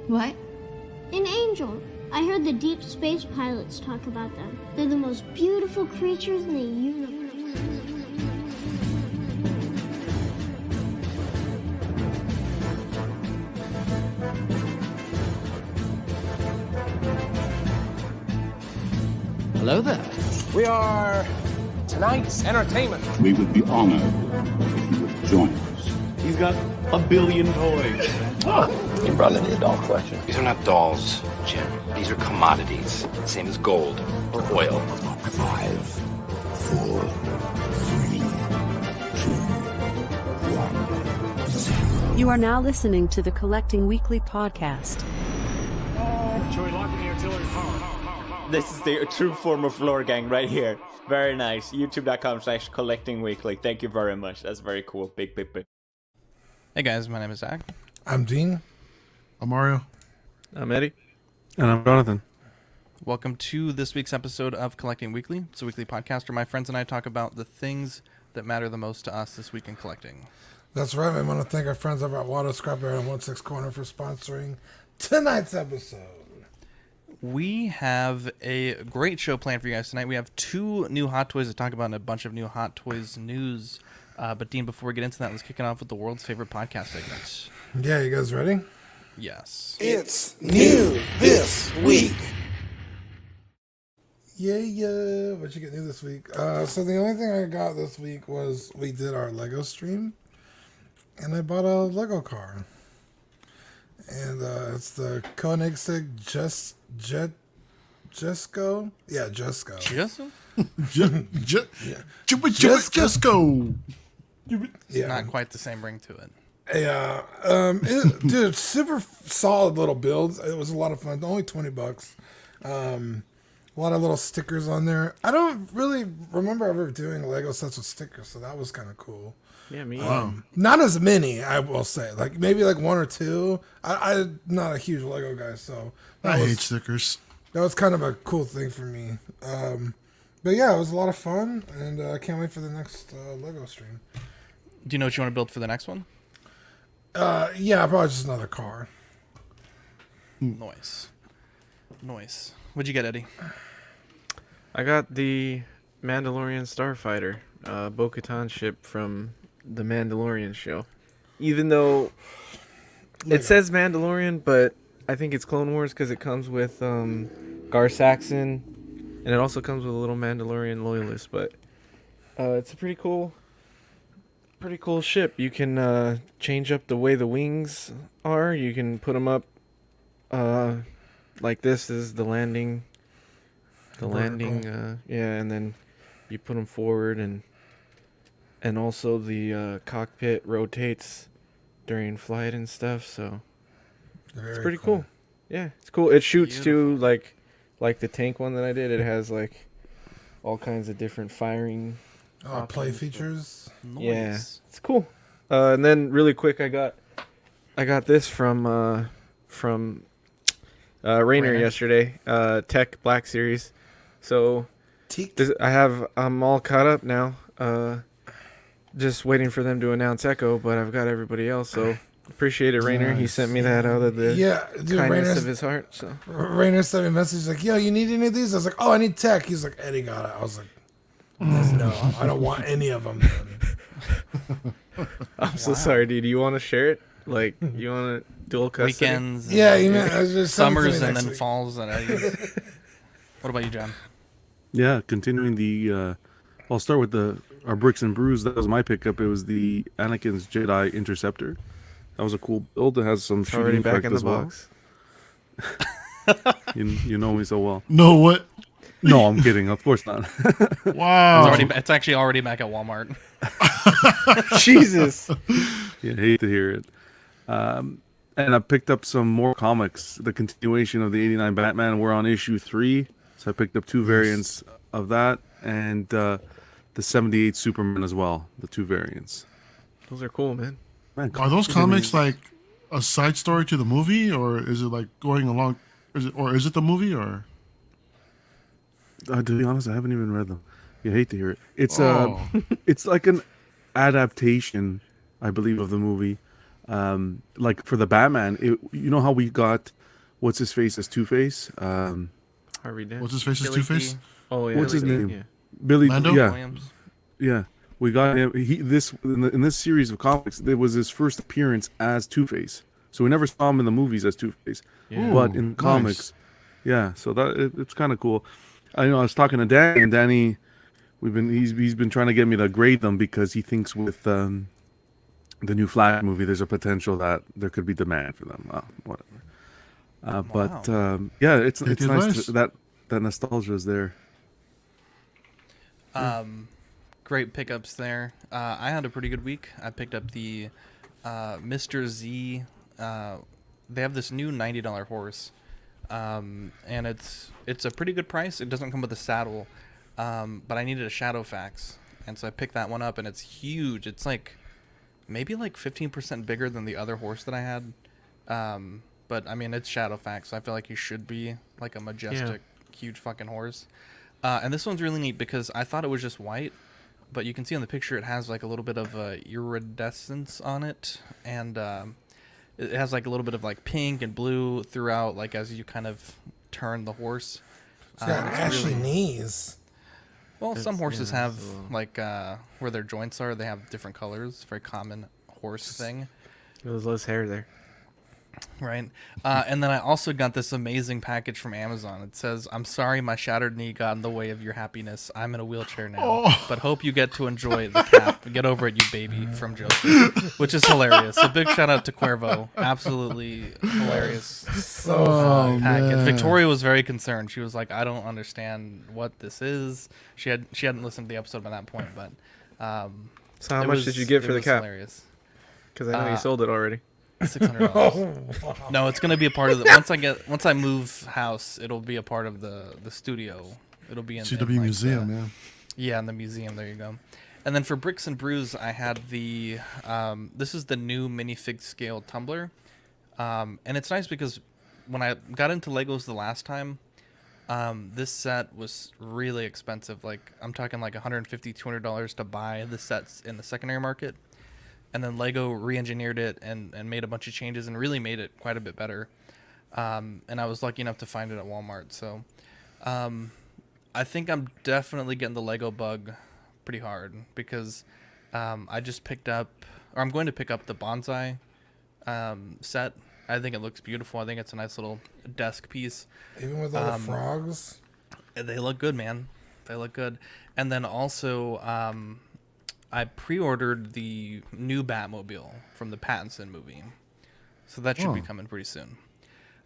What? An angel. I heard the deep space pilots talk about them. They're the most beautiful creatures in the universe. Hello there. We are tonight's entertainment. We would be honored if you would join us. He's got a billion toys. You brought in the doll collection. These are not dolls, Jim. These are commodities. Same as gold or oil. 5, 4, 3, 2, 1, 0. You are now listening to the Collecting Weekly podcast. Joey, locking the artillery power. This is the true form of floor gang right here. Very nice. YouTube.com/collectingweekly. Thank you very much. That's very cool. Big. Hey guys, my name is Zach. I'm Dean. I'm Mario. I'm Eddie. And I'm Jonathan. Welcome to this week's episode of Collecting Weekly. It's a weekly podcast where my friends and I talk about the things that matter the most to us this week in collecting. That's right. I want to thank our friends over at Water Scrap Area and 16 Corner for sponsoring tonight's episode. We have a great show planned for you guys tonight. We have 2 new Hot Toys to talk about and a bunch of new Hot Toys news. But Dean, before we get into that, let's kick it off with the world's favorite podcast segment. Yeah, you guys ready? Yes. It's new this week. Yeah. What you get new this week? So the only thing I got this week was we did our Lego stream, and I bought a Lego car. And it's the Koenigsegg Jesko? Yeah, Jesko. Jesko? Jesko. It's not quite the same ring to it. Yeah. Dude, super solid little builds. It was a lot of fun. Only $20. A lot of little stickers on there. I don't really remember ever doing Lego sets with stickers, so that was kind of cool. Yeah, me. Not as many, I will say. Like maybe like 1 or 2. I'm not a huge Lego guy, so I hate stickers. That was kind of a cool thing for me. But yeah, it was a lot of fun, and I can't wait for the next Lego stream. Do you know what you want to build for the next one? Yeah, probably just another car. Nice. What'd you get, Eddie? I got the Mandalorian Starfighter, Bo-Katan ship from the Mandalorian show. Even though it says Mandalorian, but I think it's Clone Wars because it comes with Gar Saxon, and it also comes with a little Mandalorian loyalist. But it's a pretty cool ship. You can change up the way the wings are. You can put them up like this is the landing. And then you put them forward, and also the cockpit rotates during flight and stuff. So it's pretty cool. Yeah, it's cool. It shoots too, like the tank one that I did. It has like all kinds of different firing play features. Nice. Yeah, it's cool. And then really quick, I got this from Rainer yesterday. Tech Black Series. So I'm all caught up now. Just waiting for them to announce Echo, but I've got everybody else. So appreciate it, Rainer. Nice. He sent me that out of the kindness of his heart. So Rainer sent me a message like, "Yo, you need any of these?" I was like, "Oh, I need Tech." He's like, "Eddie got it." I was like, "No, I don't want any of them." I'm so sorry, dude. You want to share it? Like, you want to dual custody? Weekends. Yeah, you know, just summers and then falls. And what about you, John? Yeah, continuing the. I'll start with our Bricks and Brews. That was my pickup. It was the Anakin's Jedi Interceptor. That was a cool build. It has some shooting back effect in the as well. box. You know me so well. No, what? No, I'm kidding. Of course not. Wow. It's actually already back at Walmart. Jesus. Yeah, hate to hear it. And I picked up some more comics. The continuation of the '89 Batman. We're on issue 3, so I picked up 2 variants of that, and the '78 Superman as well. The 2 variants. Those are cool, man. Are those comics like a side story to the movie, or is it like going along? Is it the movie, or? To be honest, I haven't even read them. You hate to hear it. It's it's like an adaptation, I believe, of the movie. Like for the Batman, you know how we got what's his face as Two-Face? Harvey Dent. What's his face as Two-Face? Oh yeah. What's his Billy name? Dent, Billy. Lando? Yeah. Williams. Yeah. We got him. In this series of comics, it was his first appearance as Two-Face. So we never saw him in the movies as Two-Face, Yeah. but in comics, yeah. So it's kind of cool. I know I was talking to Danny, and Danny, he's been trying to get me to grade them because he thinks with the new Flash movie, there's a potential that there could be demand for them. Whatever. But yeah, it's Take the nice advice. that nostalgia is there. Great pickups there. I had a pretty good week. I picked up the Mr. Z. They have this new $90 horse, and it's a pretty good price. It doesn't come with a saddle, but I needed a Shadowfax, and so I picked that one up, and it's huge. It's like maybe like 15% bigger than the other horse that I had. But I mean, it's Shadowfax, so I feel like he should be like a majestic, huge fucking horse. And this one's really neat because I thought it was just white, but you can see on the picture it has like a little bit of iridescence on it, and it has like a little bit of like pink and blue throughout, like as you kind of turn the horse. It's got ashy knees. Well, some horses have like where their joints are, they have different colors. Very common horse thing. There's less hair there. Right. And then I also got this amazing package from Amazon. It says, "I'm sorry my shattered knee got in the way of your happiness. I'm in a wheelchair now, but hope you get to enjoy the cap. Get over it, you baby," from Joseph, which is hilarious. A big shout out to Cuervo. Absolutely hilarious package. Man. Victoria was very concerned. She was like, "I don't understand what this is." She hadn't listened to the episode by that point, but So how much did you get for the cap? Hilarious. Because I know you sold it already. $600. No, it's gonna be a part of the once I move house, it'll be a part of the studio. It'll be in CW like Museum, yeah, in the museum. There you go. And then for Bricks and Brews, I had the this is the new minifig scale tumbler, and it's nice because when I got into Legos the last time, this set was really expensive. Like I'm talking like $150, $200 to buy the sets in the secondary market. And then Lego re-engineered it and made a bunch of changes and really made it quite a bit better. And I was lucky enough to find it at Walmart. So I think I'm definitely getting the Lego bug pretty hard because I just picked up, or I'm going to pick up the bonsai set. I think it looks beautiful. I think it's a nice little desk piece. Even with all the frogs? They look good, man. They look good. And then also... I pre-ordered the new Batmobile from the Pattinson movie, so that should be coming pretty soon.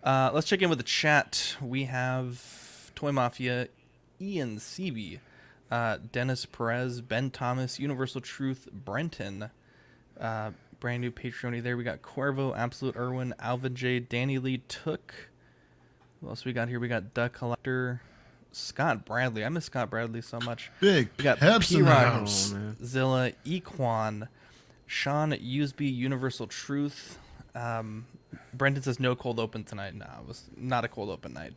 Let's check in with the chat. We have Toy Mafia, Ian Seavey, Dennis Perez, Ben Thomas, Universal Truth, Brenton, brand new Patreon there. We got Cuervo, Absolute Irwin, Alvin J, Danny Lee Took. Who else we got here? We got Duck Collector. Scott Bradley. I miss Scott Bradley so much. Big we got Peps in the house. Zilla, Equan, Sean Usby, Universal Truth. Brendan says no cold open tonight. No, it was not a cold open night.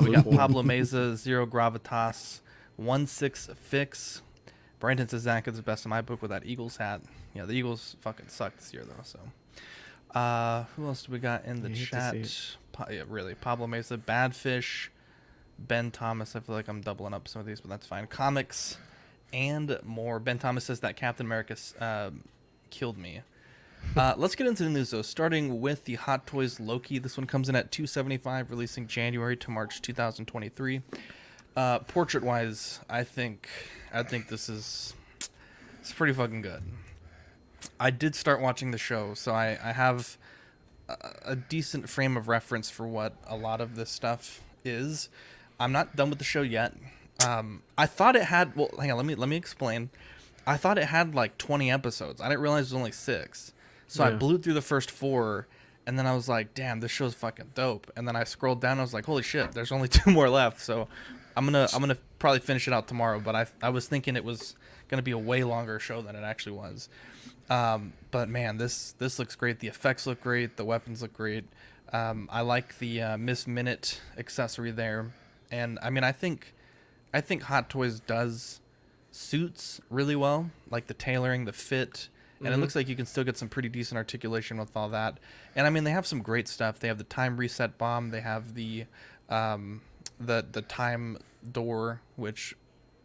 We got Pablo Meza, Zero Gravitas, 1-6 Fix. Brandon says Zach is the best in my book with that Eagles hat. Yeah, the Eagles fucking suck this year though. So, who else do we got in the chat? Yeah, really, Pablo Mesa, Badfish. Ben Thomas, I feel like I'm doubling up some of these, but that's fine. Comics and more. Ben Thomas says that Captain America killed me. Let's get into the news, though, starting with the Hot Toys Loki. This one comes in at $275, releasing January to March 2023. Portrait-wise, I think this is it's pretty fucking good. I did start watching the show, so I have a decent frame of reference for what a lot of this stuff is. I'm not done with the show yet. I thought it had... Well, hang on. Let me explain. I thought it had like 20 episodes. I didn't realize it was only 6. So I blew through the first 4, and then I was like, damn, this show's fucking dope. And then I scrolled down, and I was like, holy shit, there's only 2 more left. So I'm gonna probably finish it out tomorrow. But I was thinking it was gonna be a way longer show than it actually was. But man, this looks great. The effects look great. The weapons look great. I like the Miss Minute accessory there. And I mean, I think Hot Toys does suits really well, like the tailoring, the fit, and it looks like you can still get some pretty decent articulation with all that. And I mean, they have some great stuff. They have the time reset bomb. They have the time door, which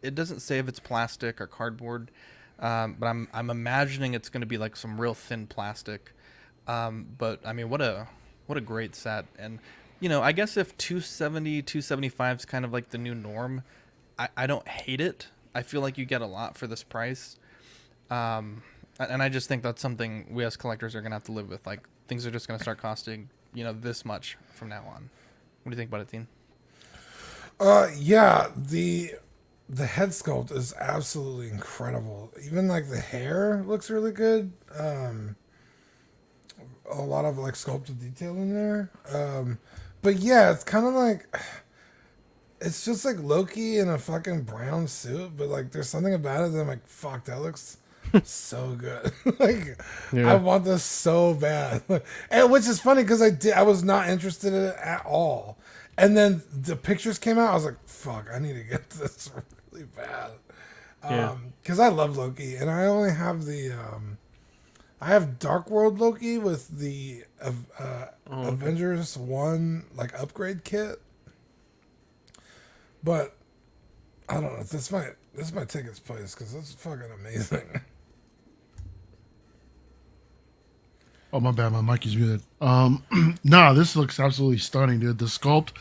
it doesn't say if it's plastic or cardboard, but I'm imagining it's going to be like some real thin plastic. But I mean, what a great set. And you know, I guess if 270, 275 is kind of like the new norm, I don't hate it. I feel like you get a lot for this price. And I just think that's something we as collectors are going to have to live with. Like, things are just going to start costing, you know, this much from now on. What do you think about it, Dean? Yeah, the head sculpt is absolutely incredible. Even like the hair looks really good. A lot of like sculpted detail in there. But yeah, it's kind of like, it's just like Loki in a fucking brown suit, but like there's something about it that I'm like, fuck, that looks so good. Like, I want this so bad. And which is funny because I was not interested in it at all. And then the pictures came out, I was like, fuck, I need to get this really bad. Because I love Loki, and I only have I have Dark World Loki with the Avengers 1 like upgrade kit. But I don't know. This might take its place because it's fucking amazing. Oh, my bad. My mic is muted. Nah, this looks absolutely stunning, dude. The sculpt,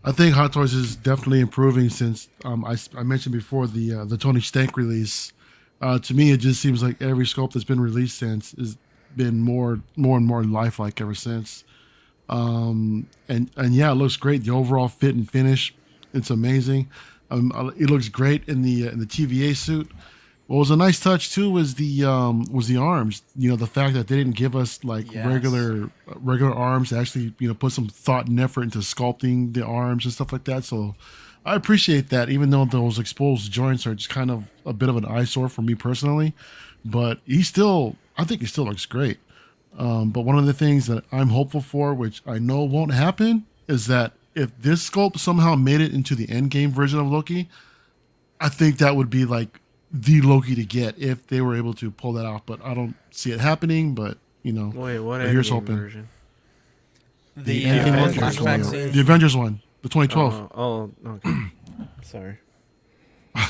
I think Hot Toys is definitely improving since I mentioned before the Tony Stank release. To me, it just seems like every sculpt that's been released since has been more and more lifelike ever since. And yeah, it looks great. The overall fit and finish, it's amazing. It looks great in the TVA suit. What was a nice touch too was the arms. You know, the fact that they didn't give us like regular arms. They actually, you know, put some thought and effort into sculpting the arms and stuff like that. So I appreciate that, even though those exposed joints are just kind of a bit of an eyesore for me personally. But I think he still looks great. But one of the things that I'm hopeful for, which I know won't happen, is that if this sculpt somehow made it into the endgame version of Loki, I think that would be like the Loki to get if they were able to pull that off. But I don't see it happening. But you know, wait, what here's endgame hoping. version? The Avengers one. The Avengers one, the 2012. Oh, okay. Sorry.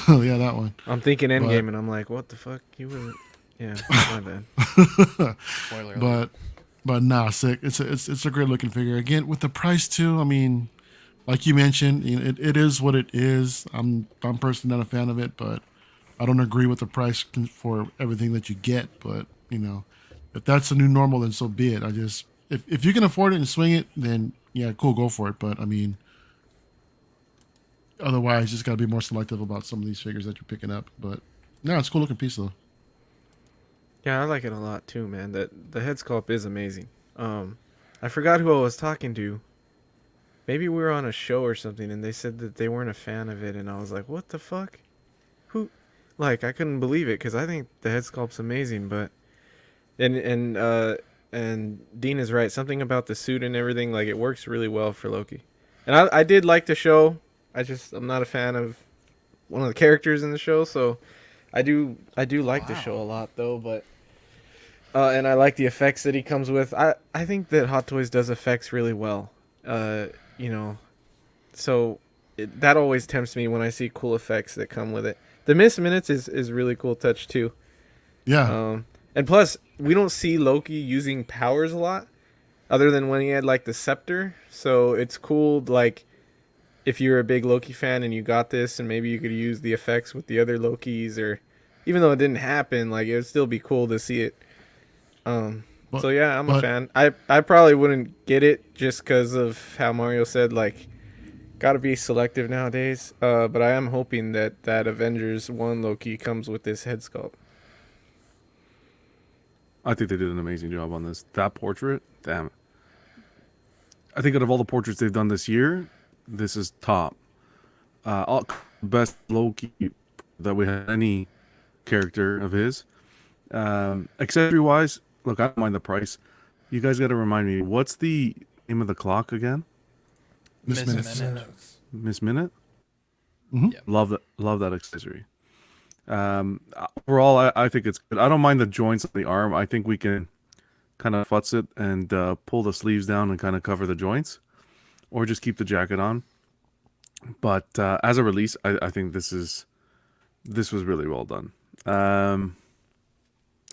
Oh yeah, that one. I'm thinking Endgame, and I'm like, what the fuck? He wasn't. Yeah, my bad. Spoiler alert. But nah, sick. It's a great looking figure. Again, with the price too. I mean, like you mentioned, you know, it is what it is. I'm personally not a fan of it, but I don't agree with the price for everything that you get. But you know, if that's the new normal, then so be it. I just if you can afford it and swing it, then yeah, cool, go for it. But I mean, otherwise, just got to be more selective about some of these figures that you're picking up. But no, it's a cool looking piece though. Yeah, I like it a lot too, man. The head sculpt is amazing. I forgot who I was talking to. Maybe we were on a show or something, and they said that they weren't a fan of it, and I was like, "What the fuck? Who?" Like, I couldn't believe it because I think the head sculpt's amazing, but and Dean is right. Something about the suit and everything, like, it works really well for Loki. And I did like the show. I'm not a fan of one of the characters in the show, so I do like the show a lot though, but. And I like the effects that he comes with. I think that Hot Toys does effects really well. You know, so that always tempts me when I see cool effects that come with it. The Misc Minutes is really cool touch too. Yeah. And plus, we don't see Loki using powers a lot, other than when he had like the scepter. So it's cool, like if you're a big Loki fan and you got this, and maybe you could use the effects with the other Lokis, or even though it didn't happen, like it would still be cool to see it. So yeah, I'm a fan. I probably wouldn't get it just because of how Mario said, like, gotta be selective nowadays. But I am hoping that Avengers 1 Loki comes with this head sculpt. I think they did an amazing job on this. That portrait, damn. I think out of all the portraits they've done this year, this is top. Best Loki that we had any character of his. Accessory wise, look, I don't mind the price. You guys got to remind me, what's the name of the clock again? Misc Minute. Misc Minute. Mm-hmm. Yep. Love that accessory. Overall, I think it's good. I don't mind the joints on the arm. I think we can kind of futz it and pull the sleeves down and kind of cover the joints, or just keep the jacket on. But as a release, I think this was really well done. I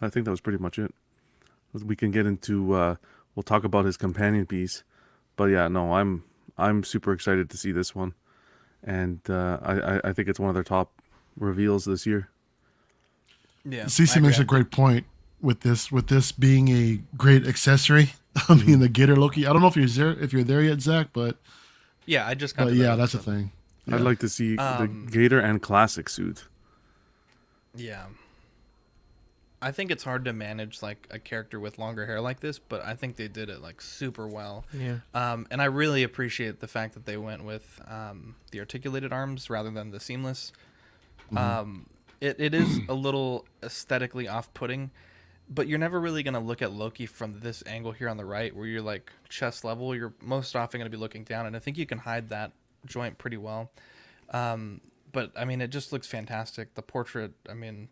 think that was pretty much it. We can get into we'll talk about his companion piece, but yeah, no, I'm super excited to see this one, and I think it's one of their top reveals this year. Yeah, CC makes a great point with this being a great accessory. I mean, the Gator Loki. I don't know if you're there yet, Zach, but yeah, I just got. But yeah, that's the thing. Yeah. I'd like to see the Gator and classic suit. Yeah. I think it's hard to manage like a character with longer hair like this, but I think they did it like super well. Yeah. And I really appreciate the fact that they went with the articulated arms rather than the seamless. It is a little aesthetically off-putting, but you're never really going to look at Loki from this angle here on the right where you're like chest level. You're most often going to be looking down, and I think you can hide that joint pretty well. But I mean, it just looks fantastic. The portrait, I mean,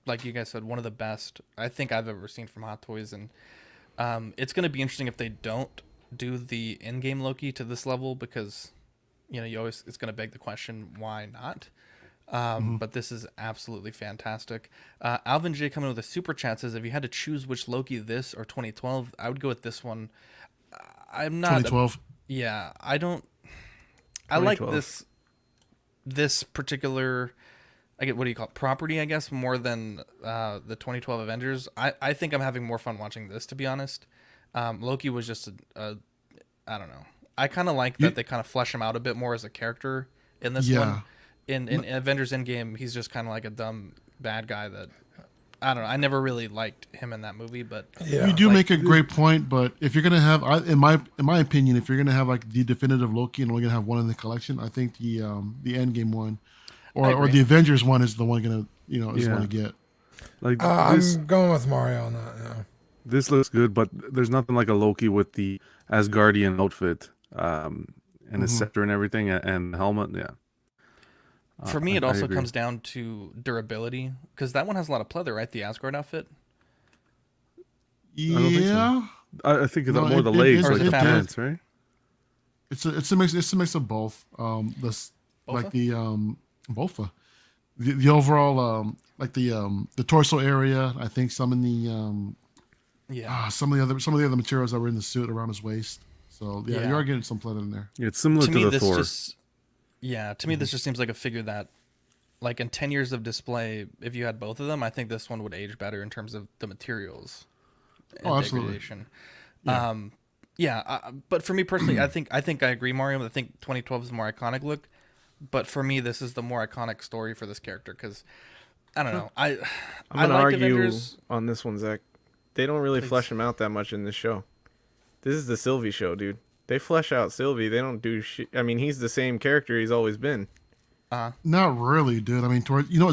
like you guys said, one of the best I think I've ever seen from Hot Toys, and it's going to be interesting if they don't do the in-game Loki to this level, because it's going to beg the question, why not? But this is absolutely fantastic. Alvin J coming with a super chat says, if you had to choose which Loki, this or 2012, I would go with this one. I'm not 2012. I like this particular, what do you call it, property, I guess, more than the 2012 Avengers. I think I'm having more fun watching this, to be honest. Loki was just I don't know. I kind of like that they kind of flesh him out a bit more as a character in this one. In Avengers Endgame, he's just kind of like a dumb bad guy that, I don't know. I never really liked him in that movie, but you do make a great point. But if you're gonna have, in my opinion, if you're gonna have like the definitive Loki and only gonna have one in the collection, I think the Endgame one, or the Avengers one is the one gonna is one to get. Like I'm going with Mario on that. Yeah. This looks good, but there's nothing like a Loki with the Asgardian outfit and his scepter and everything and the helmet. Yeah. For me, it also comes down to durability, because that one has a lot of pleather, right? The Asgard outfit. Yeah, I think it's more the legs, like the pants, right? It's a mix of both. Like the Bofa, the overall like the torso area. I think some in the some of the other materials that were in the suit around his waist. So yeah. You are getting some pleather in there. Yeah, it's similar to the Thor. To me, this just seems like a figure that, like, in 10 years of display, if you had both of them, I think this one would age better in terms of the materials. And absolutely. But for me personally, I think I agree, Mario. I think 2012 is a more iconic look, but for me, this is the more iconic story for this character, because I don't know. I'm gonna like argue Avengers. on this one, Zach. They don't really flesh him out that much in this show. This is the Sylvie show, dude. They flesh out Sylvie. They don't do shit. I mean, he's the same character he's always been. Not really, dude. I mean,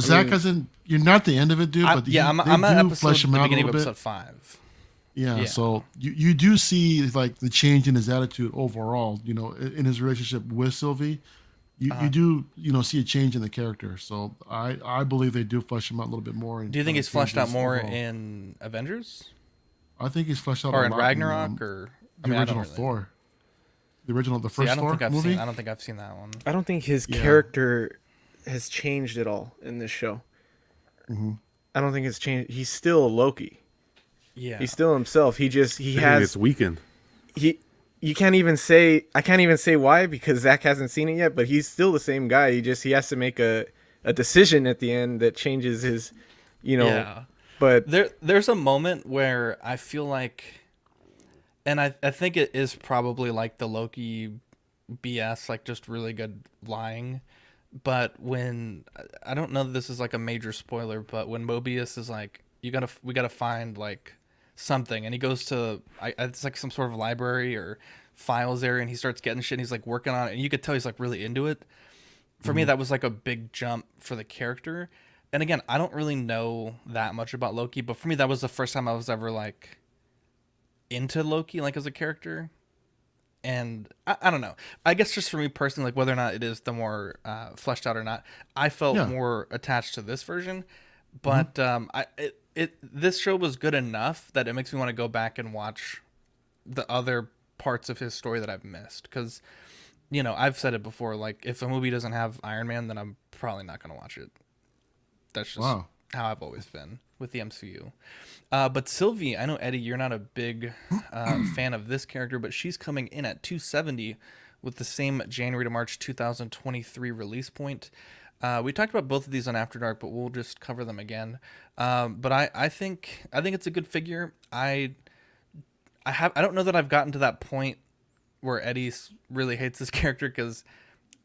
Zach hasn't. You're not the end of it, dude. But I'm at episode the beginning of episode 5. Yeah, so you do see like the change in his attitude overall. In his relationship with Sylvie, you do see a change in the character. So I believe they do flesh him out a little bit more. Do you think he's fleshed out more in Avengers? I think he's fleshed out or in Ragnarok or the original Thor. The first Thor movie? I don't think I've seen that one. I don't think his character has changed at all in this show. I don't think it's changed. He's still Loki. Yeah. He's still himself. He has it's weakened. I can't even say why, because Zach hasn't seen it yet, but he's still the same guy. He has to make a decision at the end that changes his but there's a moment where I feel like, and I think it is probably like the Loki BS, like just really good lying. But when, I don't know that this is like a major spoiler, but when Mobius is like, we gotta find like something, and he goes to, it's like some sort of library or files area, and he starts getting shit, and he's like working on it, and you could tell he's like really into it. For me, that was like a big jump for the character. And again, I don't really know that much about Loki, but for me, that was the first time I was ever like into Loki, like as a character. And I don't know. I guess just for me personally, like whether or not it is the more fleshed out or not, I felt more attached to this version. But this show was good enough that it makes me want to go back and watch the other parts of his story that I've missed. Because, you know, I've said it before, like if a movie doesn't have Iron Man, then I'm probably not going to watch it. That's just how I've always been with the MCU. But Sylvie, I know, Eddie, you're not a big fan of this character, but she's coming in at $270 with the same January to March 2023 release point. We talked about both of these on After Dark, but we'll just cover them again. But I think it's a good figure. I don't know that I've gotten to that point where Eddie really hates this character, because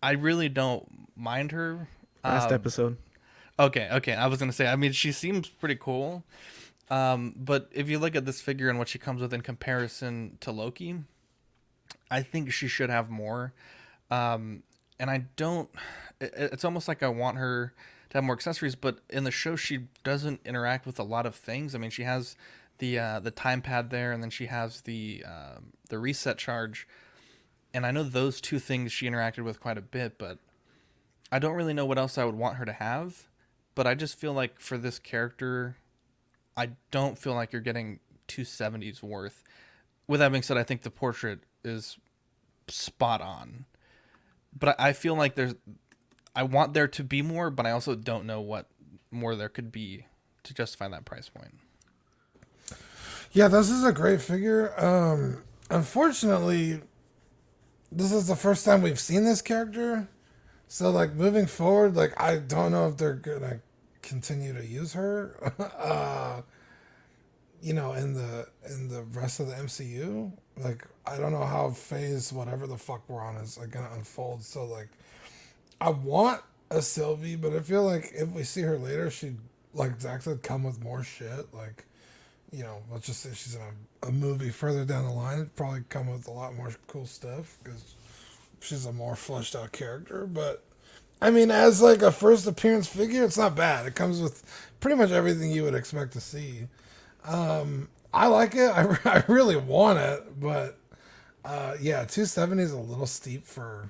I really don't mind her. Last episode. Okay. I was going to say, I mean, she seems pretty cool. But if you look at this figure and what she comes with in comparison to Loki, I think she should have more. And I don't, it's almost like I want her to have more accessories, but in the show, she doesn't interact with a lot of things. I mean, she has the time pad there, and then she has the reset charge. And I know those two things she interacted with quite a bit, but I don't really know what else I would want her to have. But I just feel like for this character, I don't feel like you're getting 270's worth. With that being said, I think the portrait is spot on. But I feel like I want there to be more, but I also don't know what more there could be to justify that price point. Yeah, this is a great figure. Unfortunately, this is the first time we've seen this character. So, like, moving forward, like, I don't know if they're gonna continue to use her, you know, in the rest of the MCU. Like, I don't know how phase whatever the fuck we're on is, like, gonna unfold. So, like, I want a Sylvie, but I feel like if we see her later, she'd, like Zach said, come with more shit. Like, you know, let's just say she's in a movie further down the line, it'd probably come with a lot more cool stuff, because she's a more fleshed out character. But I mean, as like a first appearance figure, it's not bad. It comes with pretty much everything you would expect to see. I like it. I really want it, but yeah, 270 is a little steep for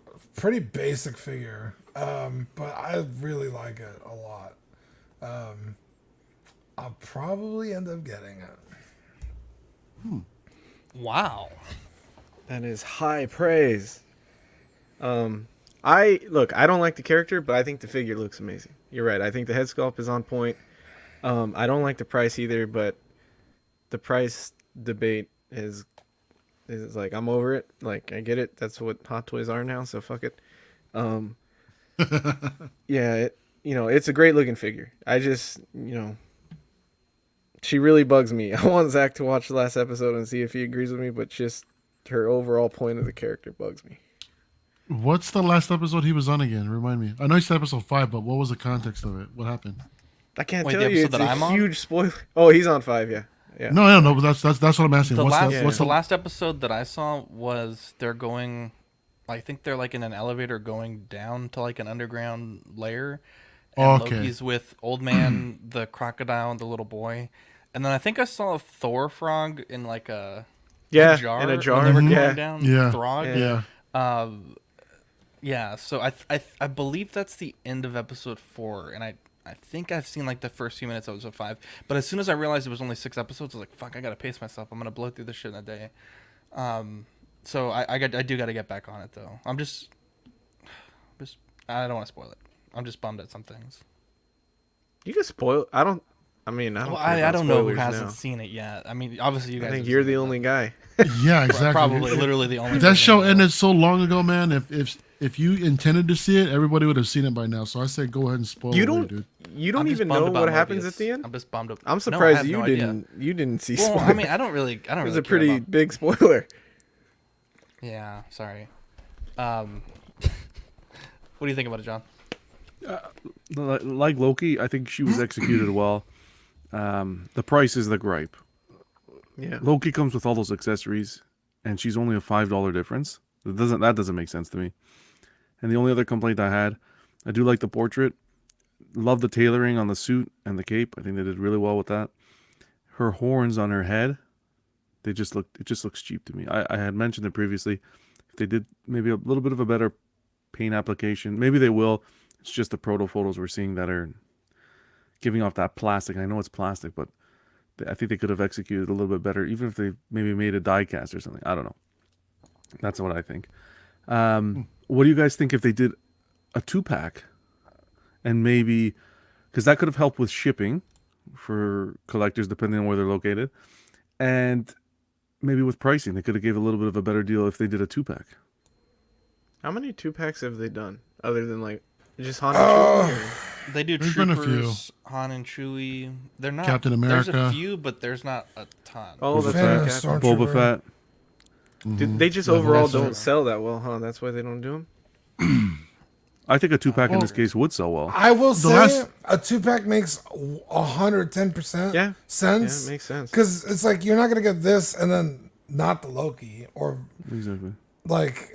a pretty basic figure. But I really like it a lot. I'll probably end up getting it. Wow. That is high praise. I don't like the character, but I think the figure looks amazing. You're right. I think the head sculpt is on point. I don't like the price either, but the price debate is like, I'm over it. Like, I get it. That's what Hot Toys are now, so fuck it. Yeah, it's a great looking figure. I just, she really bugs me. I want Zach to watch the last episode and see if he agrees with me, but just her overall point of the character bugs me. What's the last episode he was on again? Remind me. I know it's episode 5, but what was the context of it? What happened? I can't tell you. It's a huge spoiler. Oh, he's on 5, yeah. No, but that's what I'm asking. The What's the last episode that I saw was they're going, I think they're like in an elevator going down to like an underground lair. And Loki's with Old Man, the crocodile, and the little boy. And then I think I saw a Thor frog in like a jar. In a jar. When they were going down. Yeah. Throg. Yeah. So I believe that's the end of episode 4, and I think I've seen like the first few minutes of episode 5. But as soon as I realized it was only 6 episodes, I was like, fuck, I gotta pace myself. I'm gonna blow through this shit in a day. So I do gotta get back on it though. I'm just I don't want to spoil it. I'm just bummed at some things. You can spoil. I don't know who hasn't seen it yet. I mean, obviously you guys. I think you're the only guy. Yeah, exactly. Probably literally the only. That show ended so long ago, man. If you intended to see it, everybody would have seen it by now. So I say go ahead and spoil it, dude. You don't even know what happens at the end? I'm just bummed. I'm surprised you didn't see spoilers. I mean, I don't really It was a pretty big spoiler. Yeah, sorry. What do you think about it, John? Like Loki, I think she was executed well. The price is the gripe. Yeah. Loki comes with all those accessories, and she's only a $5 difference. That doesn't make sense to me. And the only other complaint I had, I do like the portrait. Love the tailoring on the suit and the cape. I think they did really well with that. Her horns on her head, It just looks cheap to me. I had mentioned it previously. If they did maybe a little bit of a better paint application, maybe they will. It's just the proto photos we're seeing that are giving off that plastic. I know it's plastic, but I think they could have executed a little bit better, even if they maybe made a die cast or something. I don't know. That's what I think. What do you guys think if they did a 2-pack, and maybe, because that could have helped with shipping for collectors depending on where they're located, and maybe with pricing they could have gave a little bit of a better deal if they did a 2-pack. How many 2-packs have they done other than like just Han and Chewie? They do There's been a Troopers, Han and Chewie. They're not Captain There's America. a few, but there's not a ton. Oh, Boba that's Fett. right. Boba Fett. Dude, they just Yeah, overall that's don't right. sell that well, huh? That's why they don't do them. I think a 2-pack in this case would sell well. I will The say last- a 2-pack makes 110% Yeah. sense. Yeah, it makes sense. Because it's like you're not gonna get this and then not the Loki or Exactly. like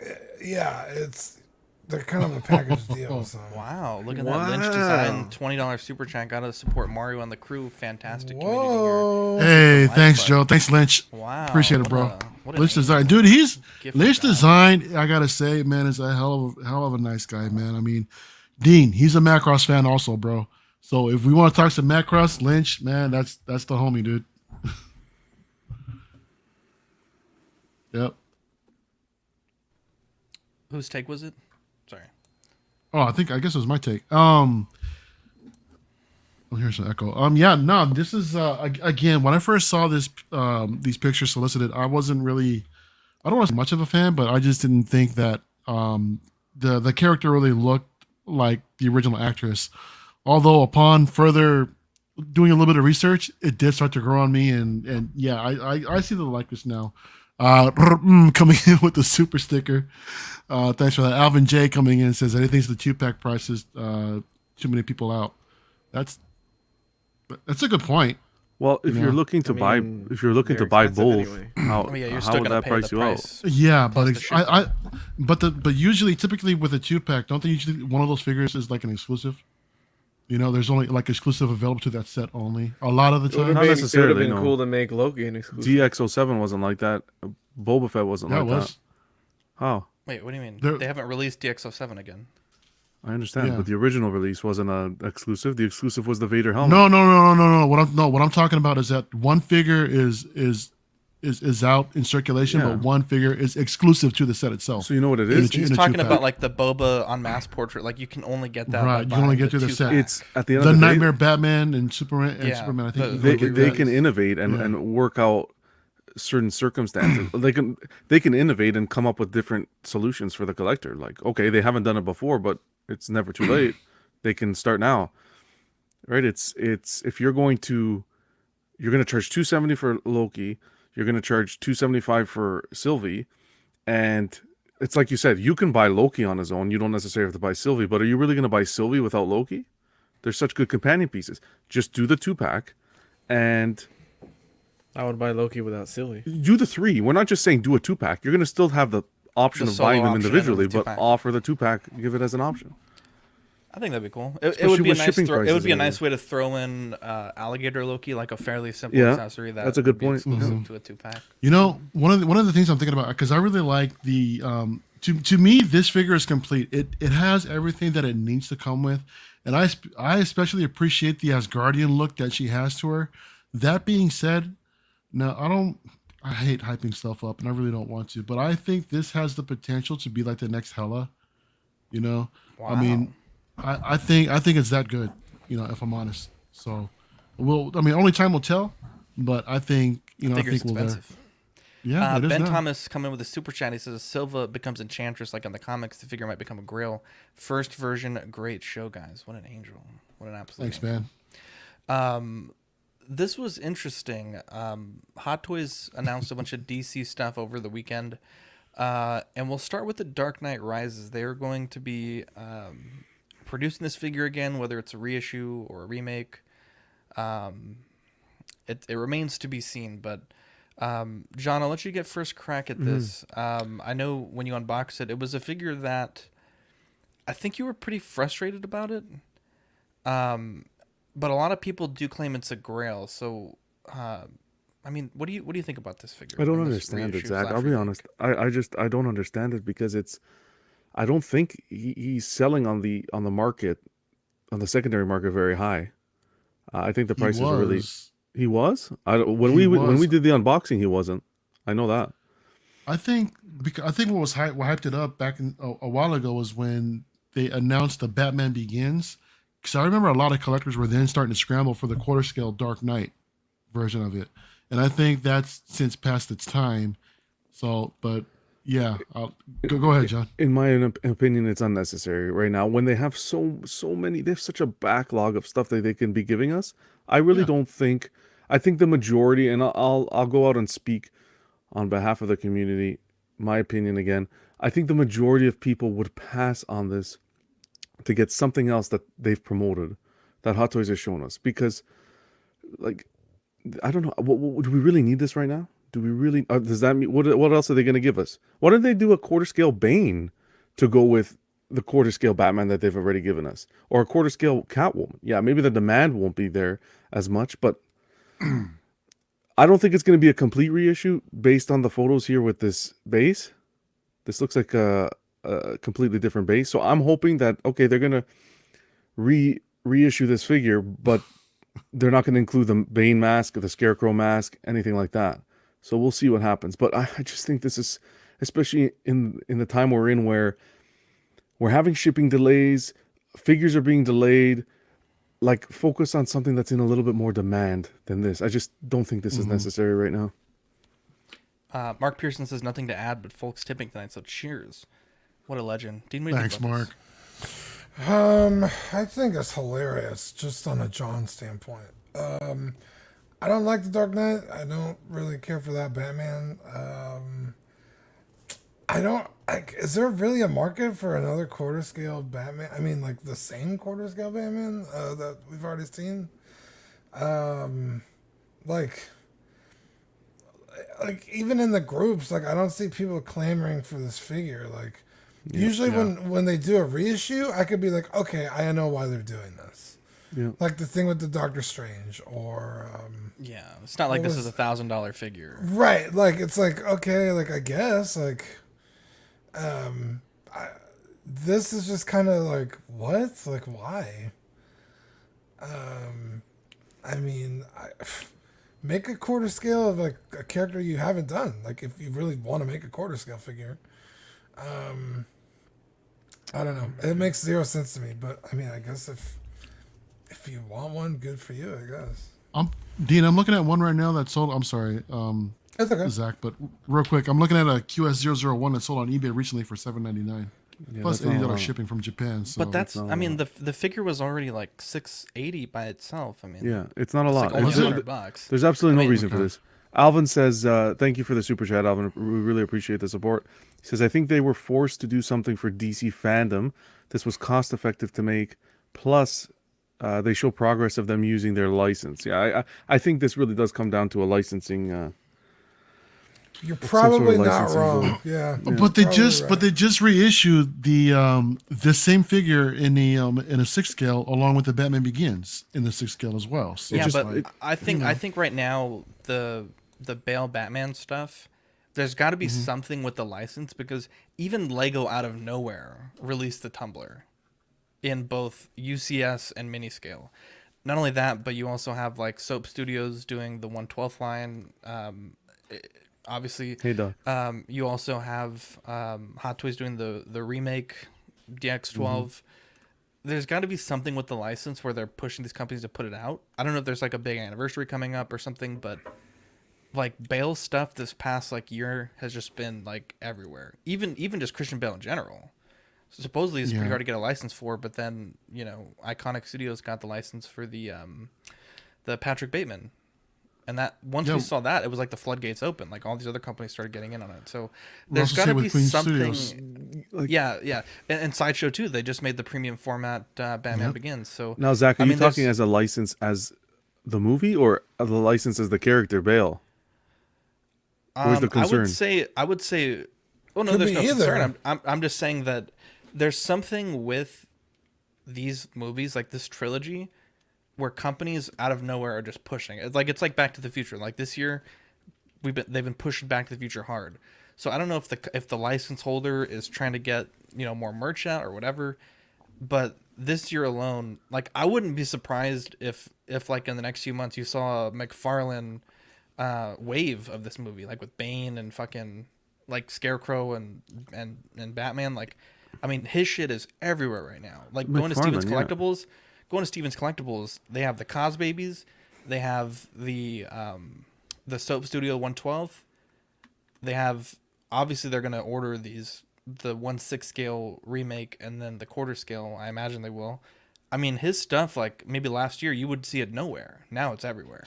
they're kind of a package deal. So. Wow, look at that Lynch design $20 super chat. Gotta support Mario and the crew. Fantastic community Whoa. Hey, Like thanks, button. Joe. Thanks, Lynch. Wow, Appreciate it, what bro. a- what an Lynch angel. design, dude. He's Gift Lynch guy. design. I gotta say, man, is a hell of a nice guy, man. I mean, Dean, he's a Macross fan also, bro. So if we want to talk some Macross, Lynch, man, that's the homie, dude. Yep. Whose take was it? Sorry. Oh, I guess it was my take. Oh, here's an echo. Yeah, no, this is again, when I first saw this these pictures solicited, I wasn't really, I don't want to say much of a fan, but I just didn't think that the character really looked like the original actress. Although upon further doing a little bit of research, it did start to grow on me, and yeah, I see the likeness now. Coming in with the super sticker. Thanks for that. Alvin J coming in says anything's the 2-pack prices. Too many people out. That's a good point. Well, if you're looking to buy both, anyway. how, I mean, yeah, you're how still would gonna that pay price the you out? price. Yeah, but Plus the shipping. but usually, typically with a 2-pack, don't they usually one of those figures is like an exclusive? You know, there's only like exclusive available to that set only. A lot of the time, Not necessarily. It would have been no. cool to make Loki an exclusive. DX07 wasn't like that. Boba Fett wasn't Yeah, like it was. that. How? Wait, what do you mean? There- They haven't released DX07 again. I understand, Yeah. but the original release wasn't an exclusive. The exclusive was the Vader helmet. No. What I'm talking about is that one figure is out in circulation, Yeah. but one figure is exclusive to the set itself. So you know what it In a is? two- He's in a talking 2-pack. about like the Boba on mass portrait. Like you can only get that. Right, by you only buying get to the set. 2-pack. It's at the end the of the Nightmare day, Batman and Superman. Yeah, Superman. I think the- you they, can get they that. can innovate and work out certain circumstances. they can innovate and come up with different solutions for the collector. Like, okay, they haven't done it before, but it's never too late. They can start now, right? It's if you're going to charge $270 for Loki, you're going to charge $275 for Sylvie, and it's like you said, you can buy Loki on his own. You don't necessarily have to buy Sylvie, but are you really going to buy Sylvie without Loki? They're such good companion pieces. Just do the 2-pack, and I would buy Loki without Sylvie. do the 3. We're not just saying do a 2-pack. You're going to still have the option The of buying solo them option individually, and the but 2-pack. offer the 2-pack. Give it as an option. I think that'd be cool. It Especially would be a with nice. shipping It would prices be a and nice way to throw in alligator Loki, like a fairly simple Yeah, accessory. that's a would good be point. Exclusive Mhm. to a 2-pack. You know, one of the things I'm thinking about, because I really like the to me this figure is complete. It has everything that it needs to come with, and I especially appreciate the Asgardian look that she has to her. That being said, now I hate hyping stuff up, and I really don't want to, but I think this has the potential to be like the next Hela. You know, I mean, I think it's that good. You know, if I'm honest. So, only time will tell, but I think Figure's we'll there. expensive. Yeah, it is Ben now. Thomas coming with a super chat. He says Silva becomes Enchantress like in the comics. The figure might become a Grail. First version, great show, guys. What an angel. What an absolute Thanks, angel. man. This was interesting. Hot Toys announced a bunch of DC stuff over the weekend. And we'll start with the Dark Knight Rises. They're going to be producing this figure again, whether it's a reissue or a remake. It remains to be seen, but John, I'll let you get first crack at this. I know when you unboxed it, it was a figure that I think you were pretty frustrated about it. But a lot of people do claim it's a Grail. So I mean, what do you think about this figure? I don't and this understand it, reissue Zach. slash I'll be remake? honest. I don't understand it because I don't think he's selling on the market, on the secondary market, very high. I think the He prices are really. was. He was. When He when was. we did the unboxing, he wasn't. I know that. I think what hyped it up back a while ago was when they announced the Batman Begins. Because I remember a lot of collectors were then starting to scramble for the quarter scale Dark Knight version of it, and I think that's since past its time. So, but yeah, go ahead, John. In my opinion, it's unnecessary right now when they have so many. They have such a backlog of stuff that they can be giving us. I really don't think. I think the majority, and I'll go out and speak on behalf of the community. My opinion again. I think the majority of people would pass on this to get something else that they've promoted, that Hot Toys has shown us. Because, like, I don't know. Do we really need this right now? Do we really? Does that mean what else are they going to give us? Why don't they do a quarter scale Bane to go with the quarter scale Batman that they've already given us, or a quarter scale Catwoman? Yeah, maybe the demand won't be there as much, but I don't think it's going to be a complete reissue based on the photos here with this base. This looks like a completely different base. So I'm hoping that, okay, they're going to reissue this figure, but they're not going to include the Bane mask, the Scarecrow mask, anything like that. So we'll see what happens. But I just think this is, especially in the time we're in where we're having shipping delays, figures are being delayed, like focus on something that's in a little bit more demand than this. I just don't think this is necessary right now. Mark Pearson says nothing to add, but folks tipping tonight, so cheers. What a legend. Dean, what do you Thanks, think about Mark. I think it's hilarious, just on a John standpoint. I don't like the Dark Knight. I don't really care for that Batman. I don't. Like, is there really a market for another quarter scale Batman? I mean, like the same quarter scale Batman that we've already seen. Like even in the groups, like I don't see people clamoring for this figure. Like usually when they do a reissue, I could be like, okay, I know why they're doing this. Yeah. Like the thing with the Doctor Strange, or yeah, it's not like this is $1,000 figure, right? Like it's like, okay, like I guess like this is just kind of like, what? Like why? I mean, make a quarter scale of like a character you haven't done. Like if you really want to make a quarter scale figure. I don't know. It makes zero sense to me, but I mean, I guess if you want one, good for you, I guess. Dean, I'm looking at one right now that sold. I'm sorry, that's okay, Zach, but real quick, I'm looking at a QS001 that sold on eBay recently for $7.99. Plus $80 shipping from Japan. So. But that's, I mean, the figure was already like $680 by itself. I mean, yeah, it's not a lot. Like only $100. There's absolutely no reason for this. Alvin says, thank you for the super chat, Alvin. We really appreciate the support. He says, I think they were forced to do something for DC fandom. This was cost effective to make. Plus, they show progress of them using their license. Yeah, I think this really does come down to a licensing. You're probably not wrong. Yeah. But they just reissued the same figure in a 6 scale along with the Batman Begins in the 6 scale as well. So yeah, but I think right now the Bale Batman stuff, there's got to be something with the license, because even Lego out of nowhere released the Tumbler in both UCS and mini scale. Not only that, but you also have like Soap Studios doing the 1/12 line. Obviously, hey, Doug. You also have Hot Toys doing the remake DX12. There's got to be something with the license where they're pushing these companies to put it out. I don't know if there's like a big anniversary coming up or something, but like Bale stuff this past like year has just been like everywhere. Even just Christian Bale in general. So supposedly it's pretty hard to get a license for, but then Iconic Studios got the license for the Patrick Bateman. And that once we saw that, it was like the floodgates open. Like all these other companies started getting in on it. So there's got to be something. Yeah. And Sideshow too. They just made the premium format Batman Begins. So now, Zach, are you talking as a license as the movie or the license as the character Bale? Where's the concern? I would say. Oh no, there's no concern. I'm just saying that there's something with these movies, like this trilogy, where companies out of nowhere are just pushing. It's like Back to the Future. Like this year, they've been pushing Back to the Future hard. So I don't know if the license holder is trying to get more merch out or whatever, but this year alone, like I wouldn't be surprised if like in the next few months you saw a McFarlane wave of this movie, like with Bane and fucking like Scarecrow and Batman. Like, I mean, his shit is everywhere right now. Like going to Steven's Collectibles, they have the Cos Babies, they have the Soap Studio 112, they have, obviously they're gonna order the 1/6 scale remake and then the quarter scale. I imagine they will. I mean, his stuff, like maybe last year you would see it nowhere. Now it's everywhere.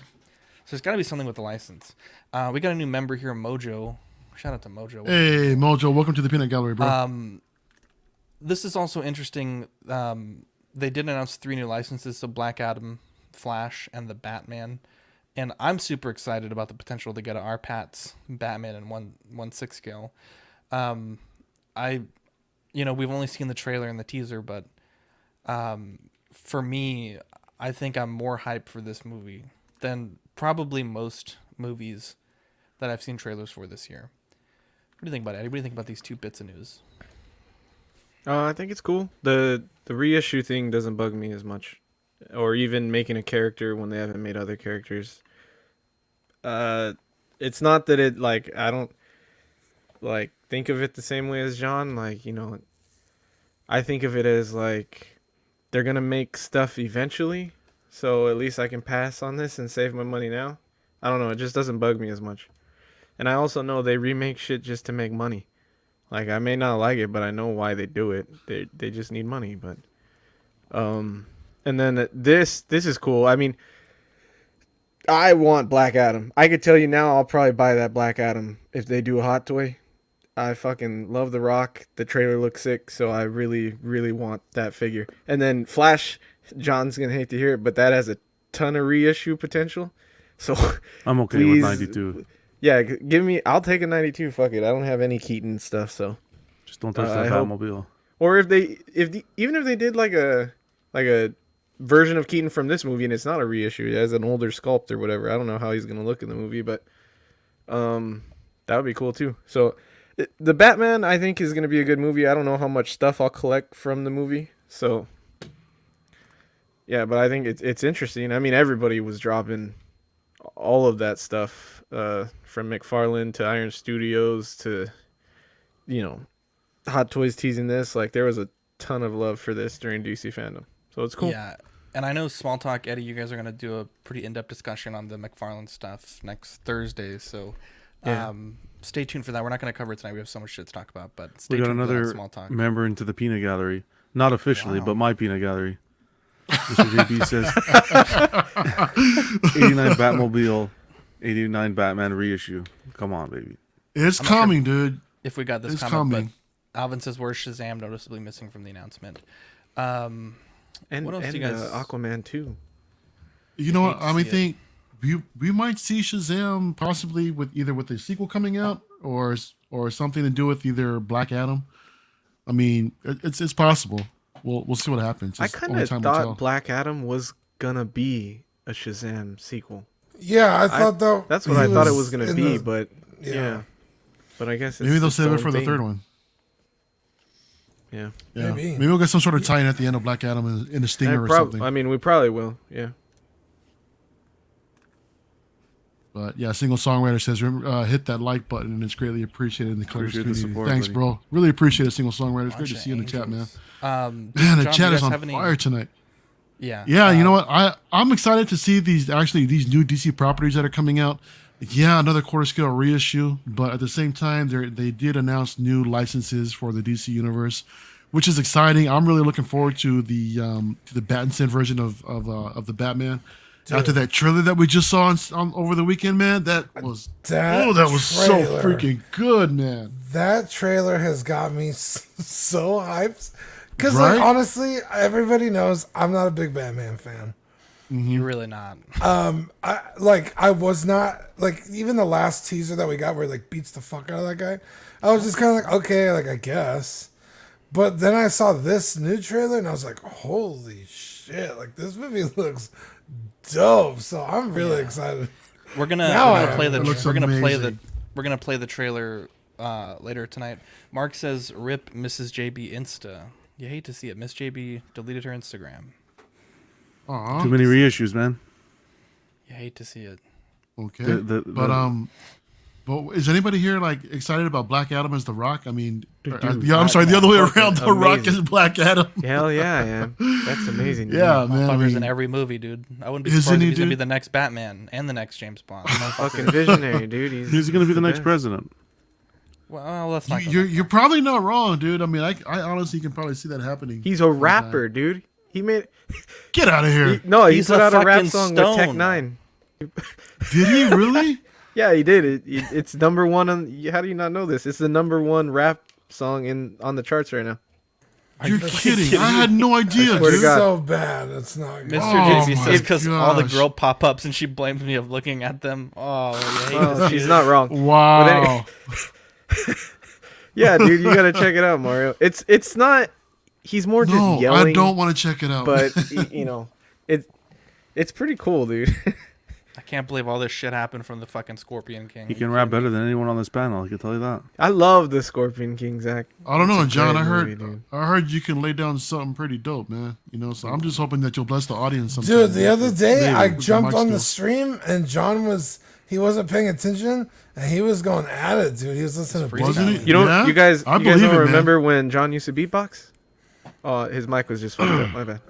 So there's got to be something with the license. We got a new member here, Mojo. Shout out to Mojo. Hey, Mojo, welcome to the Peanut Gallery, bro. This is also interesting. They did announce 3 new licenses, so Black Adam, Flash, and the Batman. And I'm super excited about the potential to get a R-Pat's Batman in 1/6 scale. We've only seen the trailer and the teaser, but for me, I think I'm more hyped for this movie than probably most movies that I've seen trailers for this year. What do you think about it, Eddie? What do you think about these 2 bits of news? I think it's cool. The reissue thing doesn't bug me as much, or even making a character when they haven't made other characters. It's not that it like I don't like think of it the same way as John. Like, I think of it as like they're gonna make stuff eventually, so at least I can pass on this and save my money now. I don't know. It just doesn't bug me as much. And I also know they remake shit just to make money. Like, I may not like it, but I know why they do it. They just need money. But and then this is cool. I mean, I want Black Adam. I could tell you now I'll probably buy that Black Adam if they do a Hot Toy. I fucking love The Rock. The trailer looks sick, so I really, really want that figure. And then Flash, John's going to hate to hear it, but that has a ton of reissue potential. So I'm okay with 92. Yeah, I'll take a 92. Fuck it. I don't have any Keaton stuff, so just don't touch that Batmobile. Or even if they did like a version of Keaton from this movie and it's not a reissue, it has an older sculpt or whatever. I don't know how he's gonna look in the movie, but that would be cool too. So the Batman, I think, is gonna be a good movie. I don't know how much stuff I'll collect from the movie, so yeah, but I think it's interesting. I mean, everybody was dropping all of that stuff, from McFarlane to Iron Studios to, Hot Toys teasing this. Like, there was a ton of love for this during DC fandom. So it's cool. Yeah, and I know Small Talk, Eddie, you guys are going to do a pretty in-depth discussion on the McFarlane stuff next Thursday. So stay tuned for that. We're not going to cover it tonight. We have so much shit to talk about. But stay tuned for that Small Talk. Member into the Peanut Gallery. Not officially, but my Peanut Gallery. Mr. JB says 89 Batmobile, 89 Batman reissue. Come on, baby. It's coming, dude. If we got this comment, but Alvin says, where's Shazam noticeably missing from the announcement? And what else do you guys... Aquaman 2. You know what? I think we might see Shazam possibly with the sequel coming out or something to do with either Black Adam. I mean, it's possible. We'll see what happens. I kind of thought Black Adam was gonna be a Shazam sequel. Yeah, I thought that's what I thought it was gonna be, but yeah. But I guess maybe they'll save it for the third one. Yeah. Maybe we'll get some sort of tie-in at the end of Black Adam in a stinger or something. I mean, we probably will. Yeah. But yeah, Single Songwriter says, hit that like button and it's greatly appreciated in the Colors community. Support, Thanks, buddy. Bro. Really appreciate it, Single Songwriter. It's great to see you in the chat, man. Man, the chat is on fire tonight. Yeah. Yeah, you know what? I'm excited to see these new DC properties that are coming out. Yeah, another quarter scale reissue, but at the same time, they did announce new licenses for the DC universe, which is exciting. I'm really looking forward to the Pattinson version of the Batman. Dude. After that trailer that we just saw over the weekend, man, that was so freaking good, man. That trailer has got me so hyped because, like, honestly, everybody knows I'm not a big Batman fan. Mm-hmm. You're really not. I was not, like, even the last teaser that we got where he, like, beats the fuck out of that guy. I was just kind of like, okay, like, I guess. But then I saw this new trailer and I was like, holy shit! Like this movie looks dope. So I'm really excited. We're gonna play the trailer later tonight. Mark says, "Rip Mrs. JB Insta." You hate to see it. Miss JB deleted her Instagram. Aww. Too many reissues, man. You hate to see it. Okay. But is anybody here like excited about Black Adam as The Rock? I mean, I'm sorry, the other way around. The Rock is Black Adam. Hell yeah, man. That's amazing. Yeah, man. Motherfucker's in every movie, dude. I wouldn't be surprised if he's gonna be the next Batman and the next James Bond. Fucking visionary, dude. He's gonna be the next president. Well, that's not. You're probably not wrong, dude. I mean, I honestly can probably see that happening. He's a rapper, dude. He made. Get out of here. He put out a rap song with Tech Nine. Did he really? Yeah, he did. It's number one on. How do you not know this? It's the number one rap song on the charts right now. You're kidding. I had no idea, dude. It's so bad. It's not good. Mr. JB says because all the girl pop-ups and she blames me of looking at them. She's not wrong. Wow. Yeah, dude, you gotta check it out, Mario. It's not. He's more just yelling. I don't want to check it out. But it's pretty cool, dude. I can't believe all this shit happened from the fucking Scorpion King. He can rap better than anyone on this panel. I can tell you that. I love the Scorpion King, Zach. I don't know, John. I heard you can lay down something pretty dope, man. You know, so I'm just hoping that you'll bless the audience sometime. Dude, the other day I jumped on the stream and John wasn't paying attention and he was going at it, dude. He was listening to Wasn't he? You don't, you guys don't remember man. when John used to beatbox? Oh, his mic was just fucked up. My bad.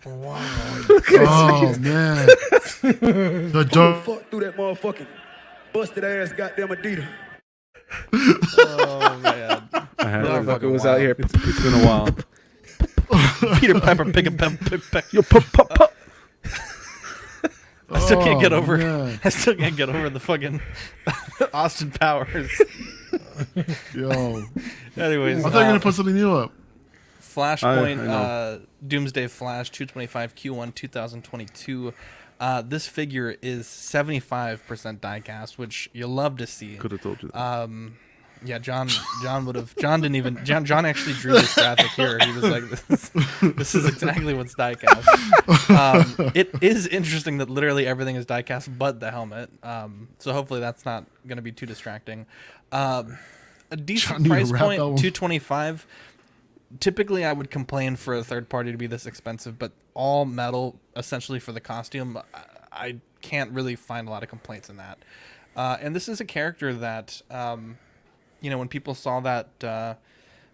Wow. Oh man. The dope. Fuck through that motherfucking busted ass goddamn Adidas. Oh man. Motherfucker was out here. It's been a while. Peter Piper, pick a pep. Yo, pop. I still can't get over. Man. I still can't get over the fucking Austin Powers. Yo. Anyways, I thought you were gonna put something new up. Flashpoint, Doomsday Flash 225 Q1 2022. This figure is 75% diecast, which you love to see. Could have told you that. Yeah, John would have. John actually drew this graphic here. He was like, "This is exactly what's diecast." It is interesting that literally everything is diecast, but the helmet. So hopefully that's not going to be too distracting. A decent price point, $225. Typically, I would complain for a third party to be this expensive, but all metal essentially for the costume. I can't really find a lot of complaints in that. And this is a character that. When people saw that the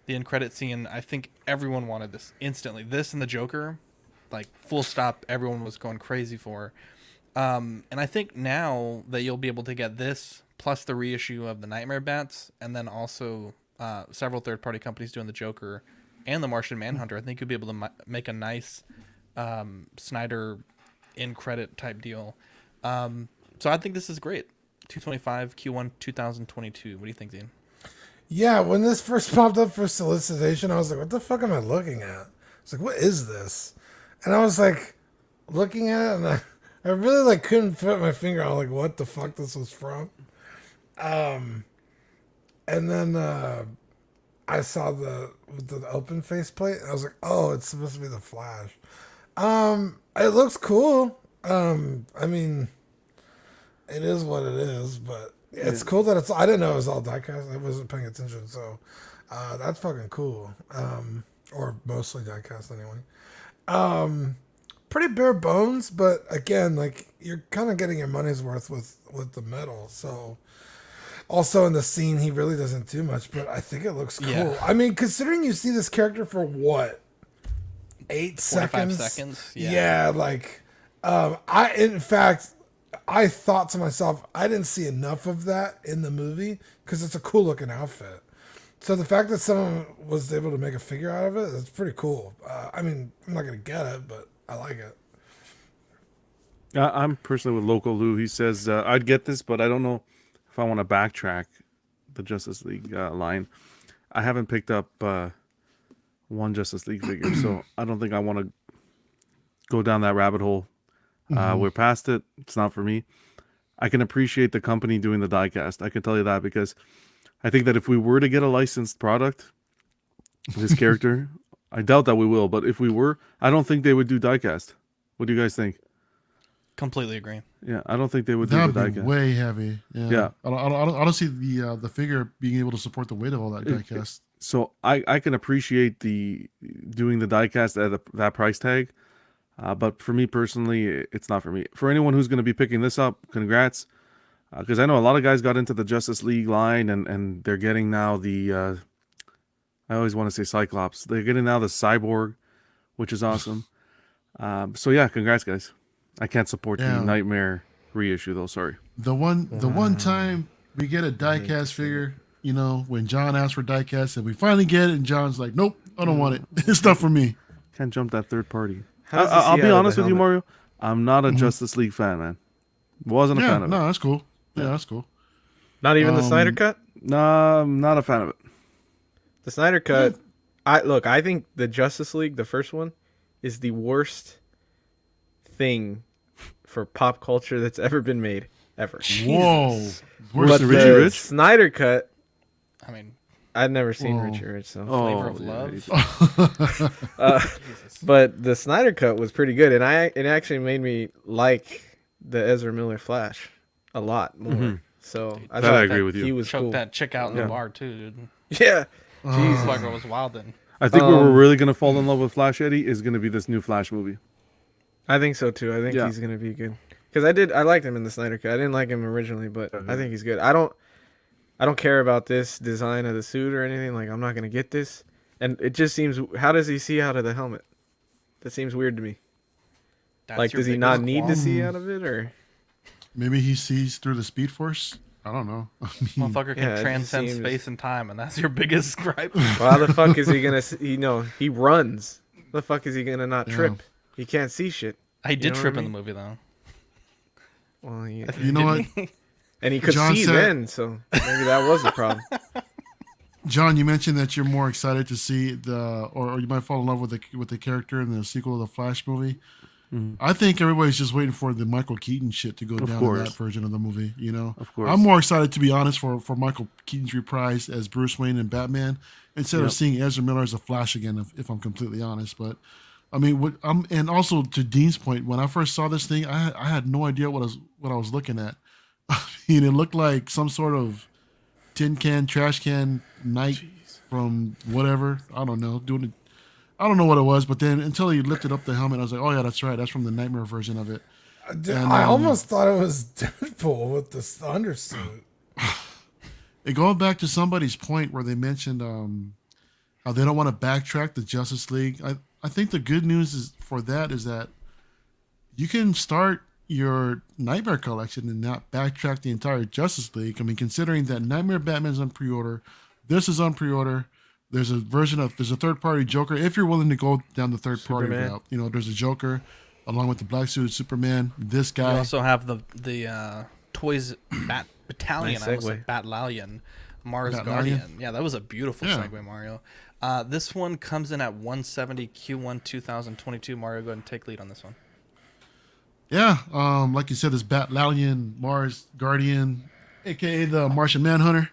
end credit scene, I think everyone wanted this instantly. This and the Joker, like full stop, everyone was going crazy for. And I think now that you'll be able to get this plus the reissue of the Nightmare Bats, and then also several third-party companies doing the Joker and the Martian Manhunter, I think you'll be able to make a nice Snyder end credit type deal. So I think this is great. 225 Q1 2022. What do you think, Zane? Yeah, when this first popped up for solicitation, I was like, what the fuck am I looking at? I was like, what is this? And I was like, looking at it, and I really like couldn't put my finger on like what the fuck this was from. And then I saw the open faceplate, and I was like, oh, it's supposed to be the Flash. It looks cool. I mean, it is what it is, but it's cool that it's. I didn't know it was all diecast. I wasn't paying attention, so that's fucking cool. Or mostly diecast anyway. Pretty bare bones, but again, like you're kind of getting your money's worth with the metal. So also in the scene, he really doesn't do much, but I think it looks cool. Yeah. I mean, considering you see this character for what, 8 seconds? 45 seconds. Yeah, like I thought to myself, I didn't see enough of that in the movie because it's a cool looking outfit. So the fact that someone was able to make a figure out of it, it's pretty cool. I mean, I'm not going to get it, but I like it. I'm personally with Local Lou. He says, I'd get this, but I don't know if I want to backtrack the Justice League line. I haven't picked up one Justice League figure, so I don't think I want to go down that rabbit hole. We're past it. It's not for me. I can appreciate the company doing the diecast. I can tell you that, because I think that if we were to get a licensed product, this character, I doubt that we will, but if we were, I don't think they would do diecast. What do you guys think? Completely agree. Yeah, I don't think they would That'd do the be diecast. way heavy. Yeah. Yeah. I don't see the figure being able to support the weight of all that diecast. So I can appreciate doing the diecast at that price tag, but for me personally, it's not for me. For anyone who's going to be picking this up, congrats, because I know a lot of guys got into the Justice League line, and they're getting now the I always want to say Cyclops. They're getting now the Cyborg, which is awesome. So yeah, congrats guys. I can't support the Nightmare reissue though. Sorry. The one time we get a diecast figure, you know, when John asked for diecast, and we finally get it, and John's like, "Nope, I don't want it. It's not for me." Can't jump that third party. How does he I'll see be out of honest the with you, helmet? Mario. I'm not a Justice League fan, man. Wasn't a fan of it. No, that's cool. Yeah, that's cool. Not even the Snyder Cut? No, I'm not a fan of it. The Snyder Cut, I think the Justice League, the first one, is the worst thing for pop culture that's ever been made, ever. Whoa. Worse But than Richie the Rich? Snyder Cut, I mean, I'd never seen Whoa. Richie Rich, so. Flavor of Love. But the Snyder Cut was pretty good, and it actually made me like the Ezra Miller Flash a lot more. Mhm. So That thought I agree with you. He was Choked cool. that chick out in Yeah. the bar too, dude. Yeah. Jeez, Fucker was wild then. I think where we're really gonna fall in love with Flash Eddie is gonna be this new Flash movie. I think so too. I think Yeah. he's gonna be good. Because I liked him in the Snyder Cut. I didn't like him originally, but I think he's good. I don't care about this design of the suit or anything. Like, I'm not gonna get this. And it just seems, how does he see out of the helmet? That seems weird to me. Like, does he not need to see out of it, or? Maybe he sees through the Speed Force. I don't know. I mean, Motherfucker Yeah, it can just transcend seems- space and time, and that's your biggest gripe. Well, how the fuck is he gonna? He runs. How the fuck is he gonna not trip? He can't see shit. He did You know trip what I in the mean? movie though. Well, You know what? And he could John see said- then, so maybe that was the problem. John, you mentioned that you're more excited to see or you might fall in love with the character in the sequel of the Flash movie. I think everybody's just waiting for the Michael Keaton shit to go down in course. that version of the movie. You know, Of course. I'm more excited, to be honest, for Michael Keaton's reprise as Bruce Wayne and Batman instead of seeing Ezra Miller as a Flash again. If I'm completely honest, but I mean, and also to Dean's point, when I first saw this thing, I had no idea what I was looking at. I mean, it looked like some sort of tin can, trash can knight from whatever. I don't know, I don't know what it was, but then until he lifted up the helmet, I was like, oh yeah, that's right. That's from the Nightmare version of it. I almost thought it was Deadpool with the undersuit. And going back to somebody's point where they mentioned how they don't want to backtrack the Justice League, I think the good news is that you can start your Nightmare collection and not backtrack the entire Justice League. I mean, considering that Nightmare Batman's on pre-order, this is on pre-order. There's a third-party Joker. If you're willing to go down the third-party Superman. route, you know, there's a Joker along with the black suited Superman. This You guy. also have the Toys Bat Battalion. Nice I almost segue. said Battalion. Mars Battalion? Guardian. Yeah, that was a beautiful Yeah. segue, Mario. This one comes in at 170 Q1 2022. Mario, go ahead and take lead on this one. Yeah, like you said, this Battalion Mars Guardian, aka the Martian Manhunter.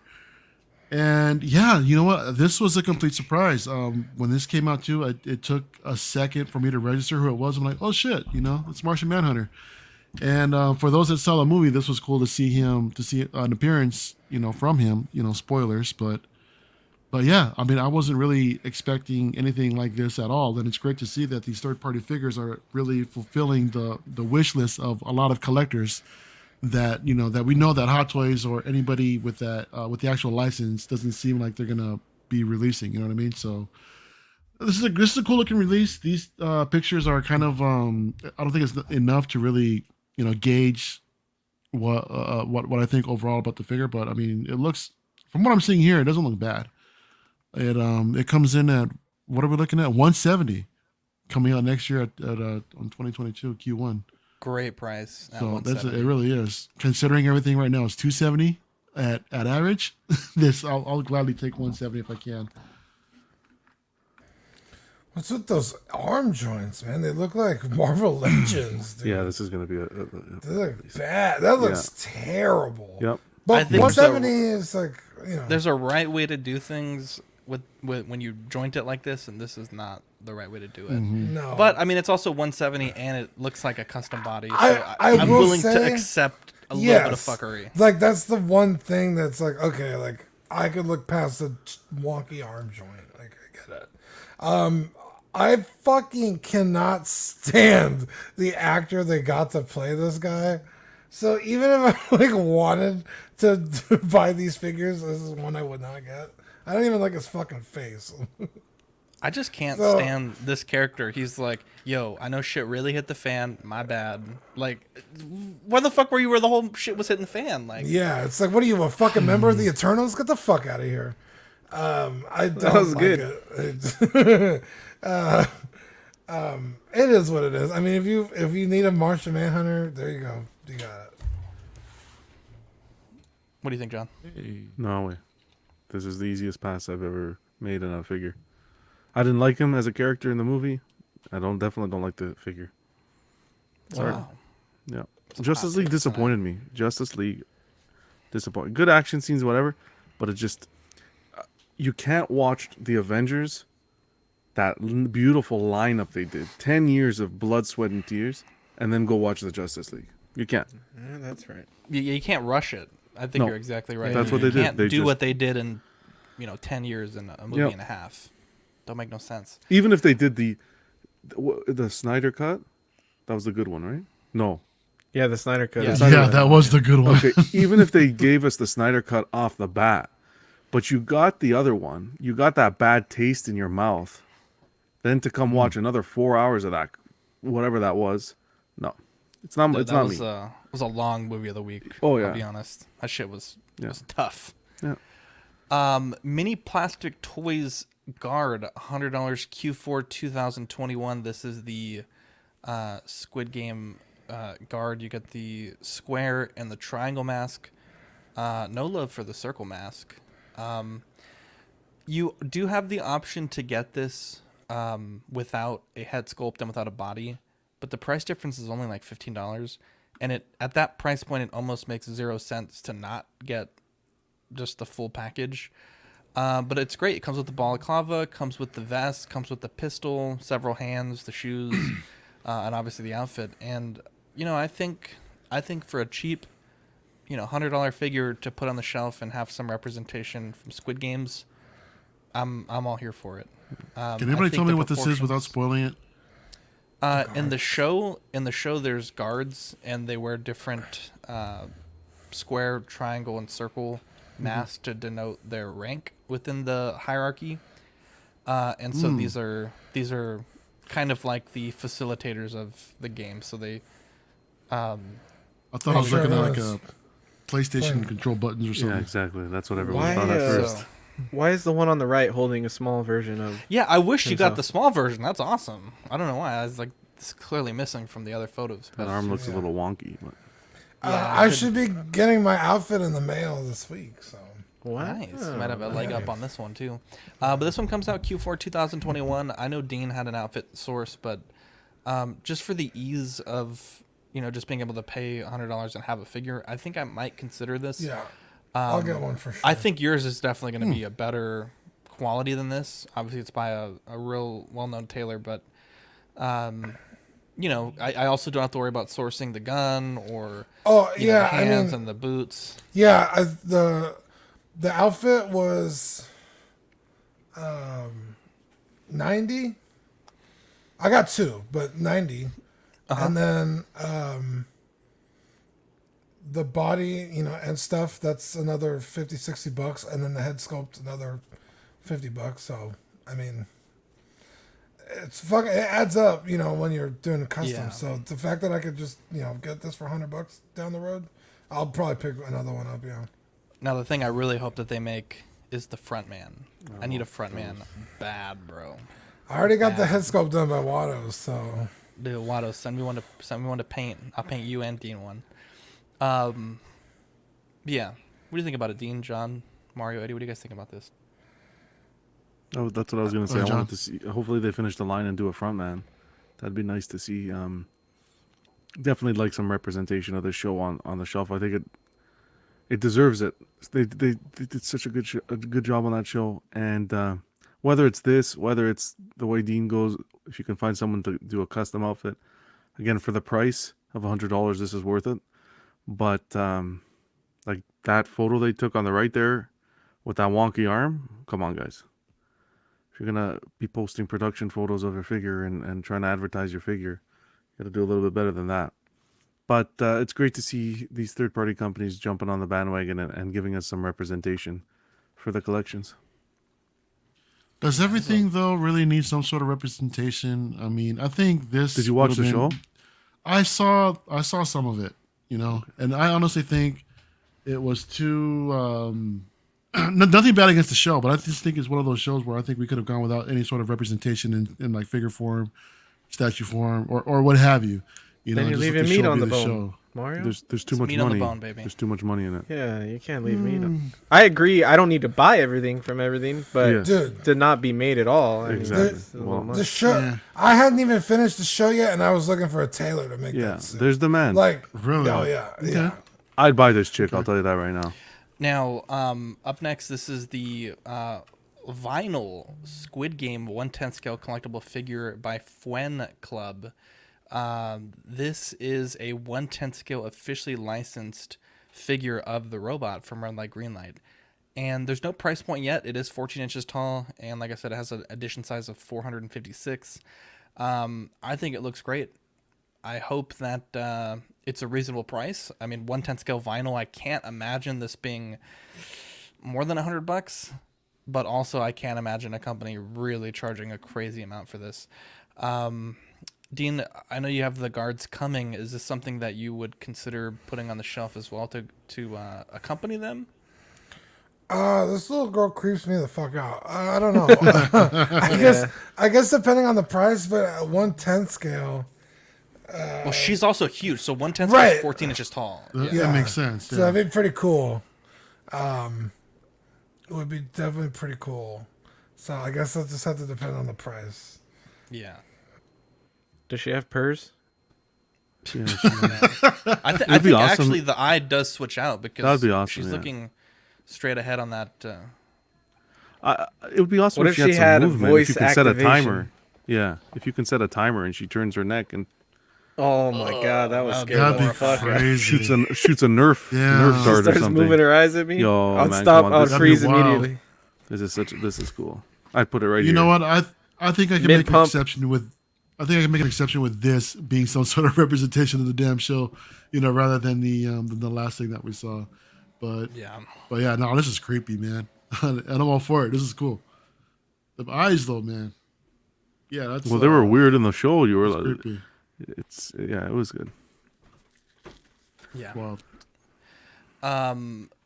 And yeah, you know what? This was a complete surprise. When this came out too, it took a second for me to register who it was. I'm like, oh shit, you know, it's Martian Manhunter. And for those that saw the movie, this was cool to see an appearance, you know, from him. You know, spoilers, but yeah, I mean, I wasn't really expecting anything like this at all. And it's great to see that these third-party figures are really fulfilling the wish list of a lot of collectors. That, you know, that we know that Hot Toys or anybody with that with the actual license doesn't seem like they're gonna be releasing. You know what I mean? So this is a cool looking release. These pictures are kind of I don't think it's enough to really, you know, gauge what I think overall about the figure. But I mean, it looks, from what I'm seeing here, it doesn't look bad. It comes in at, what are we looking at? 170, coming out next year on 2022 Q1. Great price. At So 170. it really is. Considering everything right now is 270 at average. I'll gladly take 170 if I can. What's with those arm joints, man? They look like Marvel Legends, dude. Yeah, this is gonna be They look bad. That looks terrible. Yep. But I think 170 is like, you know. There's a right way to do things with when you joint it like this, and this is not the right way to do it. No. But I mean, it's also 170, and it looks like a custom body. So will I'm willing to say, accept a little bit of fuckery. Like, that's the one thing that's like, okay, like, I could look past the wonky arm joint. Like, I get it. I fucking cannot stand the actor they got to play this guy. So even if I like wanted to buy these figures, this is one I would not get. I don't even like his fucking face. I just can't stand this character. He's like, yo, I know shit really hit the fan. My bad. Like, where the fuck were you where the whole shit was hitting the fan? Like, yeah, it's like, what are you, a fucking member of the Eternals? Get the fuck out of here. I don't That was like good. it. It is what it is. I mean, if you need a Martian Manhunter, there you go. You got it. what do you think, John? No way. This is the easiest pass I've ever made on a figure. I didn't like him as a character in the movie. I definitely don't like the figure. Sorry. Wow. Yeah. Justice League disappointed me. Justice League disappointed. Good action scenes, whatever, but it just you can't watch the Avengers. That beautiful lineup they did, 10 years of blood, sweat, and tears, and then go watch the Justice League. You can't. Yeah, that's right. You can't rush it. I think No, you're exactly right. that's what you they did. can't They do just- what they did in 10 years in a movie and a half. Don't make no sense. Even if they did the Snyder cut, that was the good one, right? No. Yeah, the Snyder cut. Yeah, that was the good one. Okay, even if they gave us the Snyder cut off the bat, but you got the other one, you got that bad taste in your mouth, then to come watch another 4 hours of that, whatever that was, no, it's not. It's that not was, me. was a long movie of the week. Oh, yeah. I'll be honest. That shit was tough. Yeah. Mini Plastic Toys Guard, $100 Q4 2021. This is the Squid Game guard. You get the square and the triangle mask. No love for the circle mask. You do have the option to get this without a head sculpt and without a body, but the price difference is only like $15, and at that price point it almost makes 0 sense to not get just the full package. But it's great. It comes with the balaclava, comes with the vest, comes with the pistol, several hands, the shoes, and obviously the outfit. And I think for a cheap $100 figure to put on the shelf and have some representation from Squid Games, I'm all here for it. Can anybody tell me what this is without spoiling it? In the show, there's guards, and they wear different square, triangle, and circle masks to denote their rank within the hierarchy. And so these are kind of like the facilitators of the game. So they. I thought I was looking at like a PlayStation control buttons or something. Yeah, exactly. That's what everyone thought at first. Why is the one on the right holding a small version of? Yeah, I wish you got himself? the small version. That's awesome. I don't know why. I was like, it's clearly missing from the other photos. That arm looks a little wonky. But... I should be getting my outfit in the mail this week. So nice. You might have a leg up on this one too. But this one comes out Q4 2021. I know Dean had an outfit source, but just for the ease of just being able to pay $100 and have a figure, I think I might consider this. yeah, I'll get one for sure. I think yours is definitely going to be a better quality than this. Obviously, it's by a real well-known tailor, but I also don't have to worry about sourcing the gun or the hands and the boots. Yeah, the outfit was $90. I got two, but $90. And then the body, and stuff, that's another $50-$60, and then the head sculpt another $50. So I mean, it adds up, when you're doing a custom. Yeah. So the fact that I could just get this for $100 down the road, I'll probably pick another one up. Yeah. Now the thing I really hope that they make is the front man. I need a front man bad, bro. I already got the head sculpt done by Watto, so. Dude, Watto, send me one to paint. I'll paint you and Dean one. Yeah. What do you think about it, Dean, John, Mario, Eddie? What do you guys think about this? Oh, that's what I was gonna say. I John. wanted to see. Hopefully, they finish the line and do a front man. That'd be nice to see. Definitely like some representation of the show on the shelf. I think it deserves it. They did such a good job on that show. And whether it's this, whether it's the way Dean goes, if you can find someone to do a custom outfit, again for the price of $100, this is worth it. But like that photo they took on the right there with that wonky arm, come on, guys. If you're gonna be posting production photos of your figure and trying to advertise your figure, you gotta do a little bit better than that. But it's great to see these third-party companies jumping on the bandwagon and giving us some representation for the collections. Does everything though really need some sort of representation? I mean, I think this. Did you watch the show? I saw some of it, you know, and I honestly think it was too. Nothing bad against the show, but I just think it's one of those shows where I think we could have gone without any sort of representation in like figure form, statue form, or what have you. You then know, you're just let leaving the meat show on be the bone, show. Mario. There's too much meat money. on the bone, baby. There's too much money in it. Yeah, you can't leave meat on. I agree. I don't need to buy everything from everything, but Dude, to not be made at all. I mean, Exactly. that's a little much. The show. I hadn't even finished the show yet, and I was looking for a tailor to make Yeah, that suit. there's demand. Like, Really? oh yeah, yeah. I'd buy this chick. I'll tell you that right now. Now, up next, this is the vinyl Squid Game 1/10 scale collectible figure by Fuen Club. This is a 1/10 scale officially licensed figure of the robot from Red Light Green Light. And there's no price point yet. It is 14 inches tall, and like I said, it has an edition size of 456. I think it looks great. I hope that it's a reasonable price. I mean, 1/10 scale vinyl, I can't imagine this being more than $100, but also I can't imagine a company really charging a crazy amount for this. Dean, I know you have the guards coming. Is this something that you would consider putting on the shelf as well to accompany them? This little girl creeps me the fuck out. I don't know. I guess depending on the price, but at 1/10 scale. Well, she's also huge, so 1/10 Right. is 14 inches tall. That makes sense. So that'd be pretty cool. It would be definitely pretty cool. So I guess it'll just have to depend on the price. Yeah. Does she have purrs? Yeah, I think awesome. actually the eye does switch out because That'd be awesome, she's yeah. looking straight ahead on that. It would be awesome What if if she she had had some a movement. voice If you can set a activation? timer. Yeah, if you can set a timer and she turns her neck and Oh my god, that was scary. That'd be Fuck. crazy. shoots a nerf Yeah. dart She or starts something. moving her eyes at me. Yo, I'd man, stop. come on, I'd this- freeze That'd be wild. immediately. This is cool. I'd put it right here. You know what? I think I can make an Mid-pump. exception with. I think I can make an exception with this being some sort of representation of the damn show, you know, rather than the last thing that we saw. But Yeah. no, this is creepy, man, and I'm all for it. This is cool. The eyes, though, man. Yeah, that's. Well, they were weird in the show. You were it's like, creepy. it was good. Yeah. Wow.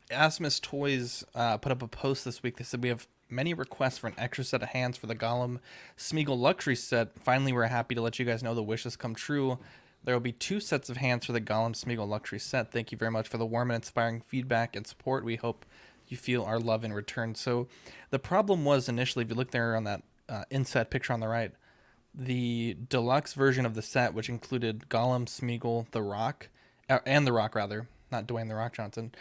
Asmus Toys put up a post this week. They said we have many requests for an extra set of hands for the Gollum Smeagol luxury set. Finally, we're happy to let you guys know the wish has come true. There will be 2 sets of hands for the Gollum Smeagol luxury set. Thank you very much for the warm and inspiring feedback and support. We hope you feel our love in return. So the problem was initially, if you look there on that inset picture on the right, the deluxe version of the set, which included Gollum, Smeagol, The Rock, and The Rock rather, not Dwayne The Rock Johnson,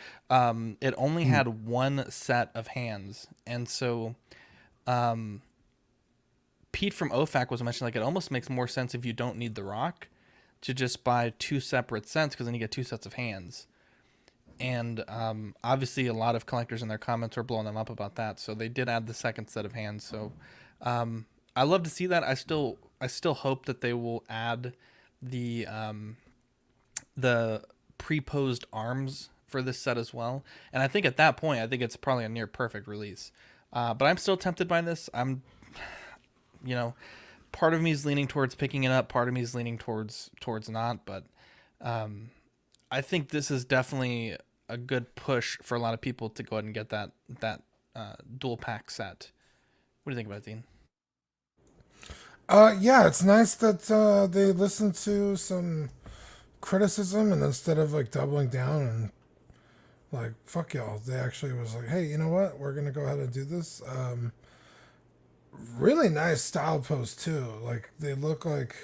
it only had 1 set of hands. And so Pete from OFAC was mentioning, like, it almost makes more sense if you don't need The Rock to just buy 2 separate sets, because then you get 2 sets of hands. And obviously a lot of collectors in their comments were blowing them up about that. So they did add the second set of hands. So I love to see that. I still hope that they will add the pre-posed arms for this set as well. And I think at that point, I think it's probably a near perfect release. But I'm still tempted by this. I'm, you know, part of me is leaning towards picking it up. Part of me is leaning towards not. But I think this is definitely a good push for a lot of people to go ahead and get that dual pack set. What do you think about it, Dean? Yeah, it's nice that they listened to some criticism, and instead of like doubling down and like fuck y'all, they actually was like, hey, you know what, we're gonna go ahead and do this. really nice style pose too. Like they look like,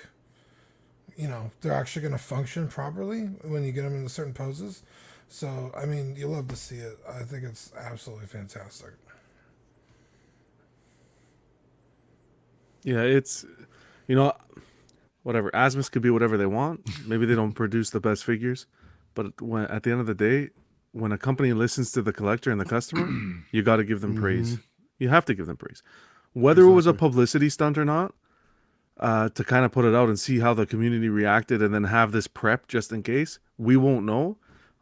they're actually going to function properly when you get them into certain poses. So, I mean, you love to see it. I think it's absolutely fantastic. Yeah, it's, whatever. Asmus could be whatever they want. Maybe they don't produce the best figures, but at the end of the day, when a company listens to the collector and the customer, you got to give them praise. You have to give them praise, whether it was a publicity stunt or not. To kind of put it out and see how the community reacted, and then have this prep just in case. We won't know.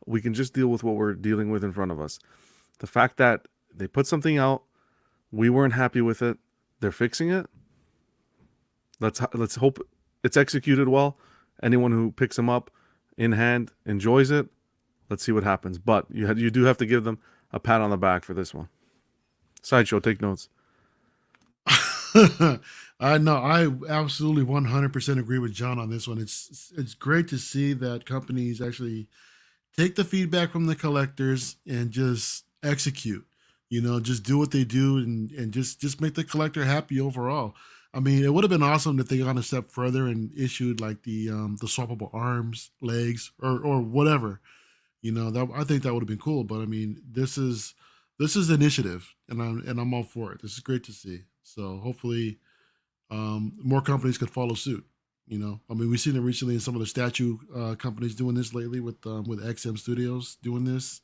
We can just deal with what we're dealing with in front of us. The fact that they put something out, we weren't happy with it. They're fixing it. Let's hope it's executed well. Anyone who picks them up in hand enjoys it. Let's see what happens. But you do have to give them a pat on the back for this one. Sideshow, take notes. I know. I absolutely 100% agree with John on this one. It's great to see that companies actually take the feedback from the collectors and just execute. Just do what they do and just make the collector happy overall. I mean, it would have been awesome if they gone a step further and issued like the swappable arms, legs, or whatever. That I think that would have been cool. But I mean, this is initiative, and I'm all for it. This is great to see. So hopefully, more companies could follow suit. I mean, we've seen it recently in some of the statue companies doing this lately with XM Studios doing this,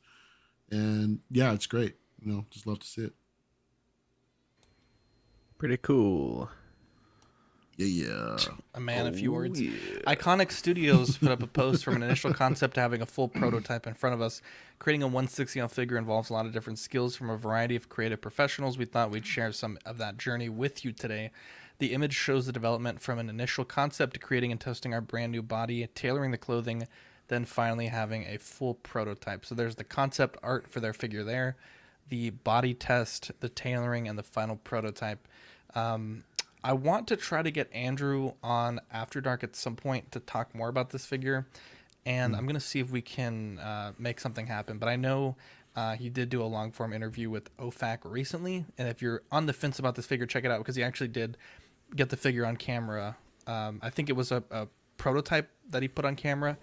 and yeah, it's great. Just love to see it. Pretty cool. Yeah. A man, a few words. Yeah. Iconic Studios put up a post from an initial concept to having a full prototype in front of us. Creating a 160 figure involves a lot of different skills from a variety of creative professionals. We thought we'd share some of that journey with you today. The image shows the development from an initial concept to creating and testing our brand new body, tailoring the clothing, then finally having a full prototype. So there's the concept art for their figure there, the body test, the tailoring, and the final prototype. I want to try to get Andrew on After Dark at some point to talk more about this figure, and I'm going to see if we can make something happen. But I know he did do a long-form interview with OFAC recently, and if you're on the fence about this figure, check it out, because he actually did get the figure on camera. I think it was a prototype that he put on camera,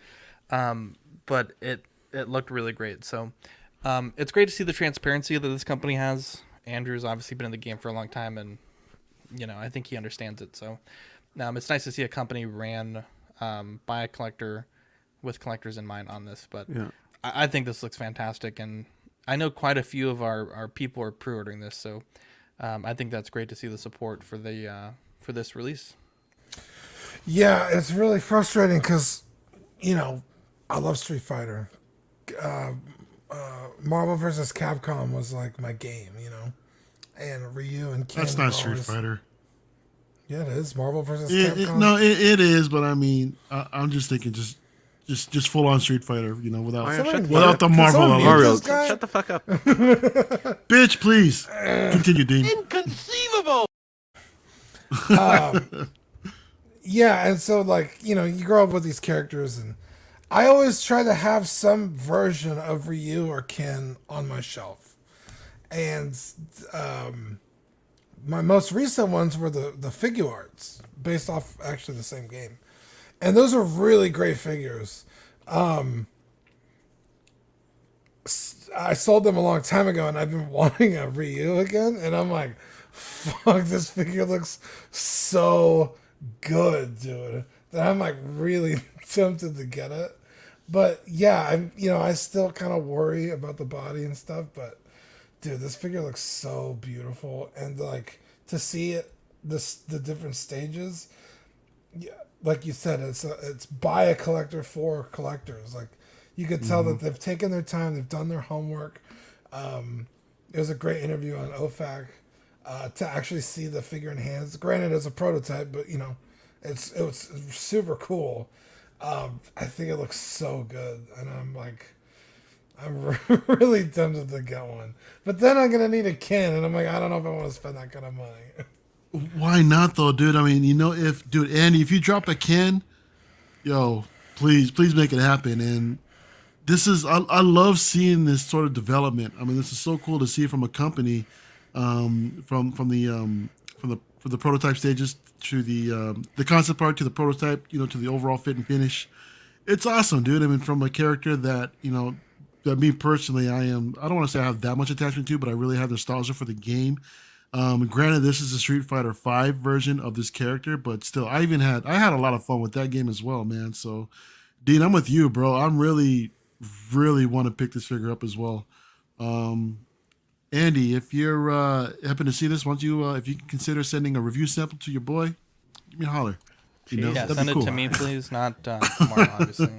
but it looked really great. So it's great to see the transparency that this company has. Andrew's obviously been in the game for a long time, and I think he understands it. So it's nice to see a company ran by a collector with collectors in mind on this. But yeah. I think this looks fantastic, and I know quite a few of our people are pre-ordering this. So I think that's great to see the support for the for this release. Yeah, it's really frustrating because, I love Street Fighter. Marvel vs. Capcom was like my game, and Ryu and Ken. That's not Street Fighter. Yeah, it is Marvel vs. Capcom. No, it is, but I mean, I'm just thinking just full on Street Fighter, without the Marvel element. Mario, shut the fuck up. Bitch, please continue, Dean. Inconceivable. Yeah, and so you grow up with these characters, and I always try to have some version of Ryu or Ken on my shelf. And my most recent ones were the figure arts, based off actually the same game. And those are really great figures. I sold them a long time ago, and I've been wanting a Ryu again. And I'm like, fuck, this figure looks so good, dude. That I'm like really tempted to get it. But yeah, I still kind of worry about the body and stuff, but dude, this figure looks so beautiful, and to see it, the different stages, yeah, like you said, it's by a collector for collectors. Like you could tell that they've taken their time, they've done their homework. It was a great interview on OFAC to actually see the figure in hands. Granted, it's a prototype, but it was super cool. I think it looks so good, and I'm really tempted to get one. But then I'm gonna need a Ken, and I'm like, I don't know if I want to spend that kind of money. Why not though, dude? I mean, Andy, if you drop a Ken, please make it happen. And this is I love seeing this sort of development. I mean, this is so cool to see from a company, from the from the prototype stages to the concept art to the prototype, you know, to the overall fit and finish. It's awesome, dude. I mean, from a character that, you know, that me personally, I don't want to say I have that much attachment to, but I really have nostalgia for the game. Granted, this is a Street Fighter V version of this character, but still, I had a lot of fun with that game as well, man. So, Dean, I'm with you, bro. I'm really want to pick this figure up as well. Andy, if you're happen to see this, if you can consider sending a review sample to your boy, give me a holler. You know, yeah, that'd send be cool. it to me, please, not tomorrow, obviously.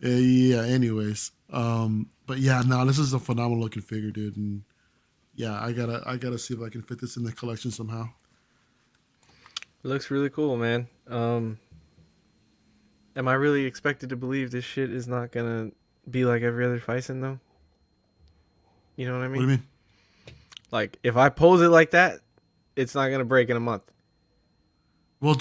Yeah. Anyways, but yeah, no, this is a phenomenal looking figure, dude, and yeah, I gotta see if I can fit this in the collection somehow. It looks really cool, man. Am I really expected to believe this shit is not gonna be like every other Fison though? You know what I mean? What do you mean? Like, if I pose it like that, it's not gonna break in a month. Well,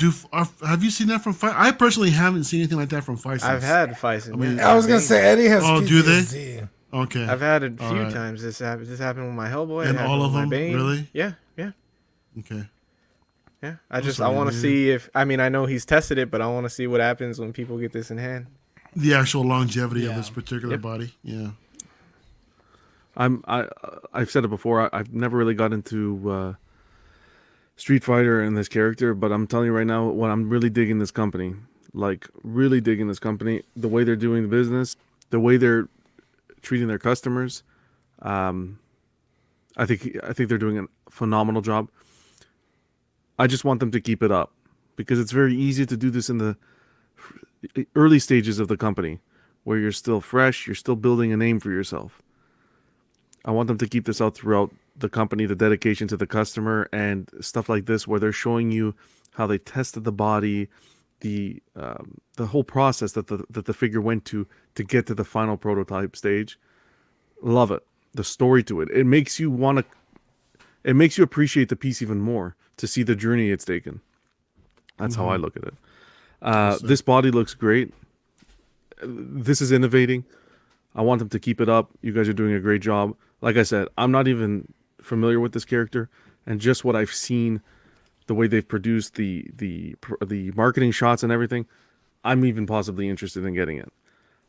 have you seen that from Fison? I personally haven't seen anything like that from Fison. I've had Fison. I mean, I was gonna say Eddie has PTSD. Do they? Okay. I've had it a few times. This happened with my Hellboy. And all of them, really? Yeah. Okay. Yeah. I want to see if. I mean, I know he's tested it, but I want to see what happens when people get this in hand. The actual longevity of this particular body. Yeah. I've said it before. I've never really got into Street Fighter and this character, but I'm telling you right now, what I'm really digging this company. Like, really digging this company. The way they're doing the business, the way they're treating their customers. I think they're doing a phenomenal job. I just want them to keep it up, because it's very easy to do this in the early stages of the company, where you're still fresh, you're still building a name for yourself. I want them to keep this out throughout the company, the dedication to the customer, and stuff like this, where they're showing you how they tested the body, the whole process that the figure went to get to the final prototype stage. Love it. The story to it. It makes you appreciate the piece even more, to see the journey it's taken. That's how I look at it. This body looks great. This is innovating. I want them to keep it up. You guys are doing a great job. Like I said, I'm not even familiar with this character, and just what I've seen, the way they've produced the marketing shots and everything, I'm even possibly interested in getting it.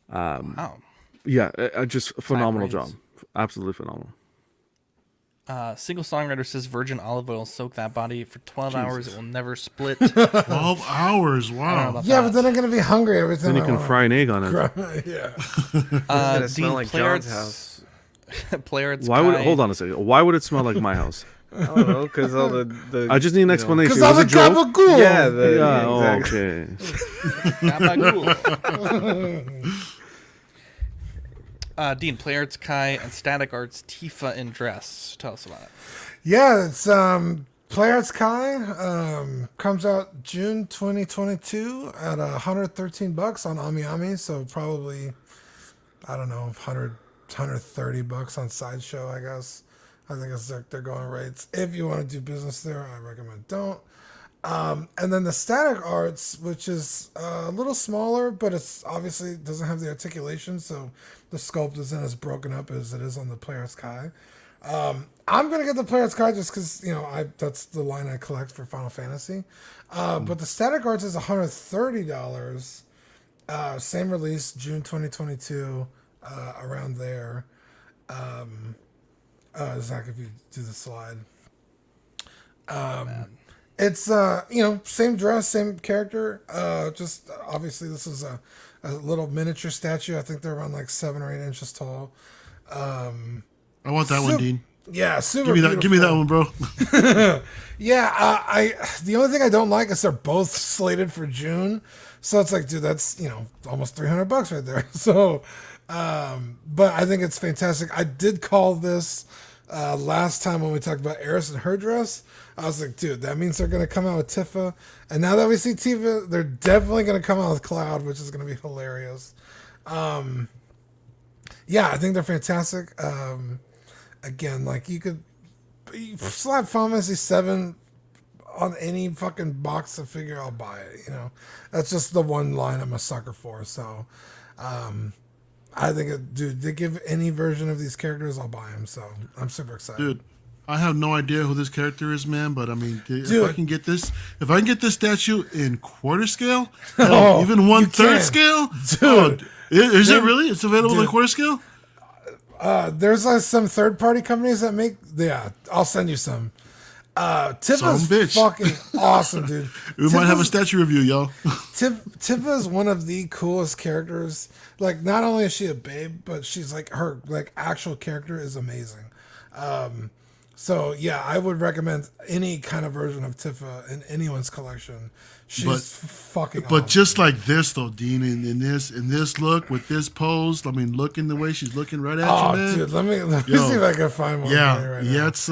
Wow. Yeah, just a phenomenal job. Absolutely phenomenal. Single songwriter says virgin olive oil soak that body for 12 hours. It will never split. 12 hours. Wow. Yeah, but then I'm gonna be hungry every time. Then you can fry an egg on it. Yeah. It smell like John's house. Hold on a second. Why would it smell like my house? I don't know, because all the I just need an explanation. Because all the gabagool. Yeah, exactly. Okay. Dean, Play Arts Kai and Static Arts Tifa in dress. Tell us about it. Yeah, it's Play Arts Kai comes out June 2022 at $113 on AmiAmi, so probably, I don't know, $130 on Sideshow, I guess. I think it's like they're going rates. If you want to do business there, I recommend don't. And then the Static Arts, which is a little smaller, but it's obviously doesn't have the articulation, so the sculpt isn't as broken up as it is on the Play Arts Kai. I'm gonna get the Play Arts Kai just because that's the line I collect for Final Fantasy. But the Static Arts is $130. Same release, June 2022, around there. Zach, if you do the slide. It's same dress, same character. Just obviously this is a little miniature statue. I think they're around like 7 or 8 inches tall. I want that one, Dean. Yeah, super. Give me that one, bro. Yeah, the only thing I don't like is they're both slated for June, so it's like, dude, that's almost $300 right there. So, but I think it's fantastic. I did call this last time when we talked about Eris and her dress. I was like, dude, that means they're gonna come out with Tifa, and now that we see Tifa, they're definitely gonna come out with Cloud, which is gonna be hilarious. Yeah, I think they're fantastic. Again, like you slap Final Fantasy 7 on any fucking box of figure, I'll buy it. That's just the one line I'm a sucker for. So, I think, dude, they give any version of these characters, I'll buy them. So I'm super excited. Dude, I have no idea who this character is, man. But I mean, if I can get this statue in quarter scale, hell, even 1/3 scale, dude. Is it really? It's available in quarter scale. There's some third-party companies that make. Yeah, I'll send you some. Tifa's fucking awesome, dude. We might have a statue review, y'all. Tifa is one of the coolest characters. Like, not only is she a babe, but she's like her actual character is amazing. So yeah, I would recommend any kind of version of Tifa in anyone's collection. She's fucking awesome. But just like this though, Dean, in this look with this pose, I mean, looking the way she's looking right at you, man. Dude, let me see if I can find one. Yeah, now. It's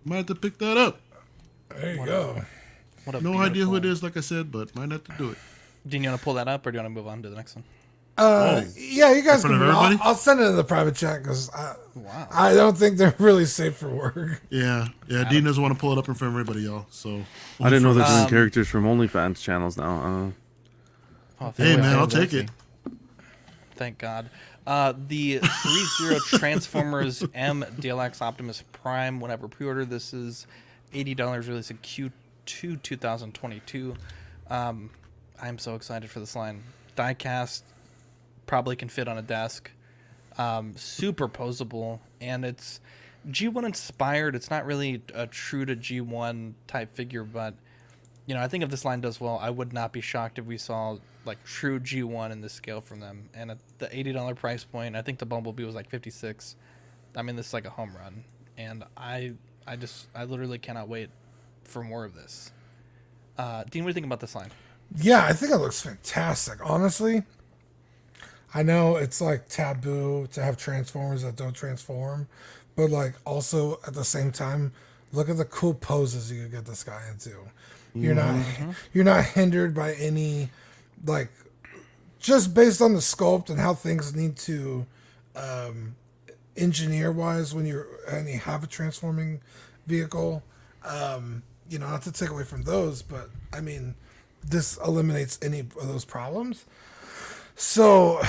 might have to pick that up. There you go. No idea who it is, like I said, but might have to do it. Dean, you want to pull that up, or do you want to move on to the next one? Yeah, you guys can. Everybody? I'll send it in the private chat because I don't think they're really safe for work. Yeah. Dean doesn't want to pull it up in front of everybody, y'all. So I didn't know they're doing characters from OnlyFans channels now. Hey man, I'll take it. Thank God. The 3-0 Transformers M DLX Optimus Prime. Whenever pre-order, this is $80. Released in Q2 2022. I'm so excited for this line. Diecast. Probably can fit on a desk. Super posable, and it's G1 inspired. It's not really a true to G1 type figure, but I think if this line does well, I would not be shocked if we saw like true G1 in this scale from them. And at the $80 price point, I think the Bumblebee was like $56. I mean, this is like a home run, and I literally cannot wait for more of this. Dean, what do you think about this line? Yeah, I think it looks fantastic. Honestly, I know it's like taboo to have Transformers that don't transform, but like also at the same time, look at the cool poses you could get this guy into. You're not hindered by any, like, just based on the sculpt and how things need to engineer wise when you have a transforming vehicle. Not to take away from those, but I mean, this eliminates any of those problems. So,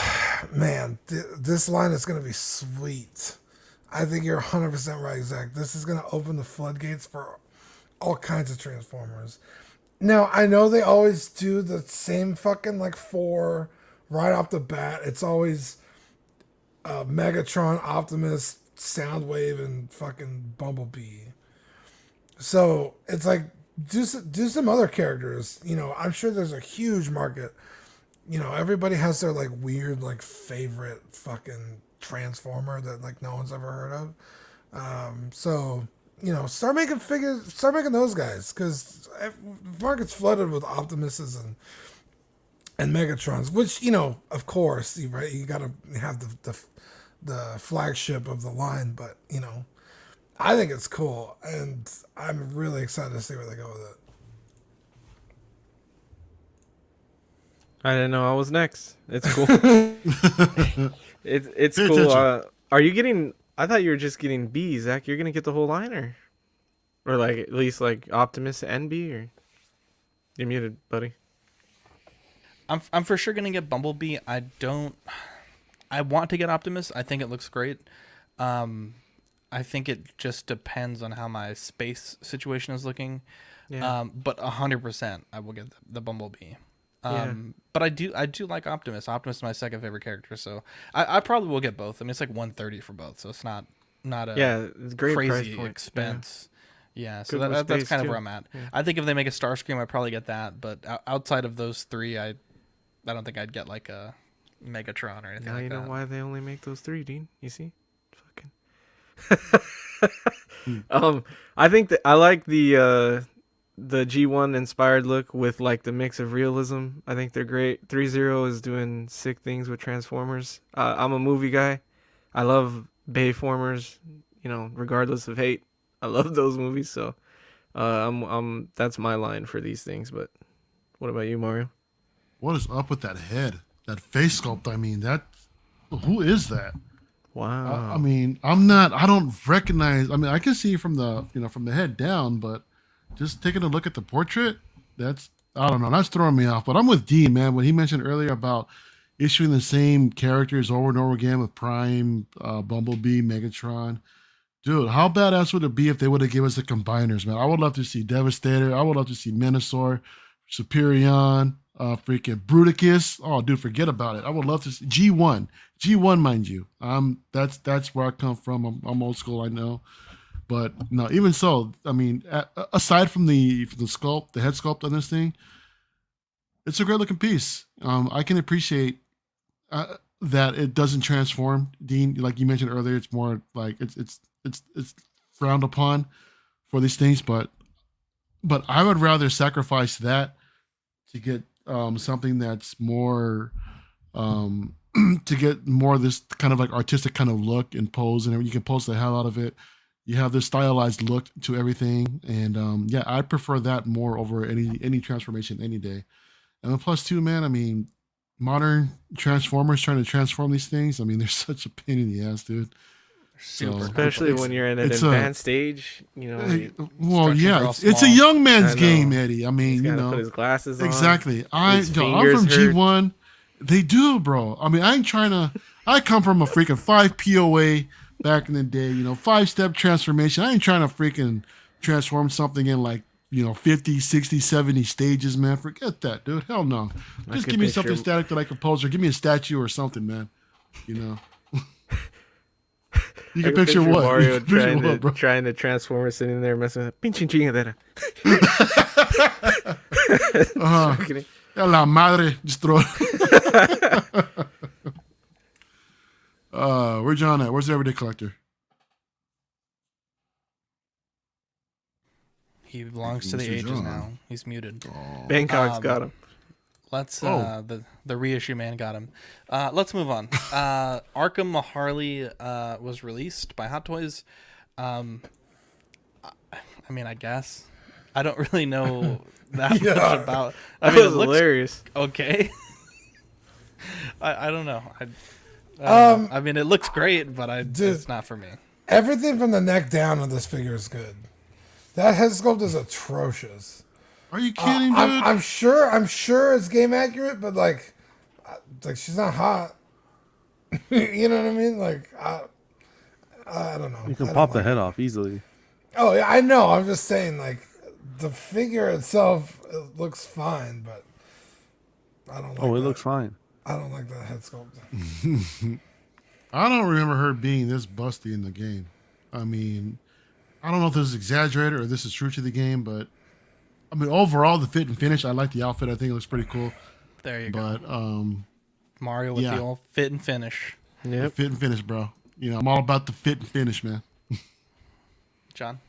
man, this line is going to be sweet. I think you're 100% right, Zach. This is going to open the floodgates for all kinds of Transformers. Now, I know they always do the same fucking, like, 4 right off the bat. It's always Megatron, Optimus, Soundwave, and fucking Bumblebee. So, it's like, do some other characters. I'm sure there's a huge market. Everybody has their like weird like favorite fucking Transformer that like no one's ever heard of. So start making those guys, because the market's flooded with Optimuses and Megatrons, which of course, right, you gotta have the flagship of the line, but I think it's cool, and I'm really excited to see where they go with it. I didn't know I was next. It's cool. It's cool. Are you getting? I thought you were just getting B, Zach. You're gonna get the whole line, or like at least like Optimus and B, or you're muted, buddy. I'm for sure gonna get Bumblebee. I want to get Optimus. I think it looks great. I think it just depends on how my space situation is looking. Yeah. But 100%, I will get the Bumblebee. But I do like Optimus. Optimus is my second favorite character, so I probably will get both. I mean, it's like $130 for both, so it's not a it's great crazy expense. Yeah, so that's kind of where I'm at. Yeah. I think if they make a Starscream, I'd probably get that. But outside of those three, I don't think I'd get like a Megatron or anything. Now like you know that. why they only make those three, Dean. You see, fucking. I think that I like the G1 inspired look with like the mix of realism. I think they're great. 3-0 is doing sick things with Transformers. I'm a movie guy. I love Bayformers, regardless of hate. I love those movies, so that's my line for these things. But what about you, Mario? What is up with that head? That face sculpt? I mean, who is that? Wow. I mean, I don't recognize. I mean, I can see from the head down, but just taking a look at the portrait, I don't know, that's throwing me off. But I'm with Dean, man. When he mentioned earlier about issuing the same characters over and over again with Prime, Bumblebee, Megatron. Dude, how badass would it be if they would have given us the combiners, man? I would love to see Devastator. I would love to see Minosaur, Superion, freaking Bruticus. Oh, dude, forget about it. I would love to see G1, mind you. That's where I come from. I'm old school, I know, but no, even so, I mean, aside from the sculpt, the head sculpt on this thing, it's a great looking piece. I can appreciate that it doesn't transform, Dean. Like you mentioned earlier, it's more like it's frowned upon for these things, but I would rather sacrifice that to get something that's more to get more of this kind of like artistic kind of look and pose, and you can pose the hell out of it. You have this stylized look to everything, and yeah, I prefer that more over any transformation any day. And then plus two, man, I mean, modern Transformers trying to transform these things, I mean, they're such a pain in the ass, dude. So, especially when you're in an advanced stage, you know. Well, yeah, it's a young man's game, Eddie. I mean, you know, put his glasses on. Exactly. I'm from G1. They do, bro. I mean, I come from a freaking 5 POA back in the day, you know, 5-step transformation. I ain't trying to freaking transform something in like, you know, 50, 60, 70 stages, man. Forget that, dude. Hell no. Just give me something static that I can pose, or give me a statue or something, man. You know. You can picture what? Mario trying to transform, sitting there messing with pinche chingadera. La madre, just throw it. Where's John at? Where's the Everyday Collector? He belongs to the ages now. He's muted. Bangkok's got him. Let's the reissue man got him. Let's move on. Arkham Harley was released by Hot Toys. I mean, I guess I don't really know that much about. I mean, it was hilarious. Okay. I don't know. I mean, it looks great, but it's not for me. Everything from the neck down on this figure is good. That head sculpt is atrocious. Are you kidding, dude? I'm sure it's game accurate, but like she's not hot. You know what I mean? Like I don't know. You can pop the head off easily. Oh yeah, I know. I'm just saying, like the figure itself, it looks fine, but I don't. Like it looks fine. I don't like that head sculpt. I don't remember her being this busty in the game. I mean, I don't know if this is exaggerated or this is true to the game, but I mean, overall, the fit and finish, I like the outfit. I think it looks pretty cool. There you go. But Mario with the old fit and finish. Yeah, fit and finish, bro. You know, I'm all about the fit and finish, man. John?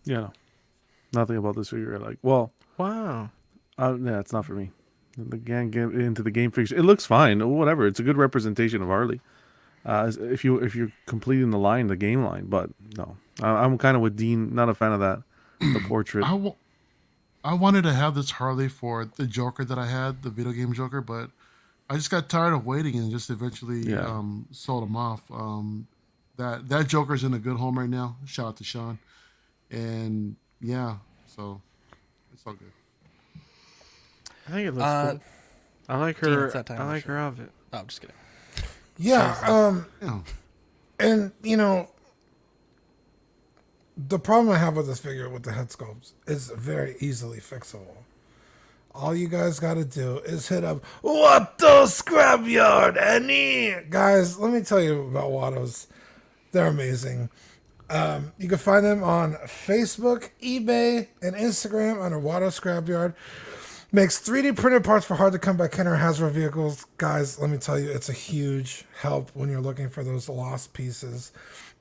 Yeah, no. Nothing about this figure. Like, well, wow. Yeah, it's not for me. Get into the game figures. It looks fine. Whatever. It's a good representation of Harley. If you're completing the game line, but no, I'm kind of with Dean. Not a fan of that. The portrait. I wanted to have this Harley for the Joker that I had, the video game Joker, but I just got tired of waiting and just eventually sold him off. That Joker's in a good home right now. Shout out to Sean. And yeah, so it's all good. I think it looks cool. I like her. I like her outfit. Oh, I'm just kidding. Yeah. And you know, the problem I have with this figure with the head sculpts is very easily fixable. All you guys got to do is hit up Watto's Scrapyard. Guys, let me tell you about Watto's. They're amazing. You can find them on Facebook, eBay, and Instagram under Watto's Scrapyard. Makes 3D printed parts for hard to come by Kenner Hasbro vehicles. Guys, let me tell you, it's a huge help when you're looking for those lost pieces.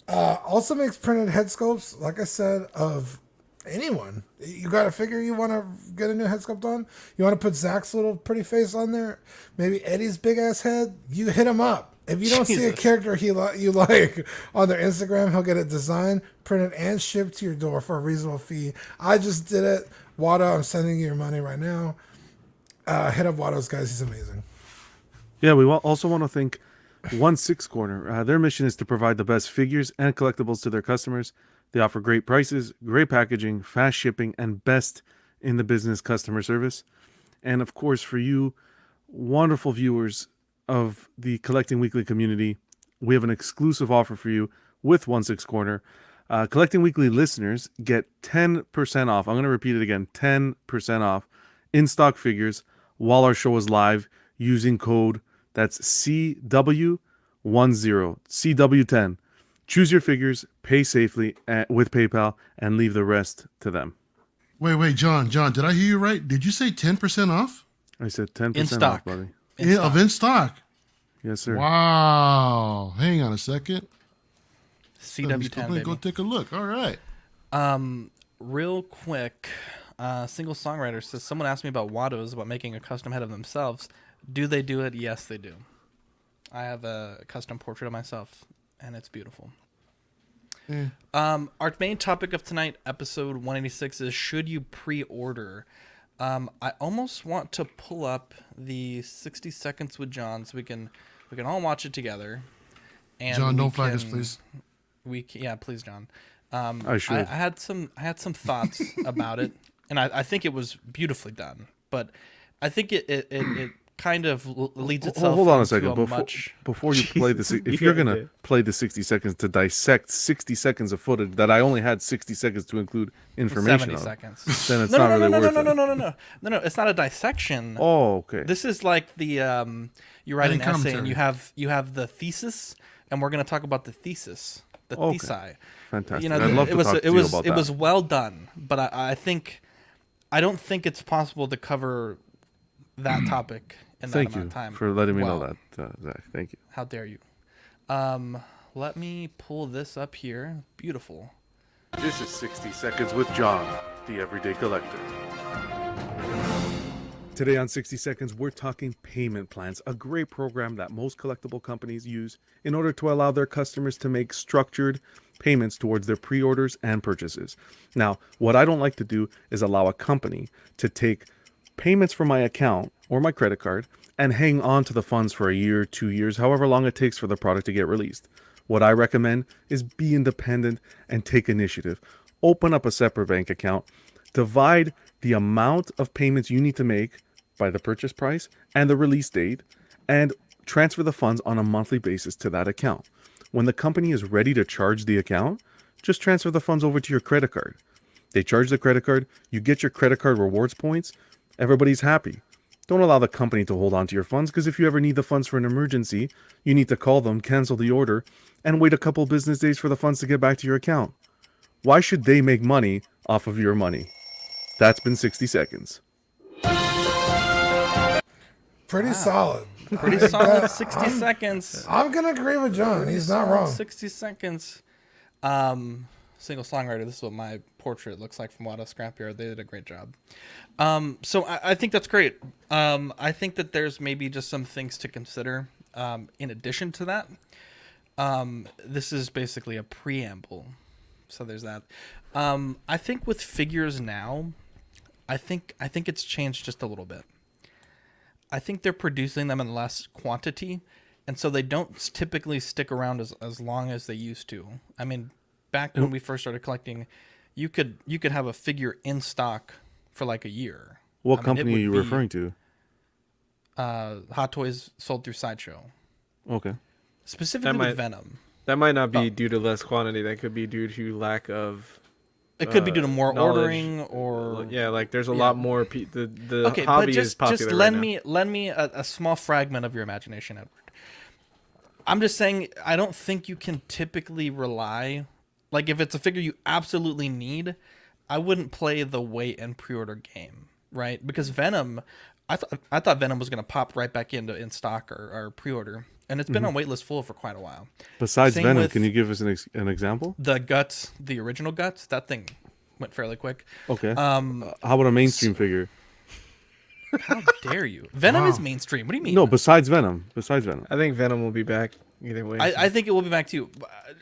Also makes printed head sculpts, like I said, of anyone. You got a figure you want to get a new head sculpt on? You want to put Zach's little pretty face on there? Maybe Eddie's big ass head? You hit him up. If you don't see a character you like on their Instagram, he'll get it designed, printed, and shipped to your door for a reasonable fee. I just did it. Watto, I'm sending you your money right now. Hit up Watto's, guys. He's amazing. Yeah, we also want to thank 1/6 Corner. Their mission is to provide the best figures and collectibles to their customers. They offer great prices, great packaging, fast shipping, and best in the business customer service. And of course, for you wonderful viewers, of the Collecting Weekly community, we have an exclusive offer for you with 1/6 Corner. Collecting Weekly listeners get 10% off. I'm going to repeat it again, 10% off in-stock figures while our show is live using code that's CW10, CW10. Choose your figures, pay safely with PayPal, and leave the rest to them. Wait, John, did I hear you right? Did you say 10% off? I said 10% In stock. off, buddy. In stock? Yes, sir. Wow. Hang on a second. CW10, Let me baby. go take a look. All right. Real quick, Single Songwriter says, someone asked me about Watto's, about making a custom head of themselves. Do they do it? Yes, they do. I have a custom portrait of myself, and it's beautiful. Our main topic of tonight, episode 186, is should you pre-order? I almost want to pull up the 60 seconds with John so we can all watch it together. And John, don't flag us, please. Yeah, please, John. I should. I had some thoughts about it, and I think it was beautifully done. But I think it kind of leads itself. Hold on a into second. Before you play this, if you're gonna play the 60 seconds to dissect 60 seconds of footage that I only had 60 seconds to include information 70 on, seconds. then it's not really worth it. No, it's not a dissection. Oh, okay. This is like the you write an essay and you have the thesis, and we're gonna talk about the thesis, the thesi. Fantastic. You know, I'd love to talk to you about that. It was well done, but I don't think it's possible to cover that topic in that amount of time. Thank you for letting me know that, Zach. Thank you. How dare you? Let me pull this up here. Beautiful. This is 60 Seconds with John, the Everyday Collector. Today on 60 Seconds, we're talking payment plans, a great program that most collectible companies use in order to allow their customers to make structured payments towards their pre-orders and purchases. Now, what I don't like to do is allow a company to take payments from my account or my credit card and hang on to the funds for a year, 2 years, however long it takes for the product to get released. What I recommend is be independent and take initiative. Open up a separate bank account, divide the amount of payments you need to make by the purchase price and the release date, and transfer the funds on a monthly basis to that account. When the company is ready to charge the account, just transfer the funds over to your credit card. They charge the credit card, you get your credit card rewards points, everybody's happy. Don't allow the company to hold on to your funds, because if you ever need the funds for an emergency, you need to call them, cancel the order, and wait a couple business days for the funds to get back to your account. Why should they make money off of your money? That's been 60 seconds. Pretty solid. Pretty solid 60 seconds. I'm going to agree with John. He's not wrong. 60 seconds. Single Songwriter, this is what my portrait looks like from Watto Scrapyard. They did a great job. So I think that's great. I think that there's maybe just some things to consider in addition to that. This is basically a preamble. So there's that. I think with figures now, I think it's changed just a little bit. I think they're producing them in less quantity, and so they don't typically stick around as long as they used to. I mean, back when we first started collecting, you could have a figure in stock for like a year. What company are you referring to? Hot Toys sold through Sideshow. Okay. Specifically with Venom. That might not be due to less quantity. That could be due to lack of. It could be due to more knowledge. ordering, or like there's a lot more. The hobby is popular. Just lend me a small fragment of your imagination, Edward. I'm just saying, I don't think you can typically rely. Like, if it's a figure you absolutely need, I wouldn't play the wait and pre-order game, right? Because Venom, I thought Venom was going to pop right back into in stock or pre-order, and it's been on waitlist full for quite a while. Besides Venom, can you give us an example? The Guts, the original Guts, that thing went fairly quick. Okay. How about a mainstream figure? How dare you? Venom is mainstream. What do you mean? No, besides Venom. I think Venom will be back either way. I think it will be back too.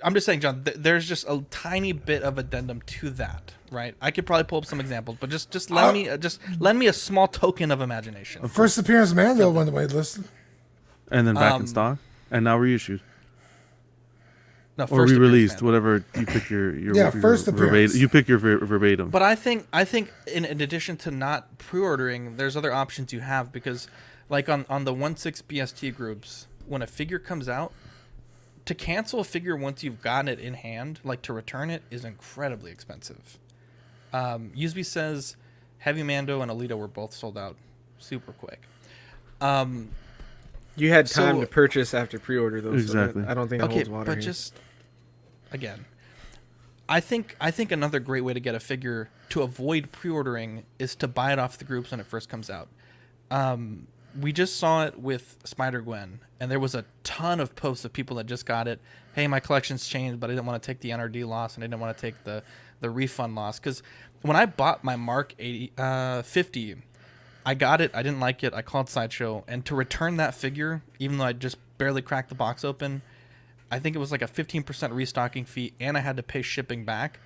I'm just saying, John, there's just a tiny bit of addendum to that, right? I could probably pull up some examples, but just lend me a small token of imagination. The first appearance Mando went to waitlist. And then back in stock, and now reissued. No, or re-released, whatever you pick your first appearance. You pick your verbatim. But I think in addition to not pre-ordering, there's other options you have, because Like on the 1/6 BST groups, when a figure comes out, to cancel a figure once you've gotten it in hand, like to return it, is incredibly expensive. Usby says Heavy Mando and Alita were both sold out super quick. You had time to purchase after pre-order, though. Exactly. So I don't think that holds water but here. just again, I think another great way to get a figure to avoid pre-ordering is to buy it off the groups when it first comes out. We just saw it with Spider-Gwen, and there was a ton of posts of people that just got it. Hey, my collection's changed, but I didn't want to take the NRD loss, and I didn't want to take the refund loss. Because when I bought my Mark 50, I got it, I didn't like it, I called Sideshow, and to return that figure, even though I just barely cracked the box open, I think it was like a 15% restocking fee, and I had to pay shipping back.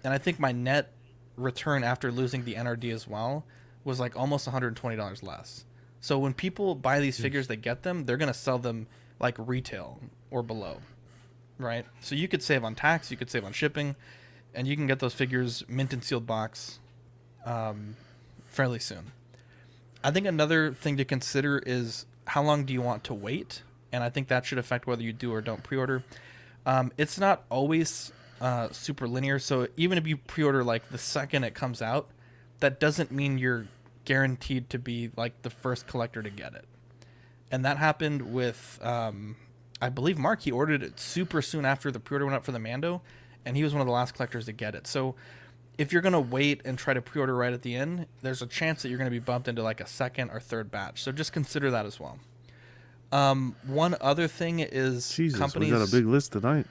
And I think my net return after losing the NRD as well was like almost $120 less. So when people buy these figures, they get them, they're going to sell them like retail or below, right? So you could save on tax, you could save on shipping, and you can get those figures mint and sealed box fairly soon. I think another thing to consider is how long do you want to wait? And I think that should affect whether you do or don't pre-order. It's not always super linear. So even if you pre-order like the second it comes out, that doesn't mean you're guaranteed to be like the first collector to get it. And that happened with, I believe Mark, he ordered it super soon after the pre-order went up for the Mando, and he was one of the last collectors to get it. So if you're going to wait and try to pre-order right at the end, there's a chance that you're going to be bumped into like a second or third batch. So just consider that as well. One other thing is companies. We got a big list tonight.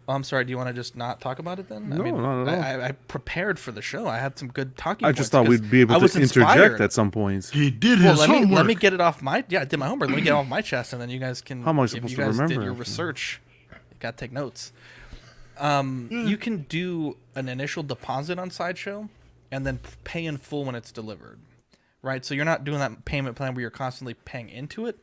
Oh, I'm sorry. Do you want to just not talk about it then? No, not at all. I prepared for the show. I had some good talking points. I just thought we'd be able to interject at some points. He did his homework. Let me get it off my. Yeah, I did my homework. Let me get it off my chest, and then you guys can. How am I if supposed you to guys remember? did your research, you got to take notes. You can do an initial deposit on Sideshow, and then pay in full when it's delivered, right? So you're not doing that payment plan where you're constantly paying into it.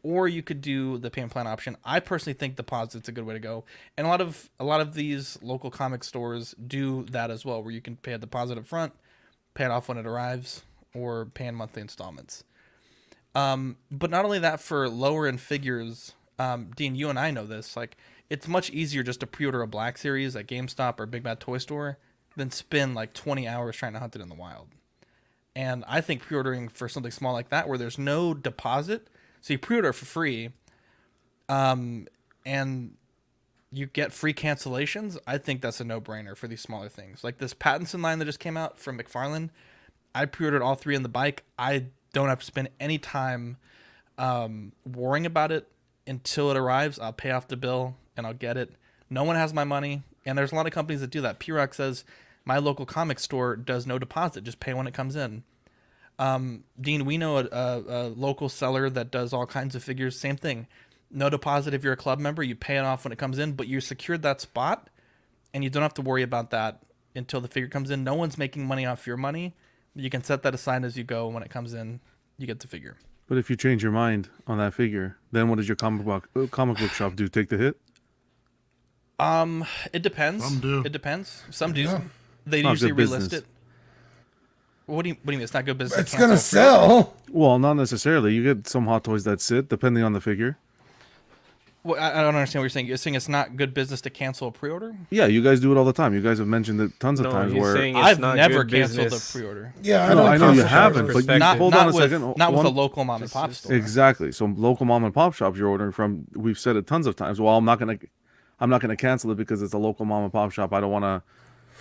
Or you could do the payment plan option. I personally think deposit's a good way to go, and a lot of these local comic stores do that as well, where you can pay a deposit up front, pay it off when it arrives, or pay in monthly installments. But not only that, for lower end figures, Dean, you and I know this. Like, it's much easier just to pre-order a Black Series at GameStop or Big Bad Toy Store than spend like 20 hours trying to hunt it in the wild. And I think pre-ordering for something small like that, where there's no deposit. So you pre-order for free, and you get free cancellations. I think that's a no-brainer for these smaller things. Like this Pattinson line that just came out from McFarlane, I pre-ordered all three on the bike. I don't have to spend any time worrying about it until it arrives. I'll pay off the bill, and I'll get it. No one has my money, and there's a lot of companies that do that. P-Rock says, my local comic store does no deposit. Just pay when it comes in. Dean, we know a local seller that does all kinds of figures. Same thing. No deposit if you're a club member. You pay it off when it comes in, but you secured that spot, and you don't have to worry about that until the figure comes in. No one's making money off your money. You can set that aside as you go. When it comes in, you get the figure. But if you change your mind on that figure, then what does your comic book shop do? Take the hit? It depends. Some do. It depends. Some do. Yeah. They Not usually good relist business. it. What do you mean? It's not good business. It's gonna sell. Well, not necessarily. You get some Hot Toys that sit, depending on the figure. Well, I don't understand what you're saying. You're saying it's not good business to cancel a pre-order? Yeah, you guys do it all the time. You guys have mentioned it tons of times. He's Where saying it's I've not never good canceled business. a pre-order. Yeah, I know you haven't, but you hold on a second. Not with a local mom and pop store. Exactly. So local mom and pop shops you're ordering from, we've said it tons of times. Well, I'm not gonna cancel it because it's a local mom and pop shop. I don't want to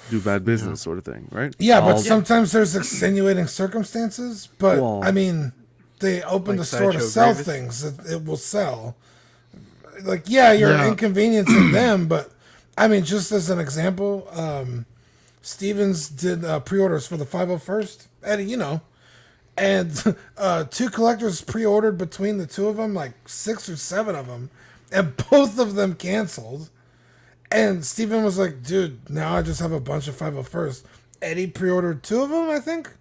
do bad business, sort of thing, right? Yeah, but sometimes there's extenuating circumstances. But I mean, they open the store to sell things. It will sell. Like, yeah, you're inconveniencing them, but I mean, just as an example, Stevens did pre-orders for the 501st, Eddie, you know, and two collectors pre-ordered between the two of them, like 6 or 7 of them, and both of them canceled. And Steven was like, dude, now I just have a bunch of 501st. Eddie pre-ordered 2 of them, I think.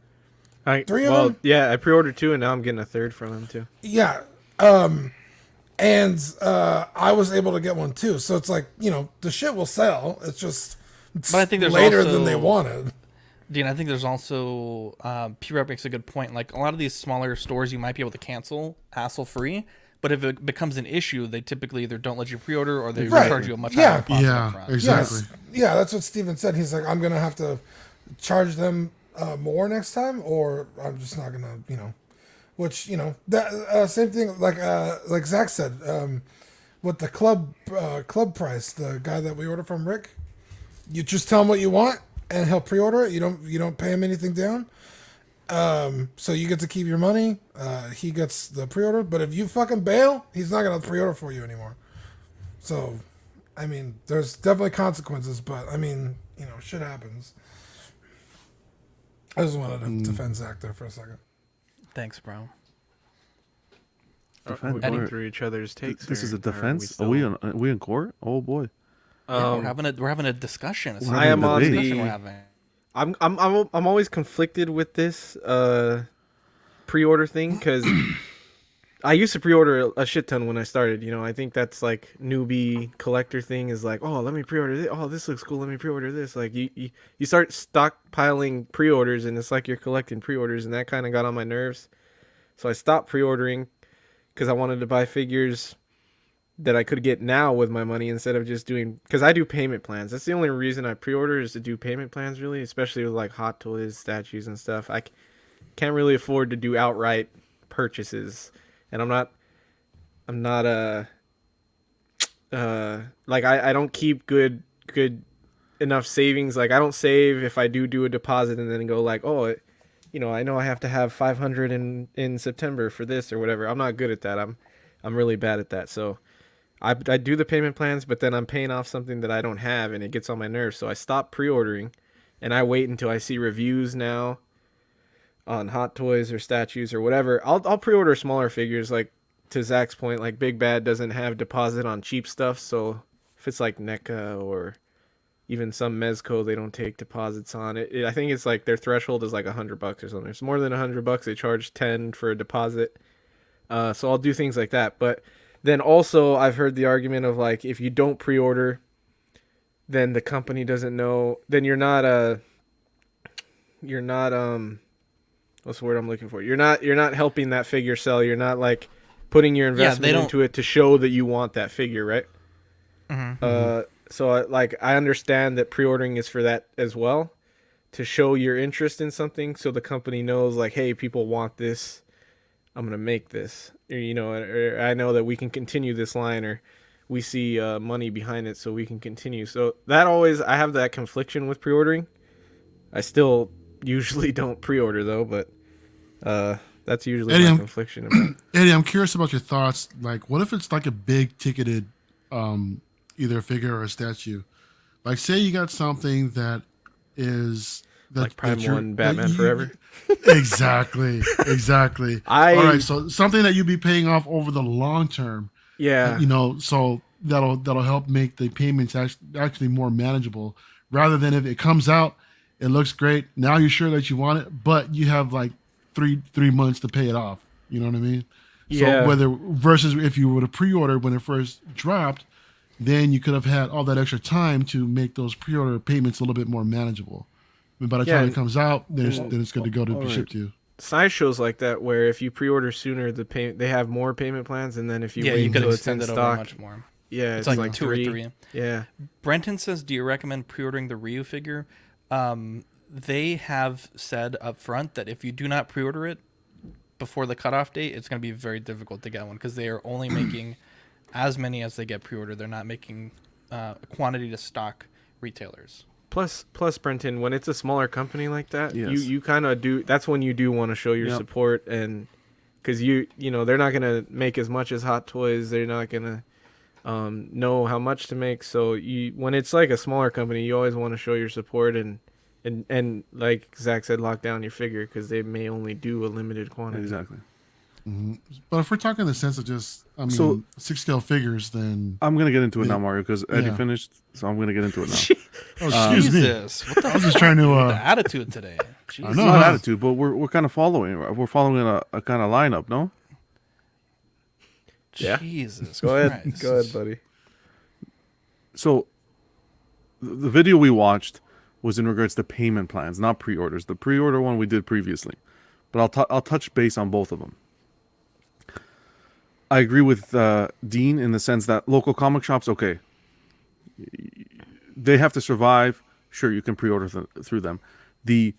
3 of them? Yeah, I pre-ordered 2, and now I'm getting a 3rd from him, too. Yeah. And I was able to get one, too. So it's like, you know, the shit will sell. It's just but I think there's later also, than they wanted. Dean, I think there's also P-Rep makes a good point. Like a lot of these smaller stores, you might be able to cancel hassle-free, but if it becomes an issue, they typically either don't let you pre-order or they charge you a much higher deposit up front. Exactly. Yeah, that's what Steven said. He's like, I'm gonna have to charge them more next time, or I'm just not gonna, which that same thing like Zach said with the club price, the guy that we ordered from, Rick. You just tell him what you want, and he'll pre-order it. You don't pay him anything down. So you get to keep your money. He gets the pre-order. But if you fucking bail, he's not gonna pre-order for you anymore. So, I mean, there's definitely consequences. But I mean, shit happens. I just wanted to defend Zach there for a second. Thanks, bro. We're going through each other's takes. This is a or defense. are we Are we in court? Oh boy. Yeah, we're having a discussion. I am on discussion we're having. I'm always conflicted with this pre-order thing because I used to pre-order a shit ton when I started. I think that's like newbie collector thing is like, oh, let me pre-order this. Oh, this looks cool. Let me pre-order this. Like you start stockpiling pre-orders, and it's like you're collecting pre-orders, and that kind of got on my nerves. So I stopped pre-ordering because I wanted to buy figures that I could get now with my money instead of just doing, because I do payment plans. That's the only reason I pre-order is to do payment plans, really, especially with like Hot Toys, statues and stuff. I can't really afford to do outright purchases, and I'm not like I don't keep good enough savings. Like I don't save if I do a deposit and then go like, oh, I know I have to have 500 in September for this or whatever. I'm not good at that. I'm really bad at that. So I do the payment plans, but then I'm paying off something that I don't have, and it gets on my nerves. So I stop pre-ordering, and I wait until I see reviews now on Hot Toys or statues or whatever. I'll pre-order smaller figures, like to Zach's point, like Big Bad doesn't have deposit on cheap stuff. So if it's like NECA or even some Mezco, they don't take deposits on it. I think it's like their threshold is like $100 or something. It's more than $100. They charge 10 for a deposit. So I'll do things like that, but then also I've heard the argument of like, if you don't pre-order, then the company doesn't know, then you're not what's the word I'm looking for? You're not helping that figure sell. You're not like putting your investment into it to show that you want that figure, right? Mm-hmm. So I understand that pre-ordering is for that as well, to show your interest in something, so the company knows like, hey, people want this, I'm gonna make this, or I know that we can continue this line, or we see money behind it, so we can continue. So that always, I have that confliction with pre-ordering. I still usually don't pre-order though, but that's usually Eddie, my confliction about. Eddie, I'm curious about your thoughts. Like, what if it's like a big ticketed, either a figure or a statue? Like, say you got something that is like Prime 1 Batman Forever. Exactly. All right, so something that you'd be paying off over the long term. Yeah. So that'll help make the payments actually more manageable, rather than if it comes out, it looks great. Now you're sure that you want it, but you have like three months to pay it off. You know what I mean? Yeah. So versus if you would have pre-ordered when it first dropped, then you could have had all that extra time to make those pre-order payments a little bit more manageable. And by the time it comes out, then it's good to go to be shipped to you. Size shows like that, where if you pre-order sooner, they have more payment plans, and then if you wait until it's in stock, much more. Yeah, it's like 2 or 3. Yeah. Brenton says, do you recommend pre-ordering the Ryu figure? They have said up front that if you do not pre-order it before the cutoff date, it's going to be very difficult to get one, because they are only making as many as they get pre-ordered. They're not making a quantity to stock retailers. Plus, Brenton, when it's a smaller company like that, yes, you kind of do. That's when you do want to show your support, and because they're not gonna make as much as Hot Toys. They're not gonna know how much to make. So when it's like a smaller company, you always want to show your support and like Zach said, lock down your figure, because they may only do a limited quantity. Exactly. Mm-hmm. But if we're talking in the sense of just, 6-scale figures, then I'm gonna get into it now, Mario, because Eddie finished, so I'm gonna get into it now. Excuse me. What the I was just trying to the attitude today. I know, it's not attitude, but we're kind of following. We're following a kind of lineup, no? Yeah. Jesus. Go ahead, buddy. So, the video we watched was in regards to payment plans, not pre-orders. The pre-order one we did previously, but I'll touch base on both of them. I agree with Dean in the sense that local comic shops, okay, they have to survive. Sure, you can pre-order through them. The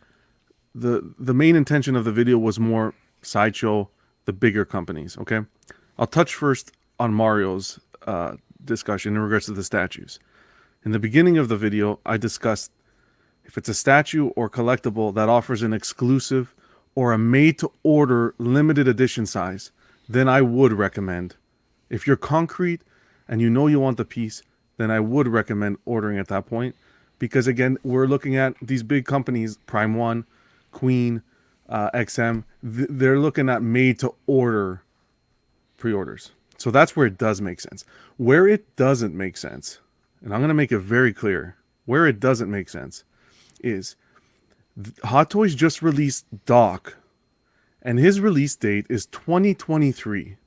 main intention of the video was more Sideshow, the bigger companies. Okay, I'll touch first on Mario's discussion in regards to the statues. In the beginning of the video, I discussed if it's a statue or collectible that offers an exclusive or a made-to-order limited edition size, then I would recommend. If you're concrete and you know you want the piece, then I would recommend ordering at that point. Because again, we're looking at these big companies, Prime One, Queen, XM, they're looking at made-to-order pre-orders. So that's where it does make sense. Where it doesn't make sense, and I'm going to make it very clear, where it doesn't make sense is Hot Toys just released Doc, and his release date is 2023.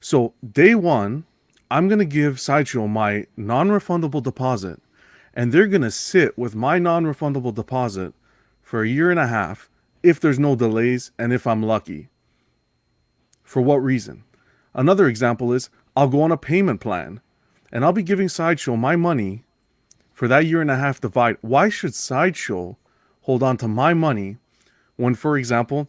So day one, I'm going to give Sideshow my non-refundable deposit, and they're going to sit with my non-refundable deposit for a year and a half if there's no delays and if I'm lucky. For what reason? Another example is I'll go on a payment plan and I'll be giving Sideshow my money for that year and a half divide. Why should Sideshow hold on to my money when, for example,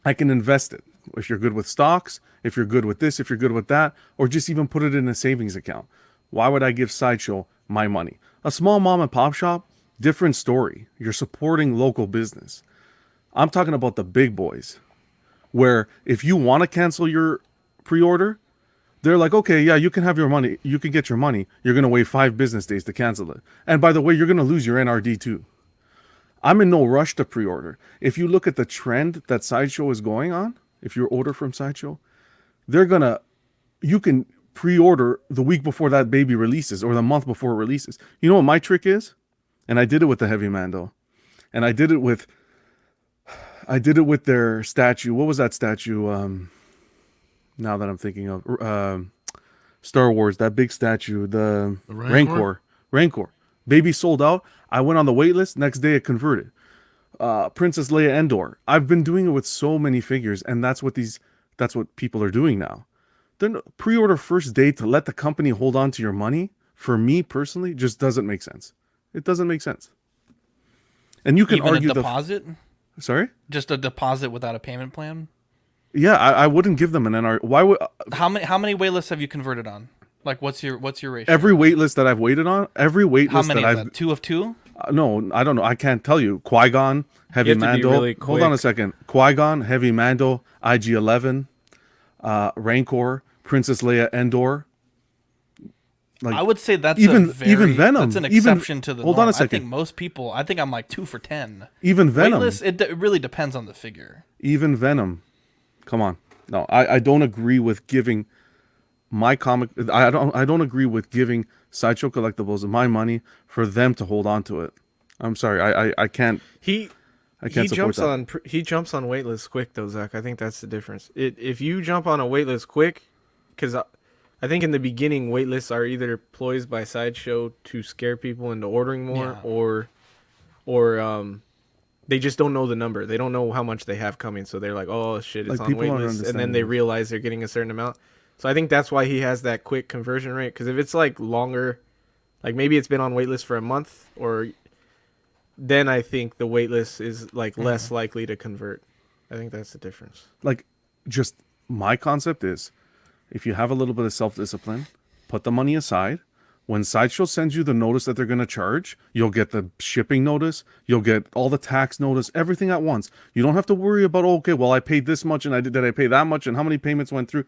I can invest it? If you're good with stocks, if you're good with this, if you're good with that, or just even put it in a savings account. Why would I give Sideshow my money? A small mom and pop shop, different story. You're supporting local business. I'm talking about the big boys, where if you want to cancel your pre-order, they're like, okay, yeah, you can have your money. You can get your money. You're going to wait 5 business days to cancel it. And by the way, you're going to lose your NRD too. I'm in no rush to pre-order. If you look at the trend that Sideshow is going on, if you order from Sideshow, you can pre-order the week before that baby releases or the month before it releases. You know what my trick is? And I did it with the Heavy Mando. And I did it with their statue. What was that statue? Now that I'm thinking of Star Wars, that big statue, the Rancor. Baby sold out. I went on the wait list. Next day it converted. Princess Leia Endor. I've been doing it with so many figures, and that's what people are doing now. Then pre-order first day to let the company hold on to your money, for me personally, just doesn't make sense. It doesn't make sense. And you can even argue a deposit. Sorry? Just a deposit without a payment plan? Yeah, I wouldn't give them an NR. Why would? How many waitlists have you converted on? Like, what's your ratio? Every waitlist that I've waited on, How many is that? 2 of 2? No, I don't know. I can't tell you. Qui-Gon, Heavy Mando. Really hold on a second. Qui-Gon, Heavy Mando, IG-11, Rancor, Princess Leia Endor. Like, I would say that's even Venom. That's an exception to the hold norm. on a second. I think most people. I think I'm like 2 for 10. Even Venom. Waitlist, it really depends on the figure. Even Venom. Come on. No, I don't agree with giving my comic. I don't agree with giving Sideshow Collectibles my money for them to hold on to it. I'm sorry. I can't. He jumps on waitlists quick though, Zach. I think that's the difference. If you jump on a waitlist quick, because I think in the beginning waitlists are either ploys by Sideshow to scare people into ordering more, or they just don't know the number. They don't know how much they have coming, so they're like, "Oh shit, it's on waitlist," and then they realize they're getting a certain amount. So I think that's why he has that quick conversion rate. Because if it's like longer, like maybe it's been on waitlist for a month, or then I think the waitlist is like less likely to convert. I think that's the difference. Like, just my concept is, if you have a little bit of self-discipline, put the money aside. When Sideshow sends you the notice that they're going to charge, you'll get the shipping notice, you'll get all the tax notice, everything at once. You don't have to worry about, okay, well, I paid this much and did I pay that much and how many payments went through.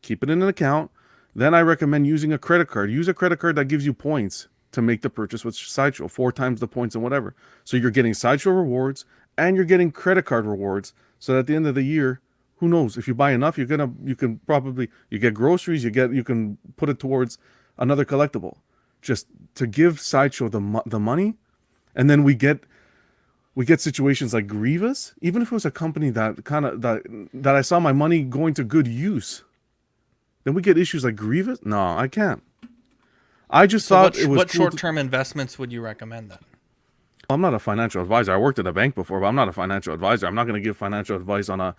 Keep it in an account. Then I recommend using a credit card. Use a credit card that gives you points to make the purchase with Sideshow, 4 times the points and whatever. So you're getting Sideshow rewards and you're getting credit card rewards. So at the end of the year, who knows? If you buy enough, you get groceries, you can put it towards another collectible. Just to give Sideshow the money, and then we get situations like Grievous. Even if it was a company that I saw my money going to good use, then we get issues like Grievous. No, I can't. I just thought it was what short-term investments would you recommend then? I'm not a financial advisor. I worked at a bank before, but I'm not a financial advisor. I'm not going to give financial advice on a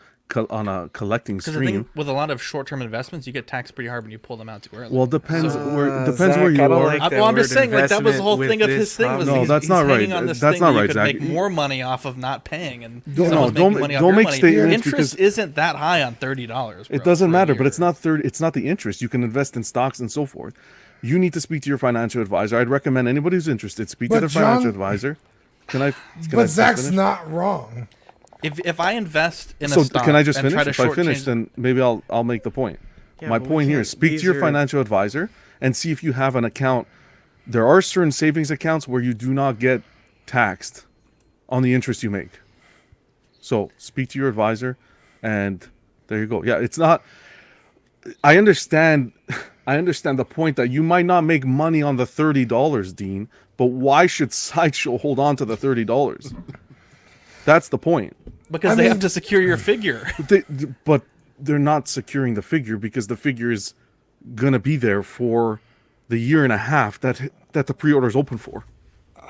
collecting Because stream. the thing with a lot of short-term investments, you get taxed pretty hard when you pull them out too early. Well, depends where Zach, you I don't are. like that Well, I'm just word saying, like that was the whole investment thing of with his this thing. Was No, he's, that's he's not right. hanging on this That's thing not that right, you could Zach. make more money off of not paying, and No, someone's don't making money off don't your make money. statements Interest because isn't that high on $30. it doesn't matter. But it's not 30. It's not the interest. You can invest in stocks and so forth. You need to speak to your financial advisor. I'd recommend anybody who's interested speak to But their John- financial advisor. Can I? But Zach's not wrong. If I invest in a So stock can I just and finish? try to If I finish, shortchange- then maybe I'll make the point. Yeah, My but we point here can't- is speak these to your are- financial advisor and see if you have an account. There are certain savings accounts where you do not get taxed on the interest you make. So speak to your advisor, and there you go. Yeah, it's not. I understand. I understand the point that you might not make money on the $30, Dean. But why should Sideshow hold on to the $30? That's the point. because they have to secure your figure. But they're not securing the figure because the figure is gonna be there for the year and a half that the pre-order is open for.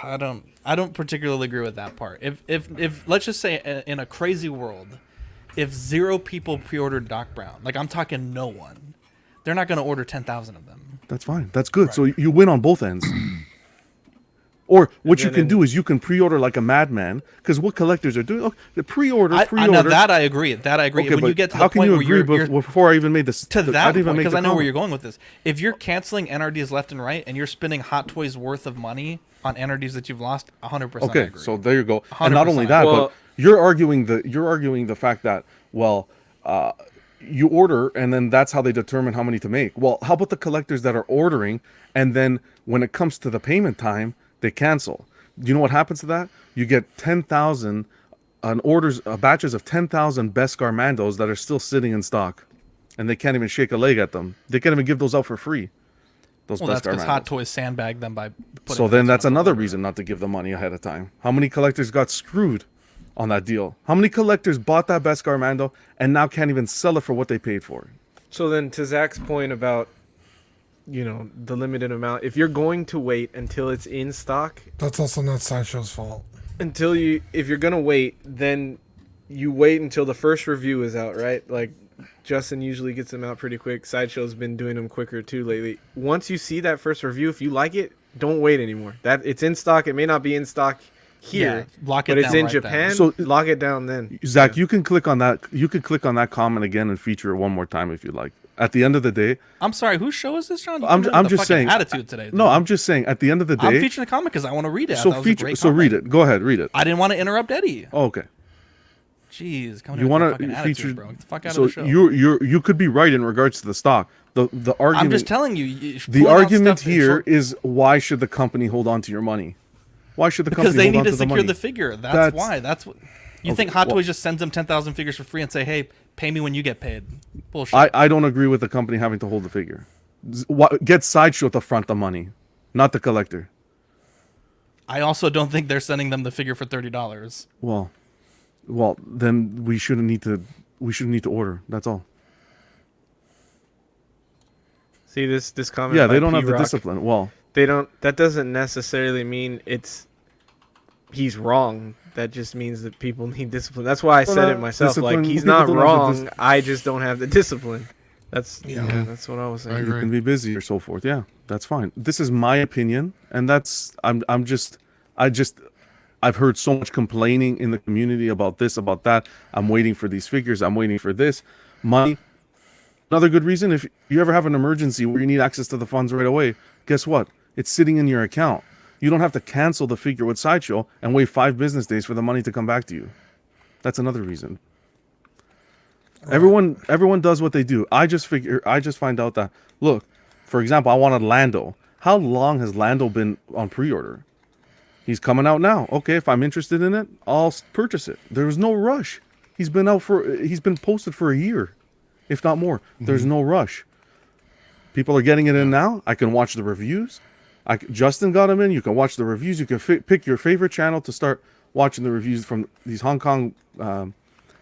I don't particularly agree with that part. If let's just say in a crazy world, if 0 people pre-ordered Doc Brown, like I'm talking no one, they're not going to order 10,000 of them. That's fine. That's good. Right. So you win on both ends. Or what you can do is you can pre-order like a madman, because what collectors are doing, the pre-order. Now that I agree. Okay, when you get to how the can point you where agree before I even made this? To that point, because I know where comment. you're going with this. If you're canceling NRDs left and right, and you're spending Hot Toys worth of money on NRDs that you've lost, 100%. Okay, I agree. so there you go. And not only that, but you're arguing the fact that you order and then that's how they determine how many to make. Well, how about the collectors that are ordering and then when it comes to the payment time, they cancel? You know what happens to that? You get 10,000 batches of 10,000 Beskar Mandos that are still sitting in stock, and they can't even shake a leg at them. They can't even give those out for free. Those that's Beskar because Mandos. Hot Toys sandbag them by putting. So then that's another reason not to give the money ahead of time. How many collectors got screwed on that deal? How many collectors bought that Beskar Mando and now can't even sell it for what they paid for it? So then to Zach's point about, the limited amount, if you're going to wait until it's in stock, that's also not Sideshow's fault. If you're going to wait, then you wait until the first review is out, right? Like Justin usually gets them out pretty quick. Sideshow's been doing them quicker too lately. Once you see that first review, if you like it, don't wait anymore. That it's in stock. It may not be in stock here, lock it but it's down in right Japan. then. So lock it down then. Zach, you can click on that. You can click on that comment again and feature it one more time if you like. At the end of the day, I'm sorry. Whose show is this, John? I'm just saying. Attitude today. No, I'm just saying. At the end of the day, I'm featuring the comment because I want to read it. So read it. Go ahead, read it. I didn't want to interrupt Eddie. Oh, okay. Jeez, you want to feature? Bro. Get the fuck out so of the show. you could be right in regards to the stock. The argument. I'm just telling you. The argument here is why should the company hold on to your money? Why should the company hold on to the money? Because they need to secure the figure. That's why. That's what. You think Hot Toys just sends them 10,000 figures for free and say, "Hey, pay me when you get paid"? Bullshit. I don't agree with the company having to hold the figure. Get Sideshow to front the money, not the collector. I also don't think they're sending them the figure for $30. Well, then we shouldn't need to. We shouldn't need to order. That's all. See this comment. Yeah, they by don't have the P-Rock. discipline. Well, they don't. That doesn't necessarily mean he's wrong. That just means that people need discipline. That's why I said it myself. Like he's not wrong. I just don't have the discipline. That's that's what I was saying. You can be busy or so forth. Yeah, that's fine. This is my opinion, and I've heard so much complaining in the community about this, about that. I'm waiting for these figures. I'm waiting for this. Money. Another good reason, if you ever have an emergency where you need access to the funds right away, guess what? It's sitting in your account. You don't have to cancel the figure with Sideshow and wait 5 business days for the money to come back to you. That's another reason. Right. Everyone does what they do. I just find out that, look, for example, I wanted Lando. How long has Lando been on pre-order? He's coming out now. Okay, if I'm interested in it, I'll purchase it. There was no rush. He's been posted for a year, if not more. Mm-hmm. There's no rush. People are getting it in now. I can watch the reviews. Justin got him in. You can watch the reviews. You can pick your favorite channel to start watching the reviews from these Hong Kong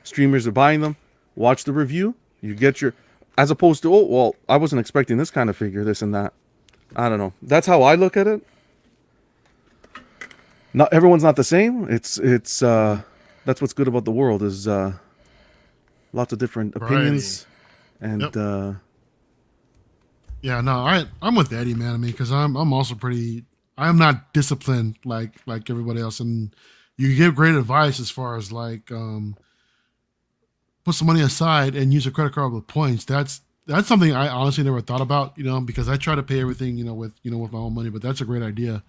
streamers are buying them. Watch the review. You get your, as opposed to, I wasn't expecting this kind of figure, this and that. I don't know. That's how I look at it. not everyone's not the same. It's that's what's good about the world is lots of different opinions, and yeah, no, I'm with Eddie, man. I mean, because I'm also pretty. I'm not disciplined like everybody else, and you give great advice as far as like put some money aside and use a credit card with points. That's something I honestly never thought about, because I try to pay everything, with my own money. But that's a great idea,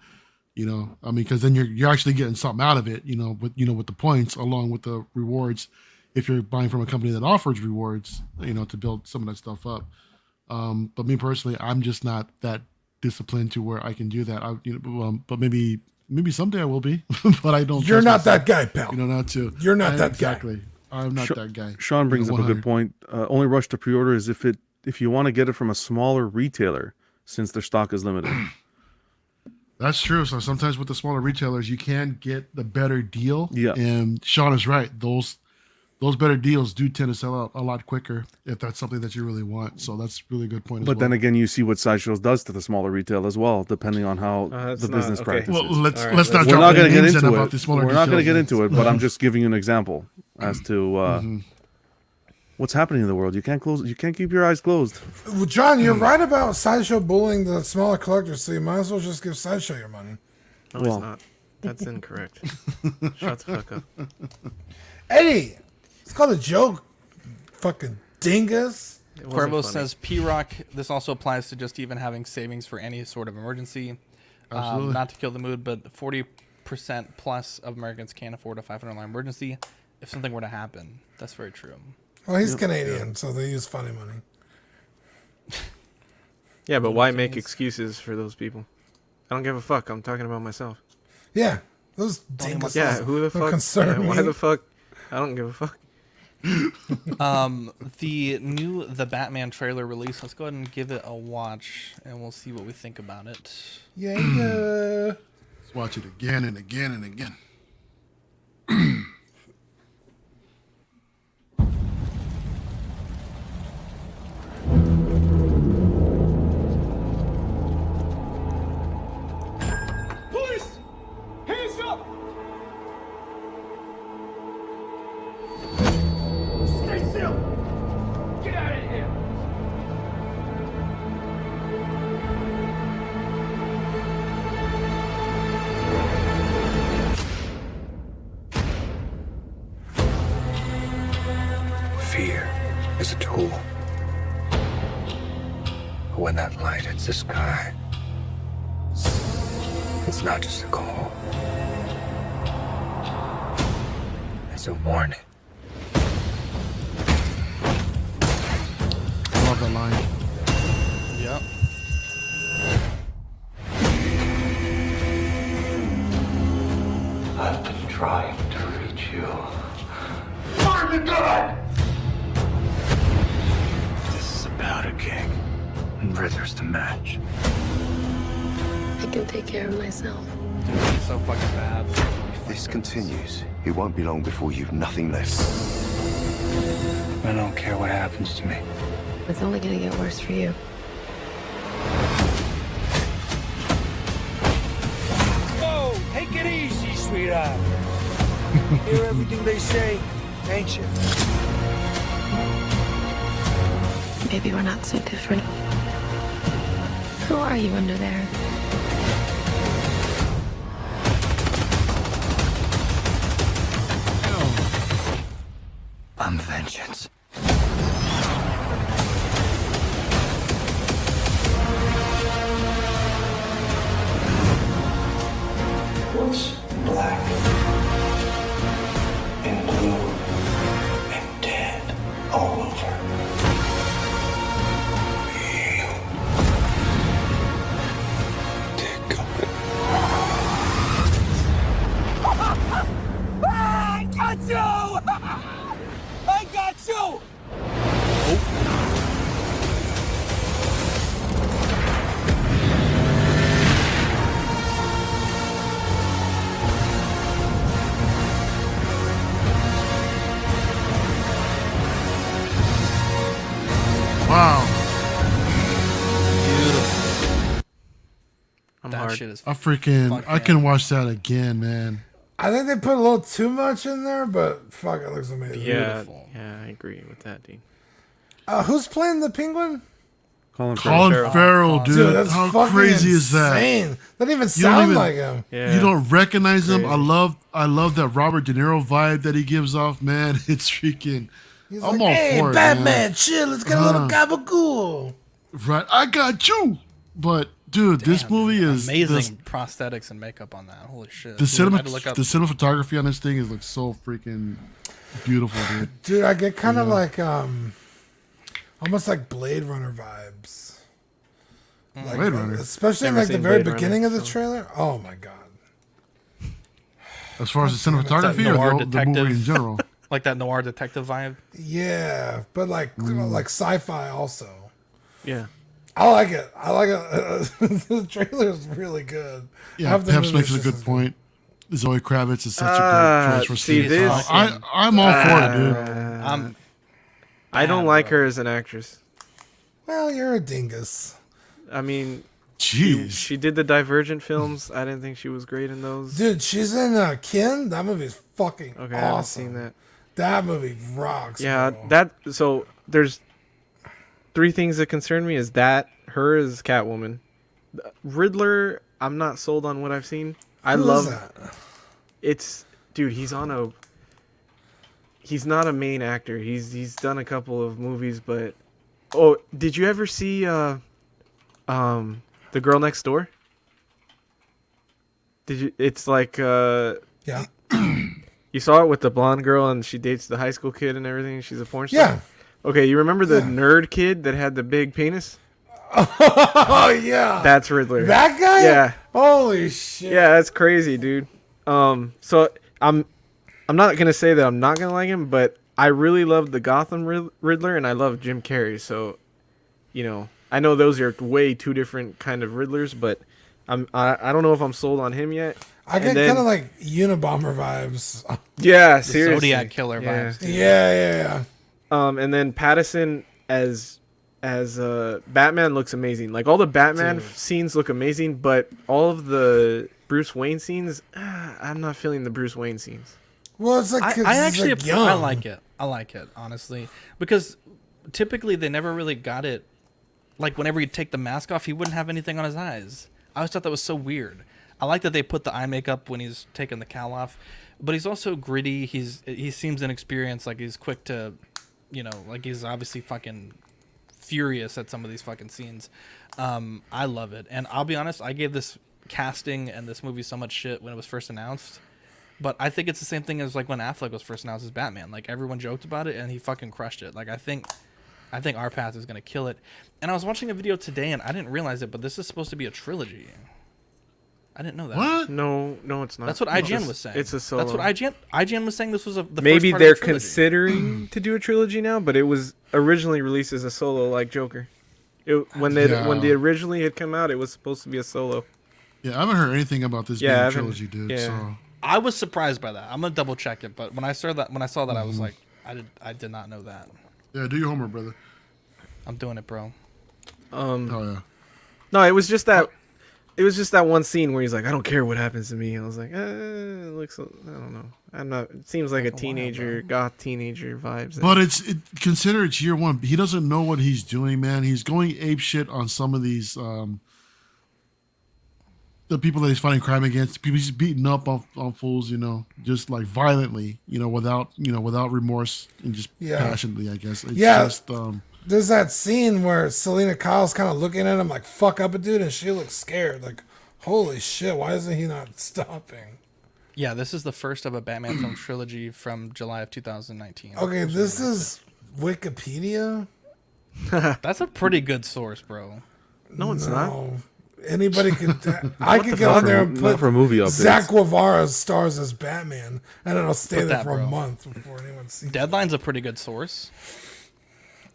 I mean, because then you're actually getting something out of it, with the points along with the rewards. If you're buying from a company that offers rewards, to build some of that stuff up. But me personally, I'm just not that disciplined to where I can do that. But maybe someday I will be. But I don't. You're not myself, that guy, pal. Not to. You're not that exactly. guy. I'm not that guy. Sean brings up a good point. Only rush to pre-order is if you want to get it from a smaller retailer, since their stock is limited. That's true. So sometimes with the smaller retailers, you can get the better deal. Yeah. And Sean is right. Those better deals do tend to sell out a lot quicker if that's something that you really want. So that's a really good point. But then again, you see what Sideshows does to the smaller retail as well, depending on how the business practices. Well, let's not. We're not going to get into about the smaller. We're not going to get into it. But I'm just giving you an example as to what's happening in the world. You can't keep your eyes closed. Well, John, you're right about Sideshow bullying the smaller collectors, so you might as well just give Sideshow your money. No, he's not. That's incorrect. Shut the fuck up. Eddie, it's called a joke. Fucking dingus. Cuervo says, P-Rock, this also applies to just even having savings for any sort of emergency. Not to kill the mood, but 40% plus of Americans can't afford a $500 emergency if something were to happen. That's very true. Well, he's Canadian, so they use funny money. Yeah, but why make excuses for those people? I don't give a fuck. I'm talking about myself. Yeah, those dingus. Yeah, who the fuck? Why the fuck? I don't give a fuck. The Batman trailer release. Let's go ahead and give it a watch, and we'll see what we think about it. Yeah. Let's watch it again and again and again. Police! Hands up! Stay still! Get out of here! Fear is a tool. But when that light hits the sky, it's not just a call. It's a warning. I love that line. Yep. I've been trying to reach you. Fire the gun! This is a powder keg, and Rither's the match. I can take care of myself. It's so fucking bad. If this continues, it won't be long before you've nothing left. I don't care what happens to me. It's only gonna get worse for you. Whoa, take it easy, sweetheart. Hear everything they say, ain't you? Maybe we're not so different. Who are you under there? I'm vengeance. What's black and blue and dead all over? You. Take it. I got you! I got you! I'm that hard. shit is. I can watch that again, man. I think they put a little too much in there, but fuck, it looks amazing. Yeah, I agree with that, dude. Who's playing the penguin? Colin Farrell, dude. That's How fucking crazy is that? insane. Doesn't even sound like him. You don't recognize him. I love that Robert De Niro vibe that he gives off, man. It's freaking. He's I'm like, all hey, for it, Batman, man. chill. Let's get a little gabagool. Right, I got you. But dude, this movie is amazing prosthetics and makeup on that. Holy shit! The I had to look up- cinematography on this thing is like so freaking beautiful, dude. Dude, I get kind of like almost like Blade Runner vibes. Like, Blade Runner, especially in Never like the seen very Blade beginning Runner, of the trailer. Oh my god! As far as the cinematography or the movie in general. Like that noir detective vibe. Yeah, but like sci-fi also. Yeah. I like it. The trailer is really good. Yeah, Peps makes a good point. Zoe Kravitz is such a great choice for Steve. I'm all for it, dude. I don't like her as an actress. Well, you're a dingus. I mean, jeez, she did the Divergent films. I didn't think she was great in those. Dude, she's in Kin. That movie's fucking awesome. I haven't seen that. That movie rocks. Yeah, bro. so there's 3 things that concern me: is that her as Catwoman, Riddler. I'm not sold on what I've seen. I love that. It's dude. He's not a main actor. He's done a couple of movies, but did you ever see The Girl Next Door? Did you? It's like yeah. You saw it with the blonde girl and she dates the high school kid and everything. She's a porn star. Yeah. Okay, you remember the nerd kid that had the big penis? Oh yeah. That's Riddler. That guy? Yeah. Holy shit. Yeah, that's crazy, dude. So I'm not gonna say that I'm not gonna like him, but I really love the Gotham Riddler and I love Jim Carrey. So, I know those are way 2 different kind of Riddlers, but I don't know if I'm sold on him yet. I get kind of like Unabomber vibes. Yeah, The seriously. Zodiac Killer vibes. Dude. Yeah. And then Pattinson as Batman looks amazing. Like all the Batman scenes look amazing, but all of the Bruce Wayne scenes, I'm not feeling the Bruce Wayne scenes. Well, it's like I actually like young. I like it honestly, because typically they never really got it. Like whenever you take the mask off, he wouldn't have anything on his eyes. I always thought that was so weird. I like that they put the eye makeup when he's taking the cowl off, but he's also gritty. He seems inexperienced. Like he's quick to, like he's obviously fucking furious at some of these fucking scenes. I love it, and I'll be honest. I gave this casting and this movie so much shit when it was first announced, but I think it's the same thing as like when Affleck was first announced as Batman. Like everyone joked about it, and he fucking crushed it. Like I think our path is gonna kill it. And I was watching a video today, and I didn't realize it, but this is supposed to be a trilogy. I didn't know that. What? No, it's not. That's what IGN was saying. It's a solo. That's what IGN was saying. This was the Maybe first part they're of the trilogy. considering to do a trilogy now, but it was originally released as a solo, like Joker. When they originally had come out, it was supposed to be a solo. Yeah, I haven't heard anything about this being a trilogy, dude. Yeah. So I was surprised by that. I'm gonna double check it, but when I saw that, I was like, I did not know that. Yeah, do your homework, brother. I'm doing it, bro. Oh yeah. No, it was just that. It was just that one scene where he's like, "I don't care what happens to me." I was like, it looks. I don't know. I'm not. It seems like a teenager, goth teenager vibes. But consider it's year 1. He doesn't know what he's doing, man. He's going ape shit on some of these the people that he's fighting crime against. People he's beating up on fools, just like violently, without remorse and just passionately. I guess. It's just, there's that scene where Selena Kyle's kind of looking at him like, fuck up a dude, and she looks scared. Like, holy shit, why isn't he not stopping? Yeah, this is the first of a Batman film trilogy from July of 2019. Okay, this is Wikipedia? That's a pretty good source, bro. No, it's not. Anybody could. I could get on there and put for movie updates. Zach Guevara stars as Batman, and it'll stay there for a month before anyone sees it. Deadline's a pretty good source.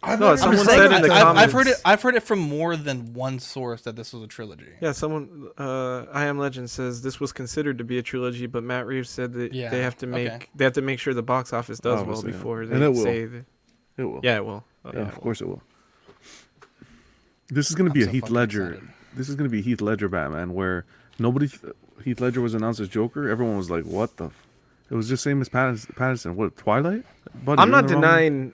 Someone said in the comments. I've heard it from more than one source that this was a trilogy. Yeah, someone. I Am Legend says this was considered to be a trilogy, but Matt Reeves said that they have to make sure the box office does well before they say that. It will. Yeah, it will. Yeah, of course it will. This is going to be a Heath Ledger this is gonna be Heath Ledger Batman, where Heath Ledger was announced as Joker. Everyone was like, "What the?" It was just same as Pattinson. What, Twilight? Buddy, I'm not denying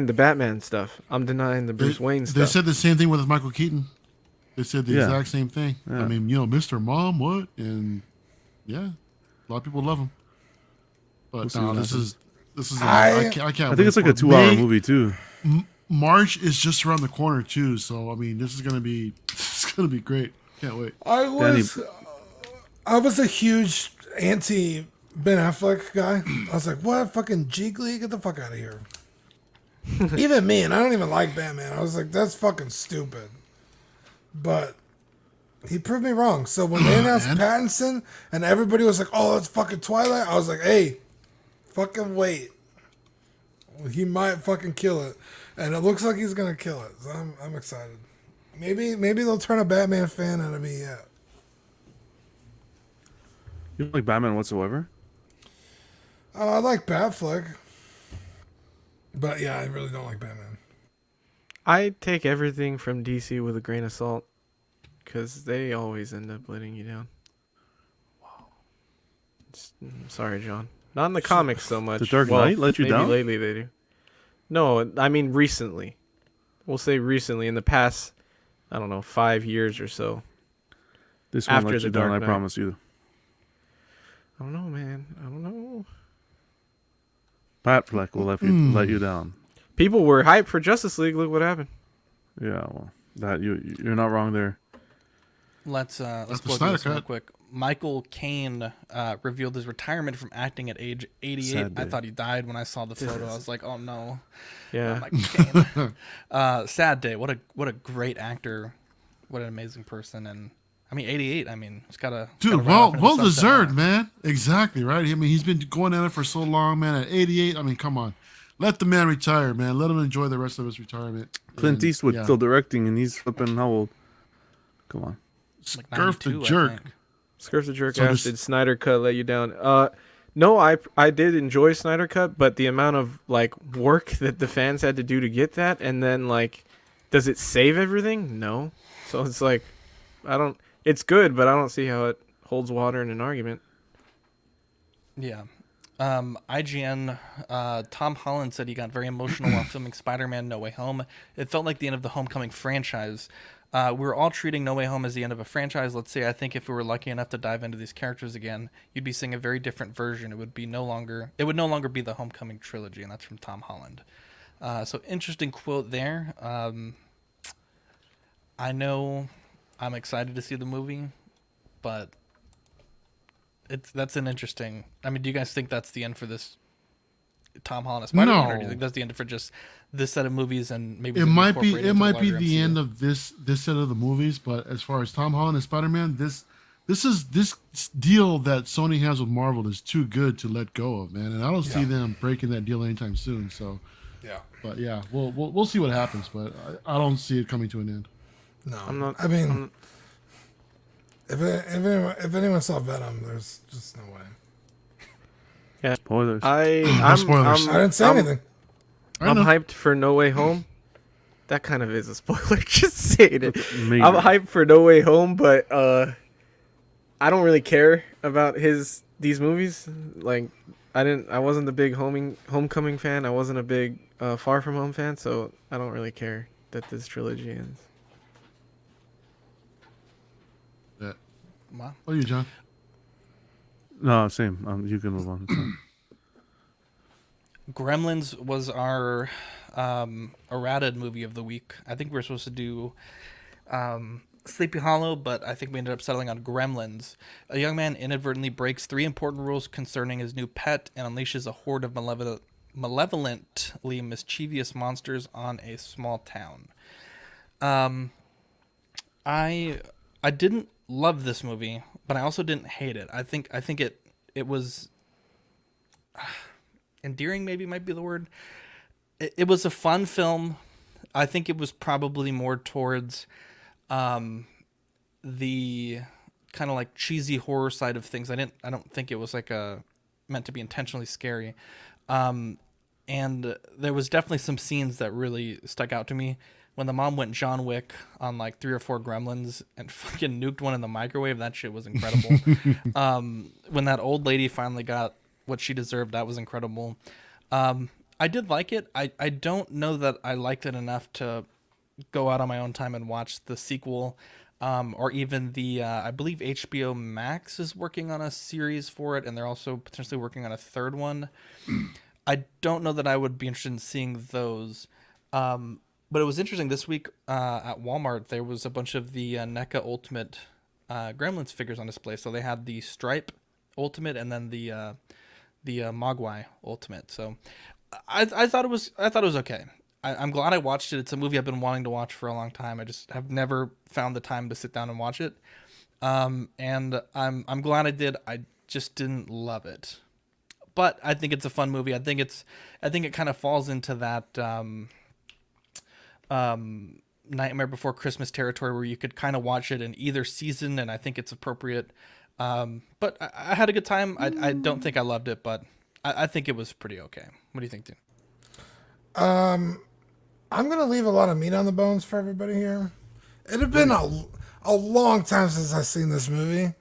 the Batman stuff. I'm denying the Bruce Wayne stuff. They said the same thing with Michael Keaton. They said the exact same thing. Yeah. I mean, Mr. Mom, what? And yeah, a lot of people love him. But no, this is. I can't. I think it's like a 2-hour movie too. March is just around the corner too, so I mean, this is gonna be great. Can't wait. I was a huge anti Ben Affleck guy. I was like, what fucking Jiggly? Get the fuck out of here. Even me, and I don't even like Batman. I was like, that's fucking stupid. But he proved me wrong. So when they announced Pattinson and everybody was like, oh, it's fucking Twilight, I was like, hey, fucking wait. He might fucking kill it. And it looks like he's gonna kill it. So I'm excited. Maybe they'll turn a Batman fan out of me yet. You don't like Batman whatsoever? I like Batfleck. But yeah, I really don't like Batman. I take everything from DC with a grain of salt, because they always end up letting you down. Wow. Sorry, John. Not in the comics so much. The Dark Knight let you maybe down? Lately they do. No, I mean recently. We'll say recently, in the past, I don't know, 5 years or so. This one after let the you down, Dark I Knight. promise you. I don't know, man. I don't know. Pat Fleck will let you down. People were hyped for Justice League. Look what happened. Yeah, well, you're not wrong there. Let's blow the through Snyder this real Cut. quick. Michael Caine revealed his retirement from acting at age 88. Sad I day. thought he died when I saw the photo. I was like, oh no. Yeah. Michael Caine. Sad day. What a great actor. What an amazing person. And I mean, 88. I mean, it's got a Dude, well deserved, man. Exactly, right? I mean, he's been going at it for so long, man. At 88, I mean, come on. Let the man retire, man. Let him enjoy the rest of his retirement. Clint Eastwood yeah. still directing, and he's flipping how old? Come on. Like Scurf the 92, I jerk. think. Scurf the jerk So ass. this- Did Snyder Cut let you down? No, I did enjoy Snyder Cut, but the amount of like work that the fans had to do to get that, and then like, does it save everything? No. So it's like, it's good, but I don't see how it holds water in an argument. Yeah. IGN, Tom Holland said he got very emotional while filming Spider-Man No Way Home. It felt like the end of the Homecoming franchise. We're all treating No Way Home as the end of a franchise. Let's say I think if we were lucky enough to dive into these characters again, you'd be seeing a very different version. It would no longer be the Homecoming trilogy, and that's from Tom Holland. So interesting quote there. I know I'm excited to see the movie, but that's an interesting. I mean, do you guys think that's the end for this Tom Holland as Spider-Man, or do you think that's the end for just this set of movies and maybe It might be the end of this set of the movies, but as far as Tom Holland and Spider-Man, this deal that Sony has with Marvel is too good to let go of, man. And I don't see them breaking that deal anytime soon. So yeah, but yeah, we'll see what happens, but I don't see it coming to an end. No, I'm not. I mean, if anyone saw Venom, there's just no way. Yeah, spoilers. Spoilers. I didn't say anything. I'm hyped for No Way Home. That kind of is a spoiler. Just saying it. Maybe. I'm hyped for No Way Home, but I don't really care about these movies. Like, I wasn't the big Homecoming fan. I wasn't a big Far From Home fan, so I don't really care that this trilogy ends. Yeah. Wow. What are you, John? No, same. You can move on. It's fine. Gremlins was our errated movie of the week. I think we were supposed to do Sleepy Hollow, but I think we ended up settling on Gremlins. A young man inadvertently breaks 3 important rules concerning his new pet and unleashes a horde of malevolently mischievous monsters on a small town. I didn't love this movie, but I also didn't hate it. I think it was endearing, maybe might be the word. It was a fun film. I think it was probably more towards the kind of like cheesy horror side of things. I don't think it was like meant to be intentionally scary. And there was definitely some scenes that really stuck out to me. when the mom went John Wick on like 3 or 4 Gremlins and fucking nuked one in the microwave, that shit was incredible. When that old lady finally got what she deserved, that was incredible. I did like it. I don't know that I liked it enough to go out on my own time and watch the sequel, or even the I believe HBO Max is working on a series for it, and they're also potentially working on a third one. I don't know that I would be interested in seeing those. But it was interesting this week at Walmart. There was a bunch of the NECA Ultimate Gremlins figures on display. So they had the Stripe Ultimate and then the Mogwai Ultimate. So I thought it was okay. I'm glad I watched it. It's a movie I've been wanting to watch for a long time. I just have never found the time to sit down and watch it. And I'm glad I did. I just didn't love it. But I think it's a fun movie. I think it kind of falls into that Nightmare Before Christmas territory where you could kind of watch it in either season, and I think it's appropriate. But I had a good time. I don't think I loved it, but I think it was pretty okay. What do you think, Dean? I'm gonna leave a lot of meat on the bones for everybody here. It had been a long time since I've seen this movie.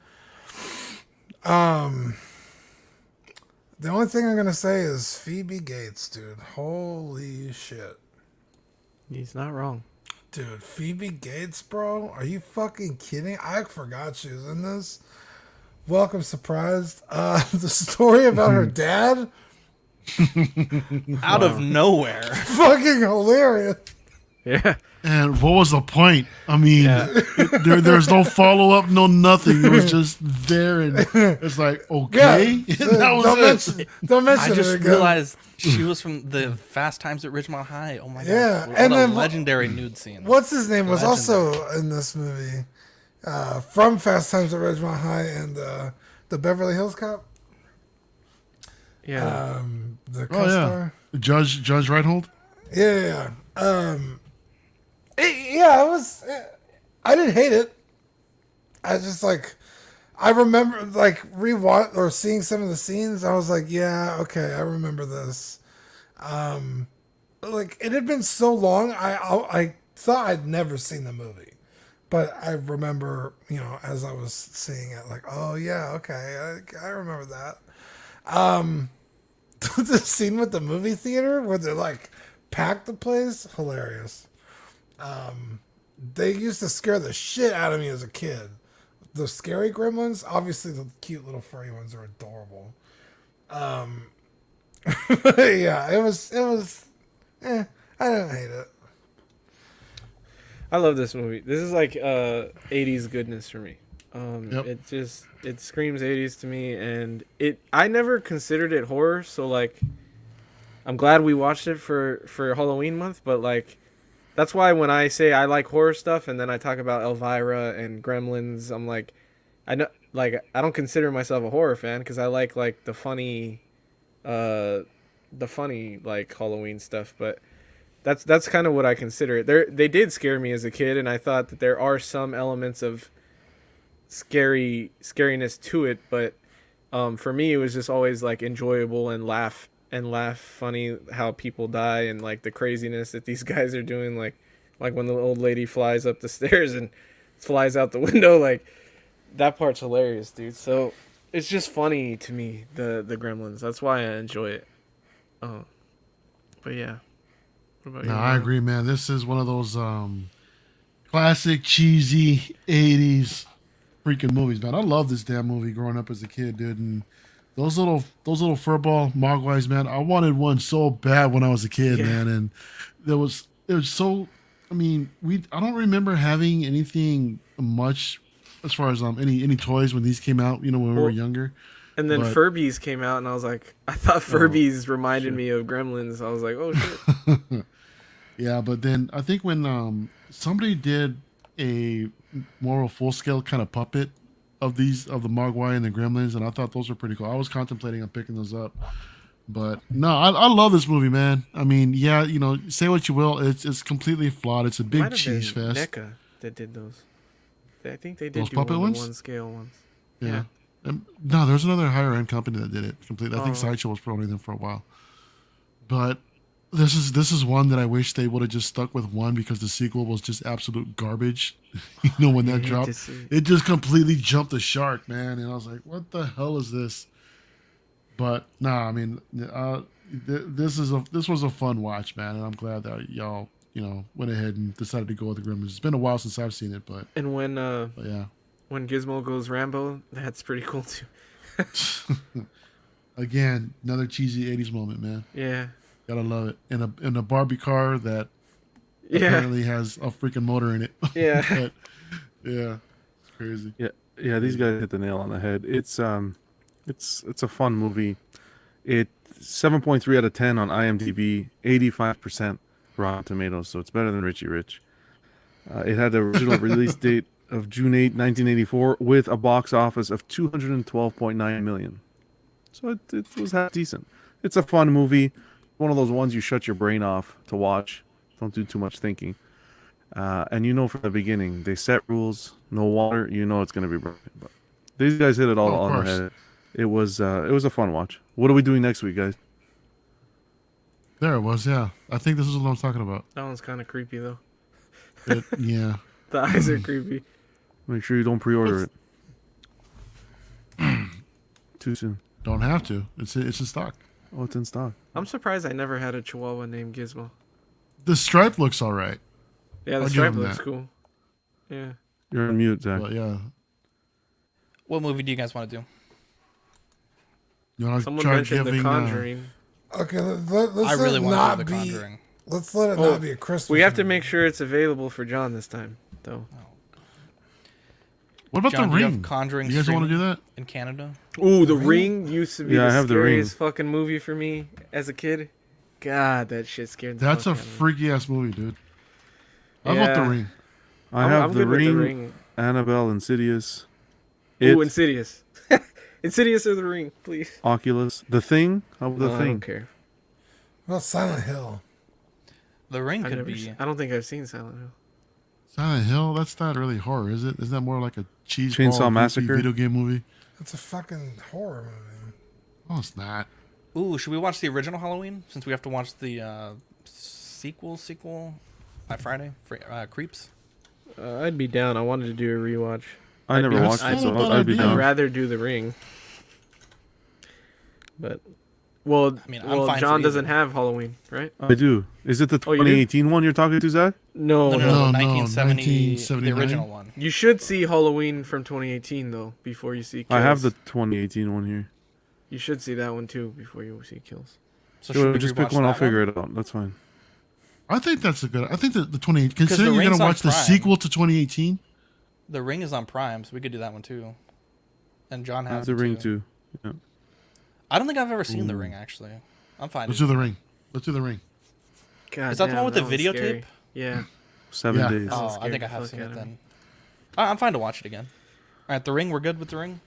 The only thing I'm gonna say is Phoebe Gates, dude. Holy shit. He's not wrong. Dude, Phoebe Gates, bro? Are you fucking kidding? I forgot she was in this. Welcome, surprised. The story about her dad? Out of nowhere. Fucking hilarious. Yeah. And what was the point? I mean, there's no follow up, no nothing. It was just there, and it's like, okay, Yeah. that was Don't mention I it just again. realized she was from the Fast Times at Ridgemont High. Oh my god! Yeah, What and a then legendary nude scene. What's his name was Legendary. also in this movie, from Fast Times at Ridgemont High and the Beverly Hills Cop. Yeah. The Oh yeah, co-star. Judge Reinhold. Yeah. It was. I didn't hate it. I just I remember rewatch or seeing some of the scenes. I was like, yeah, okay, I remember this. It had been so long. I thought I'd never seen the movie, but I remember, as I was seeing it, oh yeah, okay, I remember that. The scene with the movie theater where they packed the place, hilarious. They used to scare the shit out of me as a kid. The scary gremlins, obviously the cute little furry ones are adorable. Yeah, it was I didn't hate it. I love this movie. This is 80s goodness for me. Yep. It screams 80s to me, and I never considered it horror, so I'm glad we watched it for Halloween month, but that's why when I say I like horror stuff and then I talk about Elvira and Gremlins, I'm I know I don't consider myself a horror fan because I like the funny Halloween stuff, but that's kind of what I consider it. They did scare me as a kid, and I thought that there are some elements of scariness to it, but for me it was just always enjoyable and laugh funny how people die and the craziness that these guys are doing, like when the old lady flies up the stairs and flies out the window, that part's hilarious, dude. So it's just funny to me, the Gremlins. That's why I enjoy it. But yeah, what about you? No, I agree, man. This is one of those classic cheesy 80s freaking movies, man. I love this damn movie growing up as a kid, dude. And those little furball mogwais, man. I wanted one so bad when I was a kid, man. And it was so. I mean, I don't remember having anything much as far as any toys when these came out. When we were younger. And then Furbies came out, and I was like, I thought Furbies reminded me of Gremlins. I was like, oh shit. Yeah, but then I think when somebody did a more full scale kind of puppet of the Mogwai and the Gremlins, and I thought those were pretty cool. I was contemplating on picking those up, but no, I love this movie, man. I mean, yeah, say what you will, it's completely flawed. It's a big cheese fest. NECA that did those. I think they did those do puppet ones? one scale ones. Yeah. No, there's another higher end company that did it completely. I think Oh. Sideshow was promoting them for a while, but This is one that I wish they would have just stuck with one because the sequel was just absolute garbage. You know, when that dropped, it just completely jumped the shark, man. And I was like, what the hell is this? But nah, I mean, this was a fun watch, man, and I'm glad that y'all went ahead and decided to go with the Gremlins. It's been a while since I've seen it, but when yeah, when Gizmo goes Rambo, that's pretty cool too. Again, another cheesy '80s moment, man. Yeah. Gotta love it. In a Barbie car that apparently has a freaking motor in it. Yeah. But, yeah. It's crazy. Yeah, these guys hit the nail on the head. It's a fun movie. It's 7.3 out of 10 on IMDb, 85% Rotten Tomatoes, so it's better than Richie Rich. It had the original release date of June 8, 1984, with a box office of 212.9 million. So it was half decent. It's a fun movie. One of those ones you shut your brain off to watch. Don't do too much thinking. And you know from the beginning, they set rules. No water, you know it's going to be broken. But these guys hit it all on the head. It was a fun watch. What are we doing next week, guys? There it was, yeah. I think this is what I'm talking about. That one's kind of creepy though. Yeah. The eyes are creepy. Make sure you don't pre-order it. Too soon. Don't have to. It's in stock. Oh, it's in stock. I'm surprised I never had a Chihuahua named Gizmo. The stripe looks all right. Yeah, the I'll stripe give 'em looks that. cool. Yeah. You're on mute, Zach. But yeah. What movie do you guys want to do? You want to Someone try mentioned giving? The Conjuring. Okay, let's I really want to not do The be. Conjuring. Let's let it Oh, not be a Christmas. We have to movie. make sure it's available for John this time, though. What about John, the do you Ring? have Conjuring You guys want to do that? in Canada? Ooh, The Ring used to be Yeah, I the have The Ring. scariest fucking movie for me as a kid. God, that shit scared the That's fuck a out of me. freaky ass movie, dude. I Yeah. vote the Ring. I have I'm the good with The ring, Ring. Annabelle, Insidious, Ooh, Insidious. Insidious or The Ring, please. Oculus, The Thing. How about The I Thing? don't care. What about Silent Hill? The Ring I've could never be. I don't think I've seen Silent Hill. Silent Hill. That's not really horror, is it? Isn't that more like a Chainsaw Massacre? video game movie? It's a fucking horror movie. No, it's not. Ooh, should we watch the original Halloween since we have to watch the sequel by Friday? Creeps. I'd be down. I wanted to do a rewatch. I never watched it, so I'd be I'd down. rather do The Ring. But, well, I mean, I'm fine John for doesn't either. have Halloween, right? I do. Is it the Oh, you do? 2018 one you're talking to, Zach? No, No, 1970, the 1979. original one. You should see Halloween from 2018 though before you see Kills. I have the 2018 one here. You should see that one too before you see Kills. So Sure, should we just pick rewatch one. I'll that figure it out. That's fine. I think that's a good. I think that the 20. Considering The you're Ring's gonna on watch the Prime. sequel to 2018. The Ring is on Prime, so we could do that one too. And John I have has the it Ring too. too. Yeah. I don't think I've ever seen The Ring actually. I'm fine. Let's to do the Ring. Let's do the Ring. God Is that the damn, one with the that one's videotape? scary. Yeah. 7 Yeah. days. Oh, I scared think I the have fuck seen out it of then. I'm fine to watch it again. All right, The Ring. We're good with The Ring.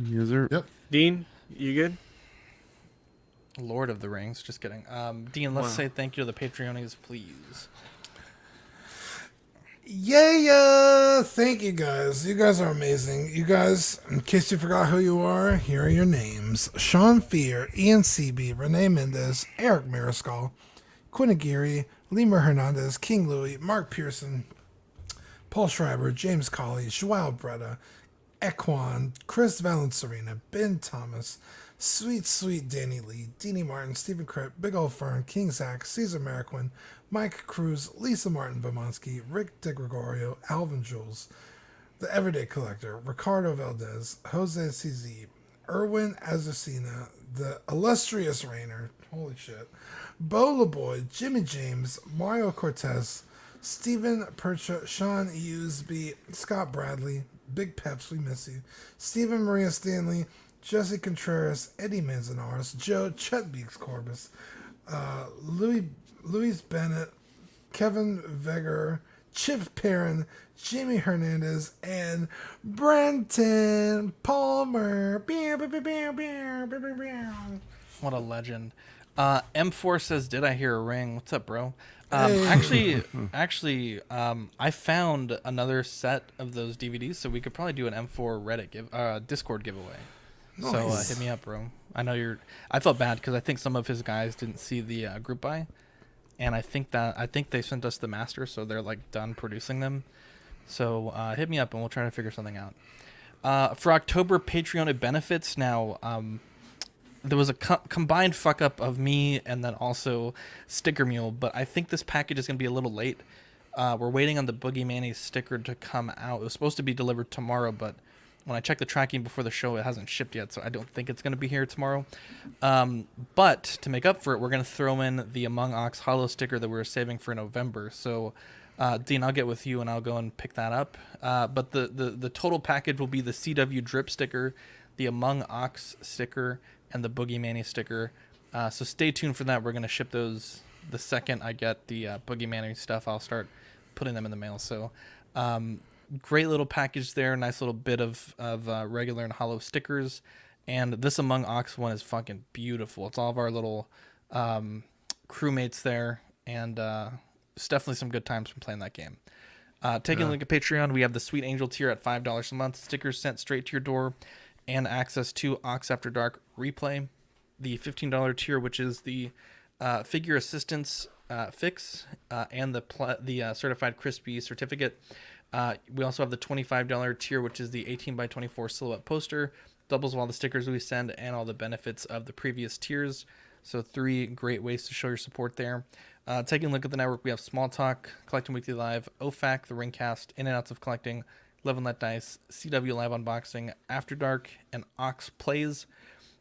Yes, sir. Yep. Dean, you good? Lord of the Rings. Just kidding. Dean, let's Wow. say thank you to the Patreonies, please. Yeah. Thank you guys. You guys are amazing. You guys, in case you forgot who you are, here are your names: Sean Fear, Ian CB, Renee Mendez, Eric Mariscal, Quinn Aguirre, Lemur Hernandez, King Louie, Mark Pearson, Paul Schreiber, James Colley, Joao Bretta, Equan, Chris Valencerina, Ben Thomas, Sweet Danny Lee, Deanie Martin, Stephen Kripp, Big Ol' Fern, King Zach, Caesar Mariquin, Mike Cruz, Lisa Martin Bomonsky, Rick DeGregorio, Alvin Jules, The Everyday Collector, Ricardo Valdez, Jose CZ, Erwin Azucena, The Illustrious Rainer, holy shit, Bo LeBoy, Jimmy James, Mario Cortez, Stephen Percha, Sean Usby, Scott Bradley, Big Peps, we miss you, Stephen Maria Stanley, Jesse Contreras, Eddie Manzanares, Joe Chet Beeks Corbus, Louis Bennett, Kevin Veger, Chip Perrin, Jimmy Hernandez, and Brenton Palmer. What a legend. M4 says, "Did I hear a ring?" What's up, bro? Hey. Actually, I found another set of those DVDs, so we could probably do an M4 Discord giveaway. So Nice. hit me up, bro. I know you're. I felt bad because I think some of his guys didn't see the group buy, and I think they sent us the master, so they're like done producing them. So hit me up and we'll try to figure something out. For October Patreon benefits, now there was a combined fuck up of me and then also Sticker Mule, but I think this package is going to be a little late. We're waiting on the Boogie Manny sticker to come out. It was supposed to be delivered tomorrow, but when I checked the tracking before the show, it hasn't shipped yet, so I don't think it's going to be here tomorrow. But to make up for it, we're going to throw in the Among Ox Hollow sticker that we were saving for November. So, Dean, I'll get with you and I'll go and pick that up. But the total package will be the CW Drip sticker, the Among Ox sticker, and the Boogie Manny sticker. So stay tuned for that. We're going to ship those the second I get the Boogie Manny stuff. I'll start putting them in the mail. So great little package there. Nice little bit of regular and hollow stickers. And this Among Ox one is fucking beautiful. It's all of our little crewmates there. And it's definitely some good times from playing that game. Taking a look at Patreon, we have the Sweet Angel tier at $5 a month. Stickers sent straight to your door. And access to Ox After Dark replay. The $15 tier, which is the figure assistance fix and the certified crispy certificate. We also have the $25 tier, which is the 18x24 silhouette poster. Doubles of all the stickers we send and all the benefits of the previous tiers. So 3 great ways to show your support there. Taking a look at the network, we have Small Talk, Collecting Weekly Live, OFAC, The Ringcast, In and Outs of Collecting, Live and Let Dice, CW Live Unboxing, After Dark, and Ox Plays.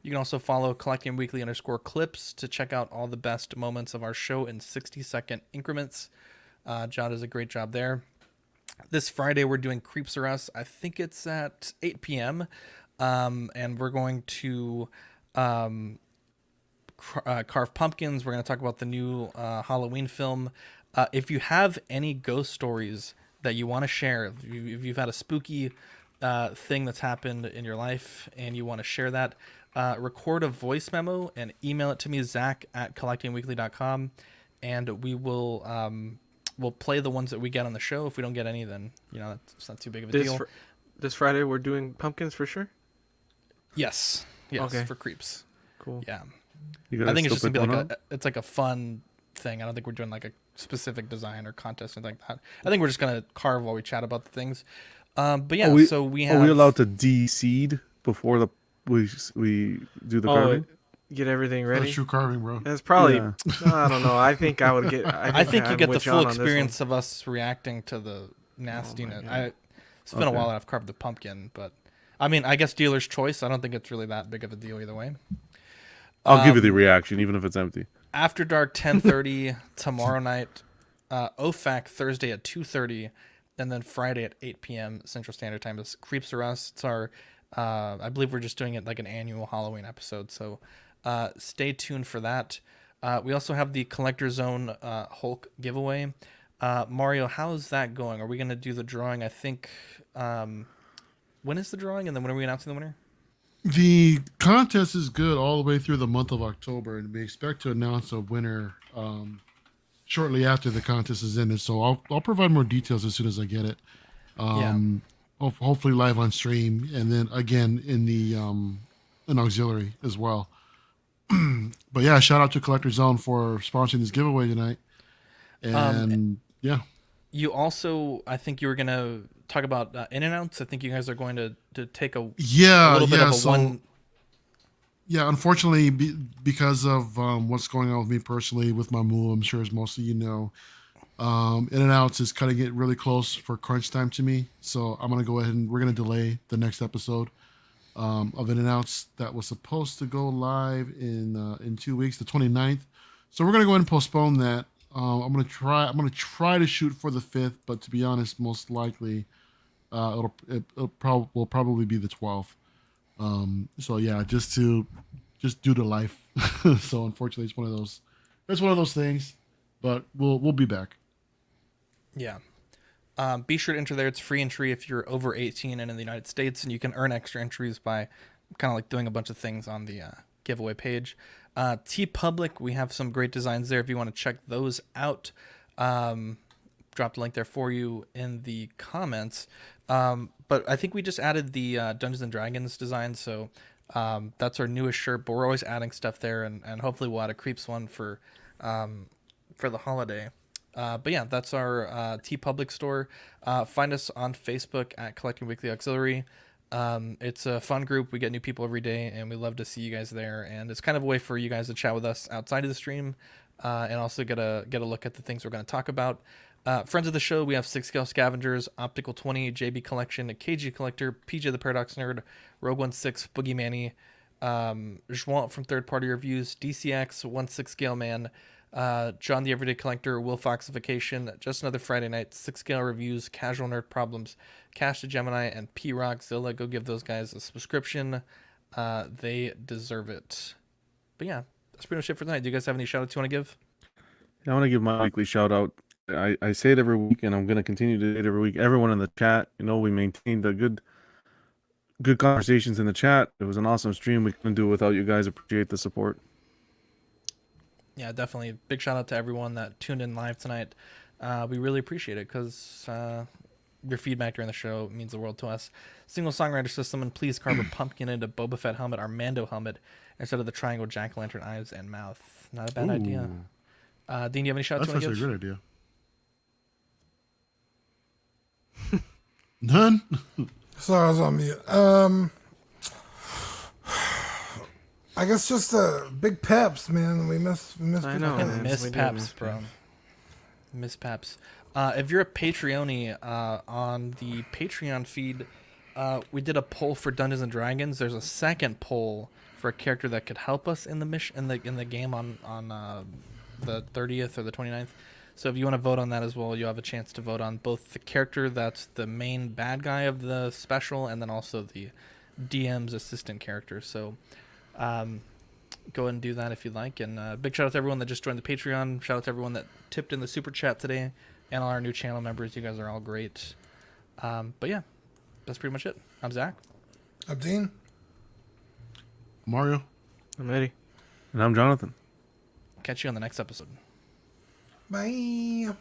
You can also follow Collecting Weekly _clips to check out all the best moments of our show in 60-second increments. John does a great job there. This Friday, we're doing Creeps Are Us. I think it's at 8 p.m. And we're going to carve pumpkins. We're going to talk about the new Halloween film. If you have any ghost stories that you want to share, if you've had a spooky thing that's happened in your life and you want to share that, record a voice memo and email it to me, zach@collectingweekly.com, and we will we'll play the ones that we get on the show. If we don't get any, then it's not too big of a deal. This Friday we're doing pumpkins for sure? Yes, okay. For Creeps. Cool. Yeah, I think it's just gonna be it's like a fun thing. I don't think we're doing like a specific design or contest or anything like that. I think we're just gonna carve while we chat about the things. But yeah, are we allowed to de-seed before we do the carving? Get everything ready. That's true carving, bro. That's probably. Yeah. I don't know. I think I would get. I think you get the full experience of us reacting to the nastiness. It's been a while that I've carved the pumpkin, but I mean, I guess dealer's choice. I don't think it's really that big of a deal either way. I'll give you the reaction, even if it's empty. After Dark, 10:30 tomorrow night. OFAC Thursday at 2:30, and then Friday at 8 p.m. Central Standard Time is Creeps Are Us. It's our, I believe we're just doing it like an annual Halloween episode, so stay tuned for that. We also have the Collector Zone Hulk giveaway. Mario, how's that going? Are we going to do the drawing? I think, when is the drawing, and then when are we announcing the winner? The contest is good all the way through the month of October, and we expect to announce a winner shortly after the contest is ended. So I'll provide more details as soon as I get it. Hopefully live on stream, and then again in the in auxiliary as well. But yeah, shout out to Collector Zone for sponsoring this giveaway tonight. And yeah, you also, I think you were gonna talk about in and outs. I think you guys are going to take a little bit of a one. Yeah, unfortunately, because of what's going on with me personally with my move, I'm sure as most of you know, in and outs is cutting it really close for crunch time to me. So I'm gonna go ahead and we're gonna delay the next episode of in and outs that was supposed to go live in 2 weeks, the 29th. So we're gonna go ahead and postpone that. I'm gonna try to shoot for the 5th, but to be honest, most likely will probably be the 12th. So yeah, just due to life. So unfortunately, it's one of those things. But we'll be back. Yeah. Be sure to enter there. It's free entry if you're over 18 and in the United States, and you can earn extra entries by kind of like doing a bunch of things on the giveaway page. TeePublic, we have some great designs there if you want to check those out. Dropped a link there for you in the comments. But I think we just added the Dungeons and Dragons design, so that's our newest shirt. But we're always adding stuff there, and hopefully we'll add a Creeps one for for the holiday. But yeah, that's our T Public store. Find us on Facebook at Collecting Weekly Auxiliary. It's a fun group. We get new people every day, and we love to see you guys there. And it's kind of a way for you guys to chat with us outside of the stream, and also get a look at the things we're going to talk about. Friends of the show, we have 6 Scale Scavengers, Optical 20, JB Collection, KG Collector, PJ the Paradox Nerd, Rogue 16, Boogie Manny, Jouant from Third Party Reviews, DCX, 16 Scale Man, John the Everyday Collector, Will Foxification, Just Another Friday Night, 6 Scale Reviews, Casual Nerd Problems, Cash to Gemini, and P Rockzilla. Go give those guys a subscription. They deserve it. But yeah, that's pretty much it for tonight. Do you guys have any shout outs you want to give? Yeah, I want to give my weekly shout out. I say it every week, and I'm going to continue to say it every week. Everyone in the chat, we maintained a good conversations in the chat. It was an awesome stream. We couldn't do it without you guys. Appreciate the support. Yeah, definitely. Big shout out to everyone that tuned in live tonight. We really appreciate it because your feedback during the show means the world to us. Single songwriter system, and please carve a pumpkin into Boba Fett helmet, our Mando helmet, instead of the triangle jack-o'-lantern eyes and mouth. Not a bad idea. Dean, do you have any shout outs you want to give? That's actually a good idea. None? Sorry, I was on mute. I guess just big peps, man. We miss I know, man. Miss Peps, bro. Miss Peps. If you're a Patreon on the Patreon feed, we did a poll for Dungeons and Dragons. There's a second poll for a character that could help us in the mission in the game on the 30th or the 29th. So if you want to vote on that as well, you'll have a chance to vote on both the character that's the main bad guy of the special, and then also the DM's assistant character. So go ahead and do that if you'd like. And big shout out to everyone that just joined the Patreon. Shout out to everyone that tipped in the super chat today, and all our new channel members. You guys are all great. But yeah, that's pretty much it. I'm Zach. I'm Dean. Mario. I'm Eddie. And I'm Jonathan. Catch you on the next episode. Bye.